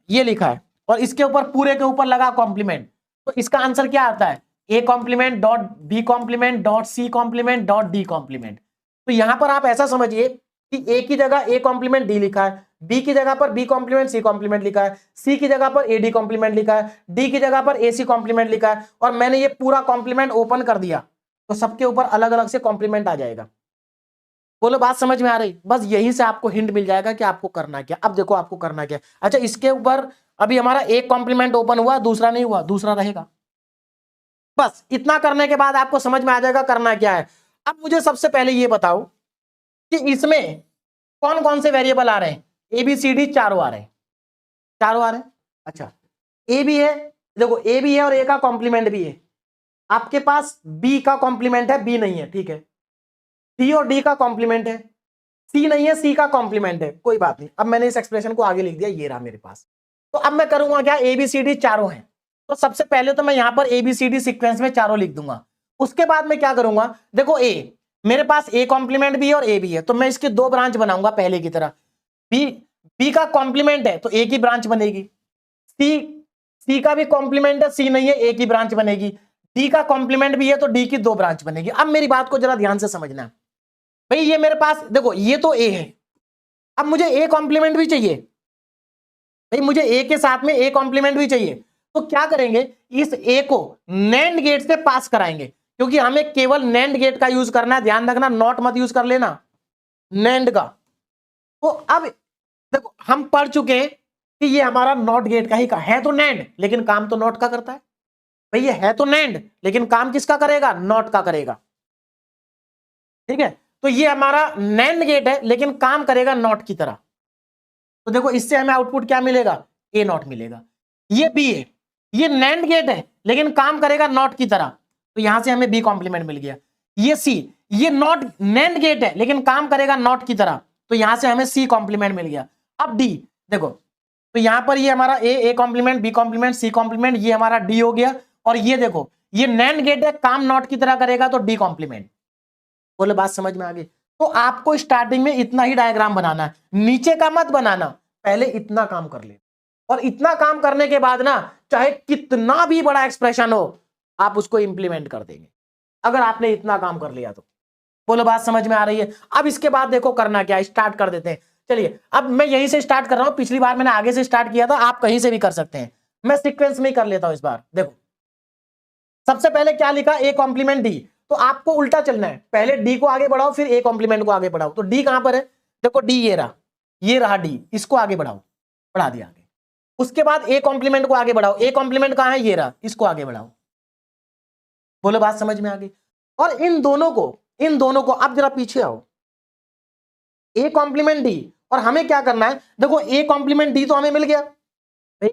ये लिखा है और इसके ऊपर पूरे के ऊपर लगा कॉम्प्लीमेंट, तो इसका आंसर क्या आता है, A complement dot B complement dot C complement dot D complement. तो यहां पर आप ऐसा समझिए कि ए की जगह ए कॉम्प्लीमेंट डी लिखा है, बी की जगह पर बी कॉम्प्लीमेंट सी कॉम्प्लीमेंट लिखा है, सी की जगह पर ए डी कॉम्प्लीमेंट लिखा है, डी की जगह पर ए सी कॉम्प्लीमेंट लिखा है, और मैंने ये पूरा कॉम्प्लीमेंट ओपन कर दिया तो सबके ऊपर अलग अलग से कॉम्प्लीमेंट आ जाएगा। बोलो बात समझ में आ रही? बस यहीं से आपको हिंट मिल जाएगा कि आपको करना क्या। अब देखो आपको करना क्या। अच्छा इसके ऊपर अभी हमारा एक कॉम्प्लीमेंट ओपन हुआ, दूसरा नहीं हुआ, दूसरा रहेगा। बस इतना करने के बाद आपको समझ में आ जाएगा करना क्या है। अब मुझे सबसे पहले ये बताओ कि इसमें कौन कौन से वेरिएबल आ रहे हैं, ए बी सी डी चारों आ रहे हैं, चारों आ रहे हैं। अच्छा ए भी है, देखो ए भी है और ए का कॉम्प्लीमेंट भी है। आपके पास बी का कॉम्प्लीमेंट है, बी नहीं है, ठीक है। सी और डी का कॉम्प्लीमेंट है, सी नहीं है, सी का कॉम्प्लीमेंट है, कोई बात नहीं। अब मैंने इस एक्सप्रेशन को आगे लिख दिया, ये रहा मेरे पास। तो अब मैं करूंगा क्या, ए बी सी डी चारों हैं, तो सबसे पहले तो मैं यहां पर A B C D sequence में चारों लिख दूंगा। उसके बाद मैं क्या करूंगा, देखो ए मेरे पास ए कॉम्प्लीमेंट भी है और ए भी है, तो मैं इसके 2 ब्रांच बनाऊंगा पहले की तरह। बी का कॉम्प्लीमेंट है तो ए की ब्रांच बनेगी, सी का भी कॉम्प्लीमेंट है, सी नहीं है, ए की ब्रांच बनेगी, डी का कॉम्प्लीमेंट भी है तो डी की 2 ब्रांच बनेगी। अब मेरी बात को जरा ध्यान से समझना भाई, ये मेरे पास देखो ये तो ए है, अब मुझे ए कॉम्प्लीमेंट भी चाहिए भाई, मुझे ए के साथ में ए कॉम्प्लीमेंट भी चाहिए। तो क्या करेंगे, इस ए को नैंड गेट से पास कराएंगे, क्योंकि हमें केवल नैंड गेट का यूज करना है, ध्यान रखना नॉट मत यूज कर लेना नैंड का। तो अब देखो हम पढ़ चुके हैं कि ये हमारा नॉट गेट का ही का है, तो नैंड लेकिन काम तो नॉट का करता है भाई, ये है तो नैंड लेकिन काम किसका करेगा, नॉट का करेगा, ठीक है। तो ये हमारा नैंड गेट है लेकिन काम करेगा नॉट की तरह। तो देखो इससे हमें आउटपुट क्या मिलेगा, ए नॉट मिलेगा। ये बी है, ये नैंड गेट है लेकिन काम करेगा नॉट की तरह, तो यहां से हमें बी कॉम्प्लीमेंट मिल गया। ये सी, ये नॉट नैंड गेट है लेकिन काम करेगा नॉट की तरह, तो यहां से हमें सी कॉम्प्लीमेंट मिल गया। अब डी देखो, तो यहां पर ये हमारा A complement B complement C complement, ये हमारा डी हो गया। और ये देखो ये नैंड गेट है, काम नॉट की तरह करेगा तो डी कॉम्प्लीमेंट। बोले बात समझ में आ गई? तो आपको स्टार्टिंग में इतना ही डायग्राम बनाना है, नीचे का मत बनाना, पहले इतना काम कर ले, और इतना काम करने के बाद ना चाहे कितना भी बड़ा एक्सप्रेशन हो आप उसको इंप्लीमेंट कर देंगे, अगर आपने इतना काम कर लिया तो। बोलो बात समझ में आ रही है? अब इसके बाद देखो करना क्या है, स्टार्ट कर देते हैं। चलिए अब मैं यहीं से स्टार्ट कर रहा हूं, पिछली बार मैंने आगे से स्टार्ट किया था, आप कहीं से भी कर सकते हैं, मैं सीक्वेंस में ही कर लेता हूं इस बार। देखो सबसे पहले क्या लिखा, ए कॉम्प्लीमेंट डी, तो आपको उल्टा चलना है, पहले डी को आगे बढ़ाओ फिर ए कॉम्प्लीमेंट को आगे बढ़ाओ। तो डी कहां पर है, देखो डी ये रहा डी, इसको आगे बढ़ाओ, बढ़ा दिया आगे। उसके बाद ए कॉम्प्लीमेंट को आगे बढ़ाओ, ए कॉम्प्लीमेंट कहां है, ये रहा, इसको आगे बढ़ाओ। बोलो बात समझ में आ गई। और इन दोनों को अब जरा पीछे आओ, ए कॉम्प्लीमेंट डी, और हमें क्या करना है, देखो ए कॉम्प्लीमेंट डी तो हमें मिल गया भाई,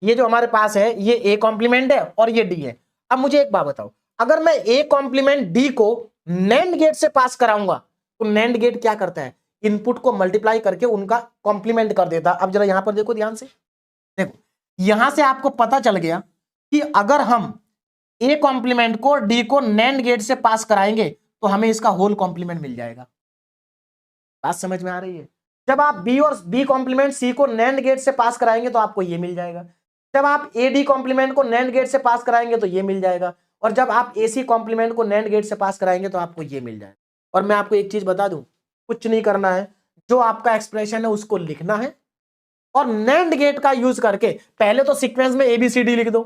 ये जो हमारे पास है ये ए कॉम्प्लीमेंट है और ये डी है। अब मुझे एक बात बताओ, अगर मैं ए कॉम्प्लीमेंट डी को नैंड गेट से पास कराऊंगा तो नैंड गेट क्या करता है, इनपुट को मल्टीप्लाई करके उनका कॉम्प्लीमेंट कर देता। अब जरा यहां पर देखो ध्यान से, देखो यहां से आपको पता चल गया कि अगर हम ए कॉम्प्लीमेंट को डी को नैंड गेट से पास कराएंगे तो हमें इसका होल कॉम्प्लीमेंट मिल जाएगा। बात समझ में आ रही है। जब आप बी और बी कॉम्प्लीमेंट सी को नैंड गेट से पास कराएंगे तो आपको ये मिल जाएगा। जब आप ए डी कॉम्प्लीमेंट को नैंड गेट से पास कराएंगे तो ये मिल जाएगा। और जब आप ए सी कॉम्प्लीमेंट को नैंड गेट से पास कराएंगे तो आपको ये मिल जाएगा। और मैं आपको एक चीज बता दूं, कुछ नहीं करना है, जो आपका एक्सप्रेशन है उसको लिखना है और नैंड गेट का यूज करके पहले तो सीक्वेंस में ABCD लिख दो,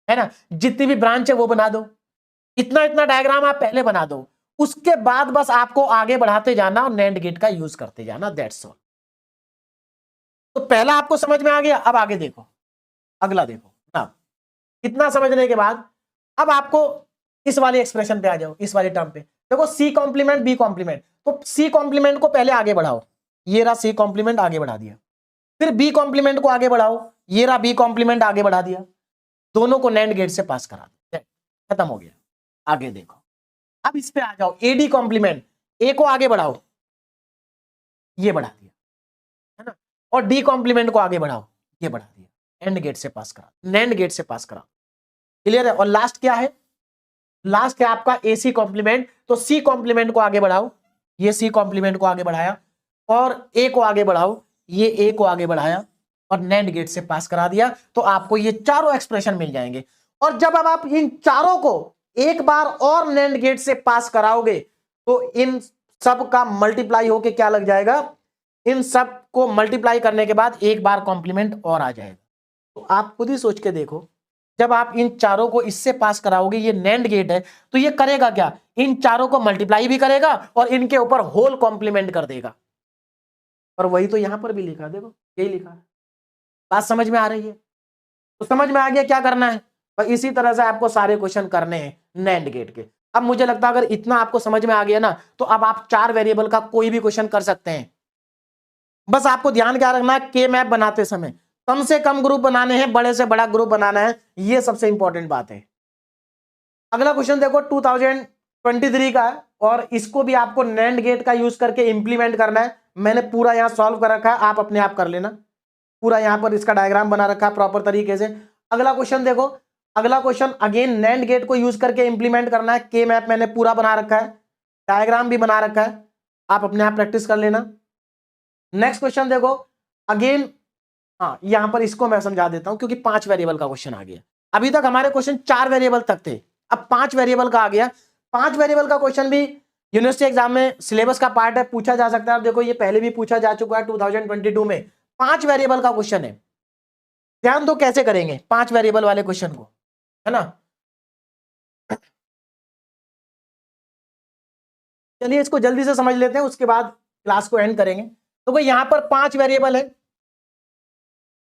है ना, जितनी भी ब्रांच है वो बना दो, इतना इतना डायग्राम आप पहले बना दो, उसके बाद बस आपको आगे बढ़ाते जाना और नैंड गेट का यूज करते जाना, दैट्स ऑल। तो पहला आपको समझ में आ गया। अब आगे देखो, अगला देखो ना, इतना समझने के बाद अब आपको इस वाली एक्सप्रेशन पे आ जाओ, इस वाली टर्म पे देखो, सी कॉम्प्लीमेंट बी कॉम्प्लीमेंट, तो सी कॉम्प्लीमेंट को पहले आगे बढ़ाओ, ये रहा सी कॉम्प्लीमेंट आगे बढ़ा दिया, फिर बी कॉम्प्लीमेंट को आगे बढ़ाओ, ये रहा बी कॉम्प्लीमेंट आगे बढ़ा दिया, दोनों को नैंड गेट से पास करा दिया, खत्म हो गया। आगे देखो, अब इस पे आ जाओ, एडी कॉम्प्लीमेंट, ए को आगे बढ़ाओ, ये बढ़ा दिया, है ना, और डी कॉम्प्लीमेंट को आगे बढ़ाओ, ये बढ़ा दिया, एंड गेट से पास करा, नैंड गेट से पास करा, क्लियर है। और लास्ट क्या है, लास्ट है आपका एसी कॉम्प्लीमेंट, तो सी कॉम्प्लीमेंट को आगे बढ़ाओ, ये सी कॉम्प्लीमेंट को आगे बढ़ाया, और ए को आगे बढ़ाओ, ये ए को आगे बढ़ाया और नैंड गेट से पास करा दिया, तो आपको ये चारों एक्सप्रेशन मिल जाएंगे। और जब अब आप इन चारों को एक बार और नैंड गेट से पास कराओगे तो इन सब का मल्टीप्लाई होके क्या लग जाएगा, इन सब को मल्टीप्लाई करने के बाद एक बार कॉम्प्लीमेंट और आ जाएगा। तो आप खुद ही सोच के देखो, जब आप इन चारों को इससे पास कराओगे, ये नैंड गेट है, तो ये करेगा क्या, इन चारों को मल्टीप्लाई भी करेगा और इनके ऊपर होल कॉम्प्लीमेंट कर देगा। और वही तो यहां पर भी लिखा, देखो यही लिखा है। बात समझ में आ रही है। तो समझ में आ गया क्या करना है। और इसी तरह से आपको सारे क्वेश्चन करने हैं नैंड गेट के। अब मुझे लगता है अगर इतना आपको समझ में आ गया ना, तो अब आप 4 वेरिएबल का कोई भी क्वेश्चन कर सकते हैं। बस आपको ध्यान क्या रखना है, के मैप बनाते समय कम से कम ग्रुप बनाने हैं, बड़े से बड़ा ग्रुप बनाना है, ये सबसे इंपॉर्टेंट बात है। अगला क्वेश्चन देखो 2023 का है और इसको भी आपको नैंड गेट का यूज करके इंप्लीमेंट करना है। मैंने पूरा यहां सॉल्व कर रखा है, आप अपने आप कर लेना, पूरा यहां पर इसका डायग्राम बना रखा है प्रॉपर तरीके से। अगला क्वेश्चन देखो, अगला क्वेश्चन अगेन नैंड गेट को यूज करके इंप्लीमेंट करना है। के मैप मैंने पूरा बना रखा है, डायग्राम भी बना रखा है, आप अपने आप प्रैक्टिस कर लेना। नेक्स्ट क्वेश्चन देखो अगेन, हाँ यहां पर इसको मैं समझा देता हूं क्योंकि 5 वेरिएबल का क्वेश्चन आ गया। अभी तक हमारे क्वेश्चन 4 वेरिएबल तक थे, अब 5 वेरिएबल का आ गया। 5 वेरिएबल का क्वेश्चन भी यूनिवर्सिटी एग्जाम में सिलेबस का पार्ट है, पूछा जा सकता है। अब देखो ये पहले भी पूछा जा चुका है 2022 में, 5 वेरिएबल का क्वेश्चन है। ध्यान दो कैसे करेंगे 5 वेरिएबल वाले क्वेश्चन को, है ना। चलिए इसको जल्दी से समझ लेते हैं, उसके बाद क्लास को एंड करेंगे। तो भाई यहां पर 5 वेरिएबल है।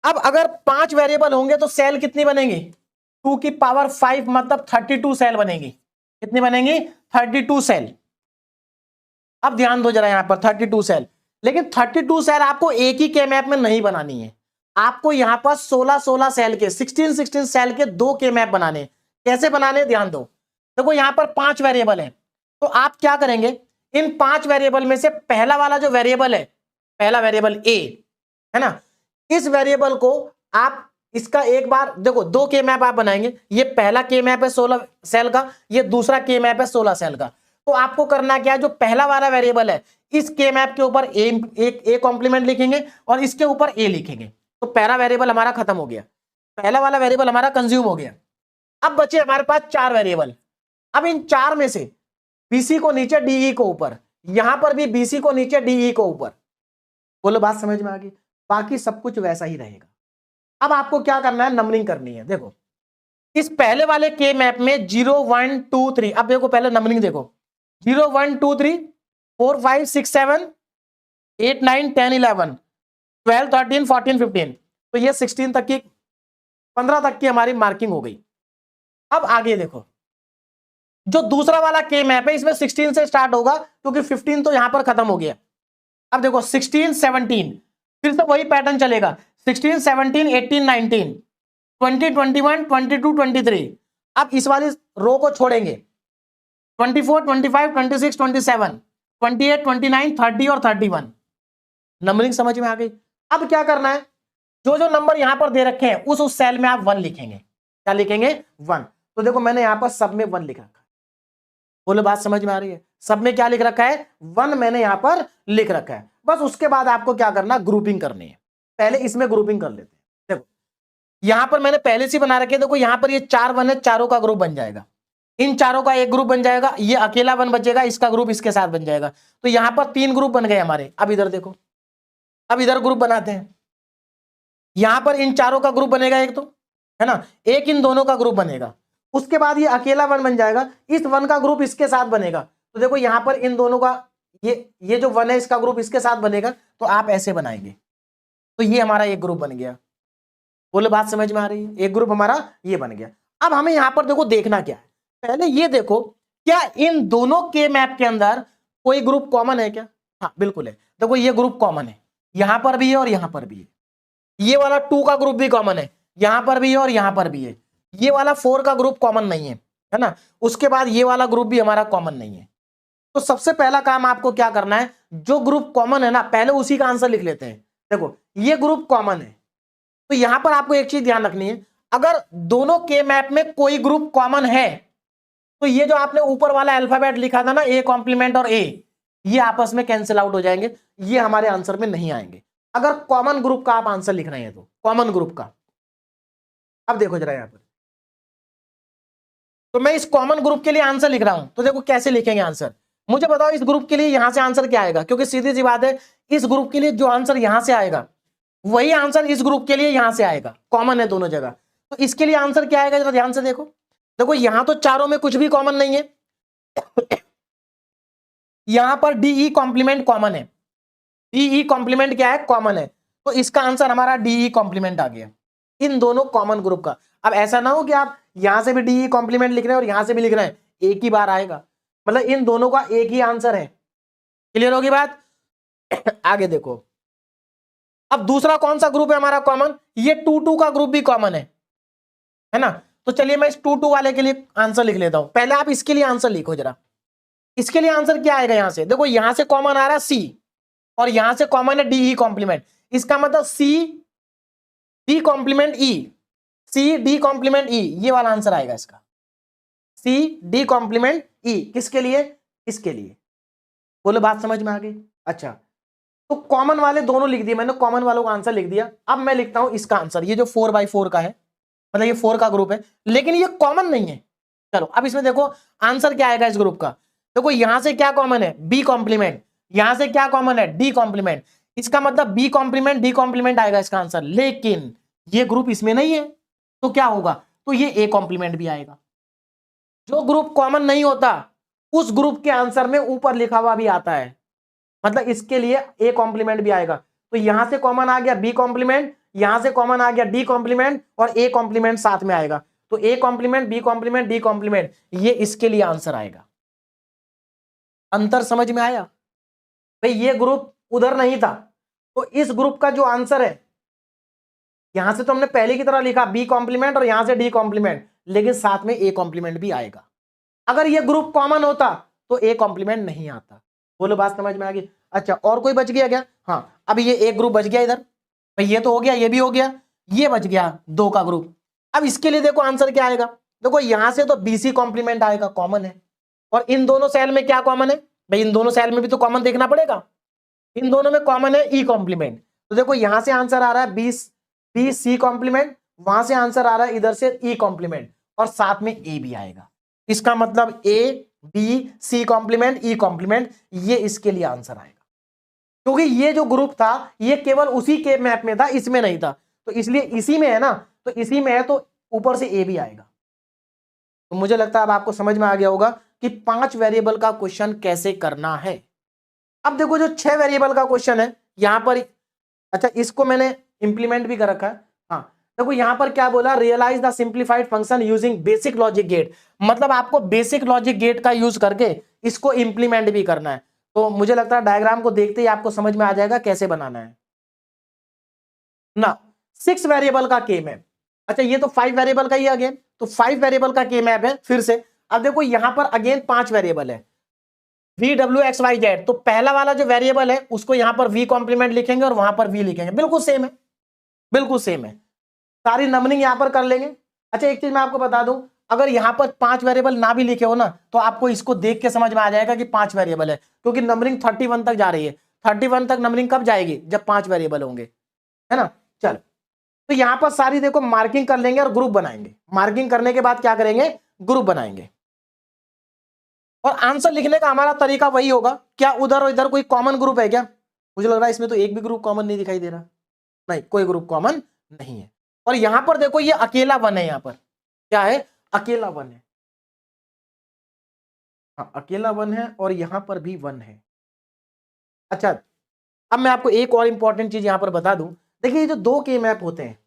अब अगर 5 वेरिएबल होंगे तो सेल कितनी बनेगी, 2 की पावर 5 मतलब 32 सेल बनेगी। कितनी बनेगी, 32 सेल। अब ध्यान दो जरा यहां पर 32 सेल, लेकिन 32 सेल आपको एक ही के मैप में नहीं बनानी है, आपको यहां पर 16 सेल के 16 सेल के 2 के मैप बनाने। कैसे बनाने ध्यान दो, देखो यहां पर 5 वेरिएबल है, तो आप क्या करेंगे, इन 5 वेरिएबल में से पहला वाला जो वेरिएबल है, पहला वेरिएबल ए है ना, इस वेरिएबल को आप इसका एक बार देखो 2 के मैप आप बनाएंगे। ये पहला के मैप है 16 सेल का, ये दूसरा के मैप है 16 सेल का। तो आपको करना क्या है, जो पहला वाला वेरिएबल है इस के मैप के ऊपर ए कॉम्प्लीमेंट लिखेंगे और इसके ऊपर ए लिखेंगे। तो पहला वेरिएबल हमारा खत्म हो गया, पहला वाला वेरिएबल हमारा कंज्यूम हो गया। अब बचे हमारे पास 4 वेरिएबल। अब इन 4 में से बीसी को नीचे डीई को ऊपर, यहां पर भी बीसी को नीचे डीई को ऊपर। बोलो बात समझ में आ गई, बाकी सब कुछ वैसा ही रहेगा। अब आपको क्या करना है, नंबरिंग करनी है। देखो इस पहले वाले के मैप में 0 1 2 3, अब देखो पहले नंबरिंग देखो, 0 1 2 3 4 5 6 7 8 9 10 11 12 13 14 15, तो ये 16 तक की 15 तक की हमारी मार्किंग हो गई। अब आगे देखो, जो दूसरा वाला के मैप है इसमें 16 से स्टार्ट होगा क्योंकि 15 तो यहां पर खत्म हो गया। अब देखो 16 17, फिर से वही पैटर्न चलेगा, 16 17 18 19 20 21 22 23। अब इस वाली रो को छोड़ेंगे, 24 25 26 27 28 29 30 और 31। नंबरिंग समझ में आ गई। अब क्या करना है, जो जो नंबर यहां पर दे रखे हैं उस सेल में आप 1 लिखेंगे। क्या लिखेंगे? 1। तो देखो मैंने यहां पर सब में 1 लिख रखा है। बोलो बात समझ में आ रही है? सब में क्या लिख रखा है? 1 मैंने यहां पर लिख रखा है। बस उसके बाद आपको क्या करना, ग्रुपिंग करनी है। पहले इसमें ग्रुपिंग कर लेते हैं। देखो यहां पर मैंने पहले से बना रखे हैं, देखो यहां पर ये 4 1 है, चारों का ग्रुप बन जाएगा, इन चारों का एक ग्रुप बन जाएगा, ये अकेला 1 बचेगा, इसका ग्रुप इसके साथ बन जाएगा। तो यहां पर 3 ग्रुप बन गए हमारे। अब इधर देखो, अब इधर ग्रुप बनाते हैं, यहां पर इन चारों का ग्रुप बनेगा एक, तो है ना, एक इन दोनों का ग्रुप बनेगा, उसके बाद ये अकेला 1 बन जाएगा, इस 1 का ग्रुप इसके साथ बनेगा। तो देखो यहां पर इन दोनों का ये जो 1 है इसका ग्रुप इसके साथ बनेगा, तो आप ऐसे बनाएंगे, तो ये हमारा एक ग्रुप बन गया। बोलो बात समझ में आ रही है? एक ग्रुप हमारा ये बन गया। अब हमें यहां पर देखो देखना क्या है, पहले ये देखो क्या इन दोनों के मैप के अंदर कोई ग्रुप कॉमन है क्या? हाँ बिल्कुल है। देखो ये ग्रुप कॉमन है, यहां पर भी है और यहां पर भी है। ये वाला 2 का ग्रुप भी कॉमन है, यहां पर भी है और यहां पर भी है। ये वाला 4 का ग्रुप कॉमन नहीं है ना। उसके बाद ये वाला ग्रुप भी हमारा कॉमन नहीं है। तो सबसे पहला काम आपको क्या करना है, जो ग्रुप कॉमन है ना पहले उसी का आंसर लिख लेते हैं। देखो ये ग्रुप कॉमन है, तो यहां पर आपको एक चीज ध्यान रखनी है, अगर दोनों के मैप में कोई ग्रुप कॉमन है तो ये जो आपने ऊपर वाला अल्फाबेट लिखा था ना, ए कॉम्प्लीमेंट और ए, ये आपस में कैंसिल आउट हो जाएंगे, ये हमारे आंसर में नहीं आएंगे। अगर कॉमन ग्रुप का आप आंसर लिख रहे हैं तो कॉमन ग्रुप का। अब देखो जरा यहां पर, तो मैं इस कॉमन ग्रुप के लिए आंसर लिख रहा हूं, तो देखो कैसे लिखेंगे आंसर। मुझे बताओ इस ग्रुप के लिए यहां से आंसर क्या आएगा, क्योंकि सीधी सी बात है इस ग्रुप के लिए जो आंसर यहां से आएगा वही आंसर इस ग्रुप के लिए यहां से आएगा, कॉमन है दोनों जगह। तो इसके लिए आंसर क्या आएगा जरा ध्यान से देखो। देखो यहां तो चारों में कुछ भी कॉमन नहीं है, यहां पर डीई कॉम्प्लीमेंट कॉमन है, डीई कॉम्प्लीमेंट क्या है? कॉमन है। तो इसका आंसर हमारा डीई कॉम्प्लीमेंट आ गया, इन दोनों कॉमन ग्रुप का। अब ऐसा ना हो कि आप यहां से भी डीई कॉम्प्लीमेंट लिख रहे हैं और यहां से भी लिख रहे हैं, एक ही बार आएगा, मतलब इन दोनों का एक ही आंसर है। क्लियर होगी बात? आगे देखो, अब दूसरा कौन सा ग्रुप है हमारा कॉमन? ये 2 2 का ग्रुप भी कॉमन है ना। तो चलिए मैं इस 2 2 वाले के लिए आंसर लिख लेता हूं। पहले आप इसके लिए आंसर लिखो जरा। इसके लिए आंसर क्या आएगा? यहां से देखो, यहां से कॉमन आ रहा है सी और यहां से कॉमन है डीई कॉम्प्लीमेंट, इसका मतलब सी डी कॉम्प्लीमेंट ई, सी डी कॉम्प्लीमेंट ई, ये वाला आंसर आएगा इसका, सी डी कॉम्प्लीमेंट ई। किसके लिए? इसके लिए। बोलो बात समझ में आ गई? अच्छा, तो कॉमन वाले दोनों लिख दिए मैंने, कॉमन वालों का आंसर लिख दिया। अब मैं लिखता हूं इसका आंसर, ये जो 4/4 का है, मतलब ये 4 का ग्रुप है लेकिन ये कॉमन नहीं है। चलो अब इसमें देखो आंसर क्या आएगा इस ग्रुप का। देखो यहां से क्या कॉमन है? बी कॉम्प्लीमेंट, यहां से क्या कॉमन है? डी कॉम्प्लीमेंट, इसका मतलब बी कॉम्प्लीमेंट डी कॉम्प्लीमेंट आएगा इसका आंसर, लेकिन ये ग्रुप इसमें नहीं है, तो क्या होगा? तो ये ए कॉम्प्लीमेंट भी आएगा। जो ग्रुप कॉमन नहीं होता उस ग्रुप के आंसर में ऊपर लिखा हुआ भी आता है, मतलब इसके लिए ए कॉम्प्लीमेंट भी आएगा। तो यहां से कॉमन आ गया बी कॉम्प्लीमेंट, यहां से कॉमन आ गया डी कॉम्प्लीमेंट और ए कॉम्प्लीमेंट साथ में आएगा, तो A complement B complement D complement, ये इसके लिए आंसर आएगा। अंतर समझ में आया भाई? ये ग्रुप उधर नहीं था, तो इस ग्रुप का जो आंसर है, यहां से तो हमने पहले की तरह लिखा बी कॉम्प्लीमेंट और यहां से डी कॉम्प्लीमेंट, लेकिन साथ में ए कॉम्प्लीमेंट भी आएगा। अगर ये ग्रुप कॉमन होता तो ए कॉम्प्लीमेंट नहीं आता। बोलो बात समझ में आ गई? अच्छा, और कोई बच गया क्या? हाँ, अब ये एक ग्रुप बच गया इधर भाई, ये तो हो गया, ये भी हो गया, ये बच गया 2 का ग्रुप। अब इसके लिए देखो आंसर क्या आएगा। देखो यहां से तो बीसी कॉम्प्लीमेंट आएगा, कॉमन है, और इन दोनों सेल में क्या कॉमन है भाई? इन दोनों सेल में भी तो कॉमन देखना पड़ेगा, इन दोनों में कॉमन है ई कॉम्प्लीमेंट। तो देखो यहां से आंसर आ रहा है बी सी कॉम्प्लीमेंट, वहां से आंसर आ रहा है इधर से ई कॉम्प्लीमेंट, और साथ में ए भी आएगा। इसका मतलब A B C complement E complement, ये इसके लिए आंसर आएगा, क्योंकि ये जो ग्रुप था ये केवल उसी के मैप में था, इसमें नहीं था, तो इसलिए इसी में है ना, तो इसी में है तो ऊपर से ए भी आएगा। तो मुझे लगता है अब आपको समझ में आ गया होगा कि 5 वेरिएबल का क्वेश्चन कैसे करना है। अब देखो जो 6 वेरिएबल का क्वेश्चन है यहां पर, अच्छा इसको मैंने इंप्लीमेंट भी कर रखा है। हाँ देखो यहां पर क्या बोला, realise the simplified function using basic logic gate, मतलब आपको बेसिक लॉजिक गेट का यूज करके इसको इंप्लीमेंट भी करना है। तो मुझे लगता है डायग्राम को देखते ही आपको समझ में आ जाएगा कैसे बनाना है ना। 6 वेरिएबल का के मैप, अच्छा ये तो 5 वेरिएबल का ही अगेन, तो 5 वेरिएबल का के मैप है फिर से। अब देखो यहां पर अगेन 5 वेरिएबल है, V W X Y Z, तो पहला वाला जो वेरिएबल है उसको यहां पर वी कॉम्प्लीमेंट लिखेंगे और वहां पर वी लिखेंगे, बिल्कुल सेम है, बिल्कुल सेम है, सारी नंबरिंग यहां पर कर लेंगे। अच्छा एक चीज मैं आपको बता दूं, अगर यहां पर 5 वेरिएबल ना भी लिखे हो ना तो आपको इसको देख के समझ में आ जाएगा कि 5 वेरिएबल है, क्योंकि नंबरिंग 31 तक जा रही है। 31 तक नंबरिंग कब जाएगी, जब 5 वेरिएबल होंगे, है ना। चल तो यहां पर सारी देखो मार्किंग कर लेंगे और ग्रुप बनाएंगे, मार्किंग करने के बाद क्या करेंगे, ग्रुप बनाएंगे। और आंसर लिखने का हमारा तरीका वही होगा, क्या उधर और इधर कोई कॉमन ग्रुप है क्या, मुझे लग रहा है इसमें तो एक भी ग्रुप कॉमन नहीं दिखाई दे रहा, नहीं कोई ग्रुप कॉमन नहीं है। और यहां पर देखो ये अकेला वन है, यहां पर क्या है, अकेला वन है, हाँ अकेला वन है और यहां पर भी वन है। अच्छा अब मैं आपको एक और इंपॉर्टेंट चीज यहां पर बता दूं, देखिए ये जो दो के मैप होते हैं,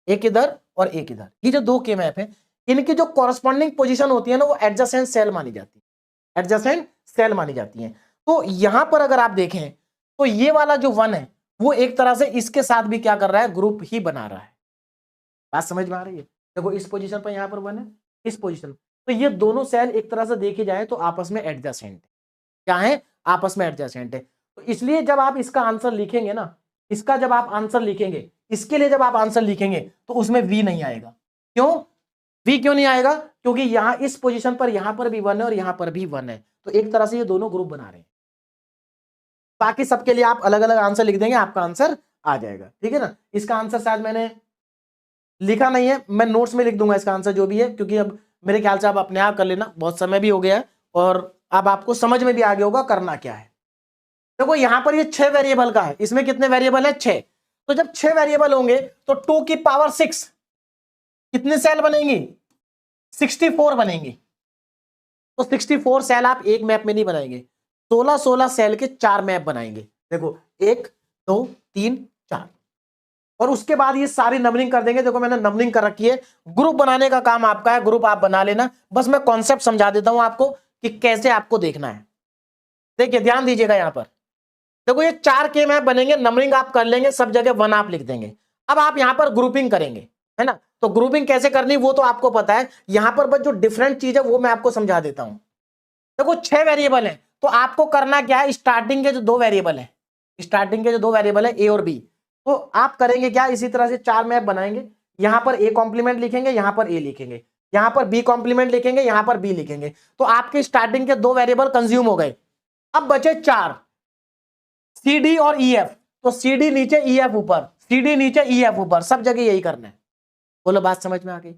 एक इधर और एक इधर, ये जो दो के मैप है इनकी जो कॉरस्पॉन्डिंग पोजीशन होती है ना वो एडजेसेंट सेल मानी जाती है, एडजेसेंट सेल मानी जाती है। तो यहां पर अगर आप देखें तो ये वाला जो वन है वो एक तरह से इसके साथ भी क्या कर रहा है, ग्रुप ही बना रहा है। बात समझ में आ रही है, देखो इस पोजीशन पर यहां पर वन है, इस पोजीशन, तो ये दोनों सेल एक तरह से देखे जाए तो आपस में एडजेसेंट है, क्या है, आपस में एडजेसेंट है। तो इसलिए जब आप इसका आंसर लिखेंगे ना, इसका जब आप आंसर लिखेंगे, इसके लिए जब आप आंसर लिखेंगे तो उसमें वी नहीं आएगा, क्यों, वी क्यों नहीं आएगा, क्योंकि यहां इस पोजीशन पर यहां पर भी वन है और यहां पर भी वन है, तो एक तरह से ये दोनों ग्रुप बना रहे हैं। बाकी सबके लिए आप अलग अलग आंसर लिख देंगे, आपका आंसर आ जाएगा, ठीक है ना। इसका आंसर शायद मैंने लिखा नहीं है, मैं नोट्स में लिख दूंगा इसका आंसर जो भी है, क्योंकि अब मेरे ख्याल से आप अपने आप कर लेना, बहुत समय भी हो गया है और अब आपको समझ में भी आ गया होगा करना क्या है। देखो यहां पर ये 6 वेरिएबल का है, इसमें कितने वेरिएबल है, 6, तो जब 6 वेरिएबल होंगे तो 2 की पावर 6 कितने सेल बनेंगी, 64 बनेंगी। तो 64 सेल आप एक मैप में नहीं बनाएंगे, 16 सेल के 4 मैप बनाएंगे। देखो 1 2 3 4, और उसके बाद ये सारी नंबरिंग कर देंगे। देखो मैंने नंबरिंग कर रखी है, ग्रुप बनाने का काम आपका है, ग्रुप आप बना लेना, बस मैं कॉन्सेप्ट समझा देता हूं आपको कि कैसे आपको देखना है। देखिए ध्यान दीजिएगा यहां पर, देखो ये 4 के मैप बनेंगे, नंबरिंग आप कर लेंगे, सब जगह 1 आप लिख देंगे। अब आप यहां पर ग्रुपिंग करेंगे, है ना, तो ग्रुपिंग कैसे करनी वो तो आपको पता है, यहां पर बस जो डिफरेंट चीज है वो मैं आपको समझा देता हूं। देखो 6 वेरिएबल है, तो आपको करना क्या है, स्टार्टिंग के जो 2 वेरिएबल है, स्टार्टिंग के जो 2 वेरिएबल है ए और बी, तो आप करेंगे क्या, इसी तरह से 4 मैप बनाएंगे। यहां पर ए कॉम्प्लीमेंट लिखेंगे, यहां पर ए लिखेंगे, यहां पर बी कॉम्प्लीमेंट लिखेंगे, यहां पर बी लिखेंगे, तो आपके स्टार्टिंग के 2 वेरिएबल कंज्यूम हो गए। अब बचे 4, सी डी और ई एफ, तो सी डी नीचे ई एफ ऊपर, सी डी नीचे ई एफ ऊपर, सब जगह यही करना है। बोलो बात समझ में आ गई।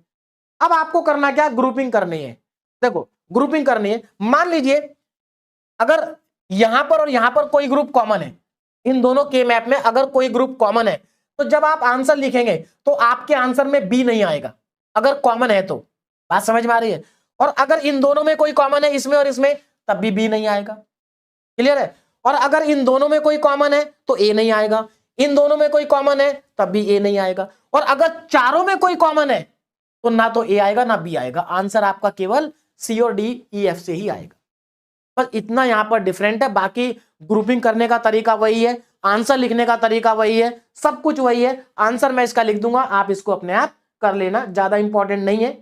अब आपको करना क्या, ग्रुपिंग करनी है। देखो ग्रुपिंग करनी है, मान लीजिए अगर यहां पर और यहां पर कोई ग्रुप कॉमन है, इन दोनों के मैप में अगर कोई ग्रुप कॉमन है, तो जब आप आंसर लिखेंगे तो आपके आंसर में बी नहीं आएगा, अगर कॉमन है तो। बात समझ में आ रही है। और अगर इन दोनों में कोई कॉमन है, इसमें और इसमें, तब भी बी नहीं आएगा, क्लियर है। और अगर इन दोनों में कोई कॉमन है तो ए नहीं आएगा, इन दोनों में कोई कॉमन है तब भी ए नहीं आएगा, और अगर चारों में कोई कॉमन है तो ना तो ए आएगा ना बी आएगा, आंसर आपका केवल सी और डी ई एफ से ही आएगा। बस इतना यहां पर डिफरेंट है, बाकी ग्रुपिंग करने का तरीका वही है, आंसर लिखने का तरीका वही है, सब कुछ वही है। आंसर मैं इसका लिख दूंगा, आप इसको अपने आप कर लेना, ज्यादा इंपॉर्टेंट नहीं है।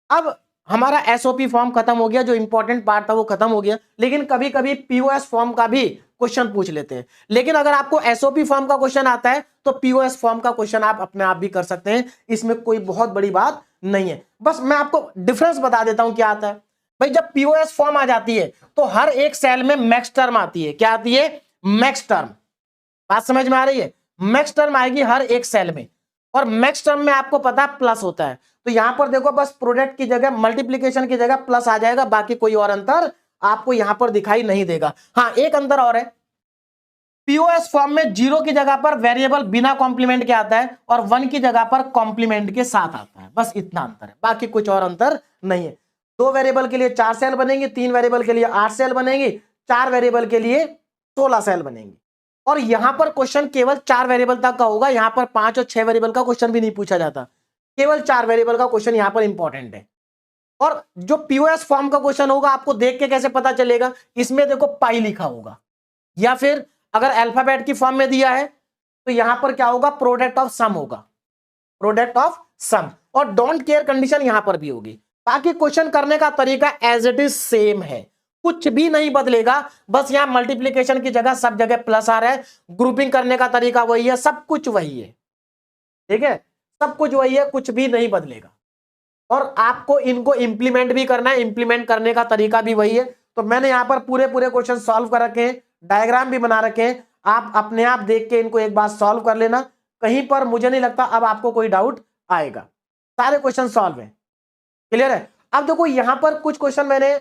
अब हमारा एसओपी फॉर्म खत्म हो गया, जो इंपॉर्टेंट पार्ट था वो खत्म हो गया, लेकिन कभी कभी पीओएस फॉर्म का भी क्वेश्चन पूछ लेते हैं। लेकिन अगर आपको एसओपी फॉर्म का क्वेश्चन आता है तो पीओएस फॉर्म का क्वेश्चन आप अपने आप भी कर सकते हैं, इसमें कोई बहुत बड़ी बात नहीं है। बस मैं आपको डिफरेंस बता देता हूं क्या आता है। भाई जब पीओएस फॉर्म आ जाती है तो हर एक सेल में मैक्स टर्म आती है, क्या आती है, मैक्स टर्म। बात समझ में आ रही है, मैक्स टर्म आएगी हर एक सेल में, और मैक्स टर्म में आपको पता है प्लस होता है। तो यहां पर देखो बस प्रोडक्ट की जगह, मल्टीप्लीकेशन की जगह प्लस आ जाएगा, बाकी कोई और अंतर आपको यहां पर दिखाई नहीं देगा। हाँ एक अंतर और है, पीओएस फॉर्म में 0 की जगह पर वेरिएबल बिना कॉम्प्लीमेंट के आता है और 1 की जगह पर कॉम्प्लीमेंट के साथ आता है, बस इतना अंतर है, बाकी कुछ और अंतर नहीं है। 2 वेरिएबल के लिए 4 सेल बनेंगे, 3 वेरिएबल के लिए 8 सेल बनेंगे, 4 वेरिएबल के लिए 16 सेल बनेंगे। और यहां पर क्वेश्चन केवल 4 वेरिएबल तक का होगा, यहां पर 5 और 6 वेरिएबल का क्वेश्चन भी नहीं पूछा जाता, केवल 4 वेरिएबल का क्वेश्चन यहां पर इंपॉर्टेंट है। और जो पीओएस फॉर्म का क्वेश्चन होगा आपको देख के कैसे पता चलेगा, इसमें देखो पाई लिखा होगा, या फिर अगर अल्फाबेट की फॉर्म में दिया है तो यहां पर क्या होगा, प्रोडक्ट ऑफ सम होगा, प्रोडक्ट ऑफ सम, और डोंट केयर कंडीशन यहां पर भी होगी। बाकी क्वेश्चन करने का तरीका एज इट इज सेम है, कुछ भी नहीं बदलेगा, बस यहां मल्टीप्लीकेशन की जगह सब जगह प्लस आ रहा है, ग्रुपिंग करने का तरीका वही है, सब कुछ वही है, ठीक है, सब कुछ वही है, कुछ भी नहीं बदलेगा। और आपको इनको इंप्लीमेंट भी करना है, इंप्लीमेंट करने का तरीका भी वही है। तो मैंने यहां पर पूरे पूरे क्वेश्चन सॉल्व कर रखे हैं, डायग्राम भी बना रखे हैं, आप अपने आप देख के इनको एक बार सॉल्व कर लेना, कहीं पर मुझे नहीं लगता अब आपको कोई डाउट आएगा, सारे क्वेश्चन सॉल्व है, क्लियर है। अब देखो यहां पर कुछ क्वेश्चन मैंने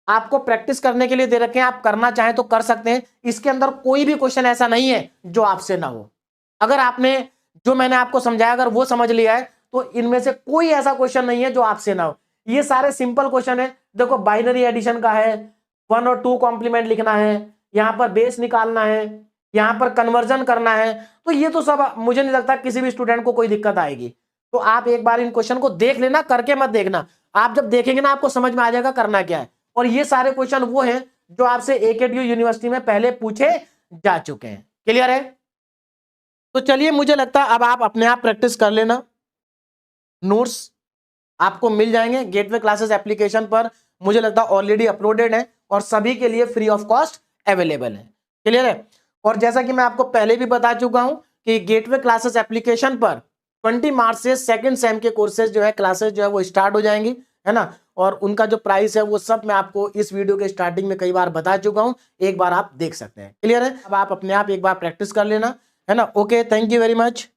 आपको प्रैक्टिस करने के लिए दे रखे हैं, आप करना चाहें तो कर सकते हैं, इसके अंदर कोई भी क्वेश्चन ऐसा नहीं है जो आपसे ना हो। अगर आपने जो मैंने आपको समझाया अगर वो समझ लिया है तो इनमें से कोई ऐसा क्वेश्चन नहीं है जो आपसे ना हो, ये सारे सिंपल क्वेश्चन है। देखो बाइनरी एडिशन का है, 1 और 2 कॉम्प्लीमेंट लिखना है, यहां पर बेस निकालना है, यहां पर कन्वर्जन करना है, तो ये तो सब मुझे नहीं लगता किसी भी स्टूडेंट को कोई दिक्कत आएगी। तो आप एक बार इन क्वेश्चन को देख लेना, करके मत देखना, आप जब देखेंगे ना आपको समझ में आ जाएगा करना क्या है। और ये सारे क्वेश्चन वो हैं जो आपसे एकेडीयू यूनिवर्सिटी में पहले पूछे जा चुके हैं, क्लियर है। तो चलिए मुझे लगता है अब आप अपने आप प्रैक्टिस कर लेना, नोट्स आपको मिल जाएंगे गेटवे क्लासेस एप्लीकेशन पर, मुझे लगता है ऑलरेडी अपलोडेड है और सभी के लिए फ्री ऑफ कॉस्ट अवेलेबल है, क्लियर है। और जैसा कि मैं आपको पहले भी बता चुका हूं कि गेटवे क्लासेस एप्लीकेशन पर 20 मार्च से सेकंड सेम के कोर्सेज जो है क्लासेस जो है वो स्टार्ट हो जाएंगी, है ना। और उनका जो प्राइस है वो सब मैं आपको इस वीडियो के स्टार्टिंग में कई बार बता चुका हूं, एक बार आप देख सकते हैं, क्लियर है। अब आप अपने आप एक बार प्रैक्टिस कर लेना, है ना। Okay, thank you very much.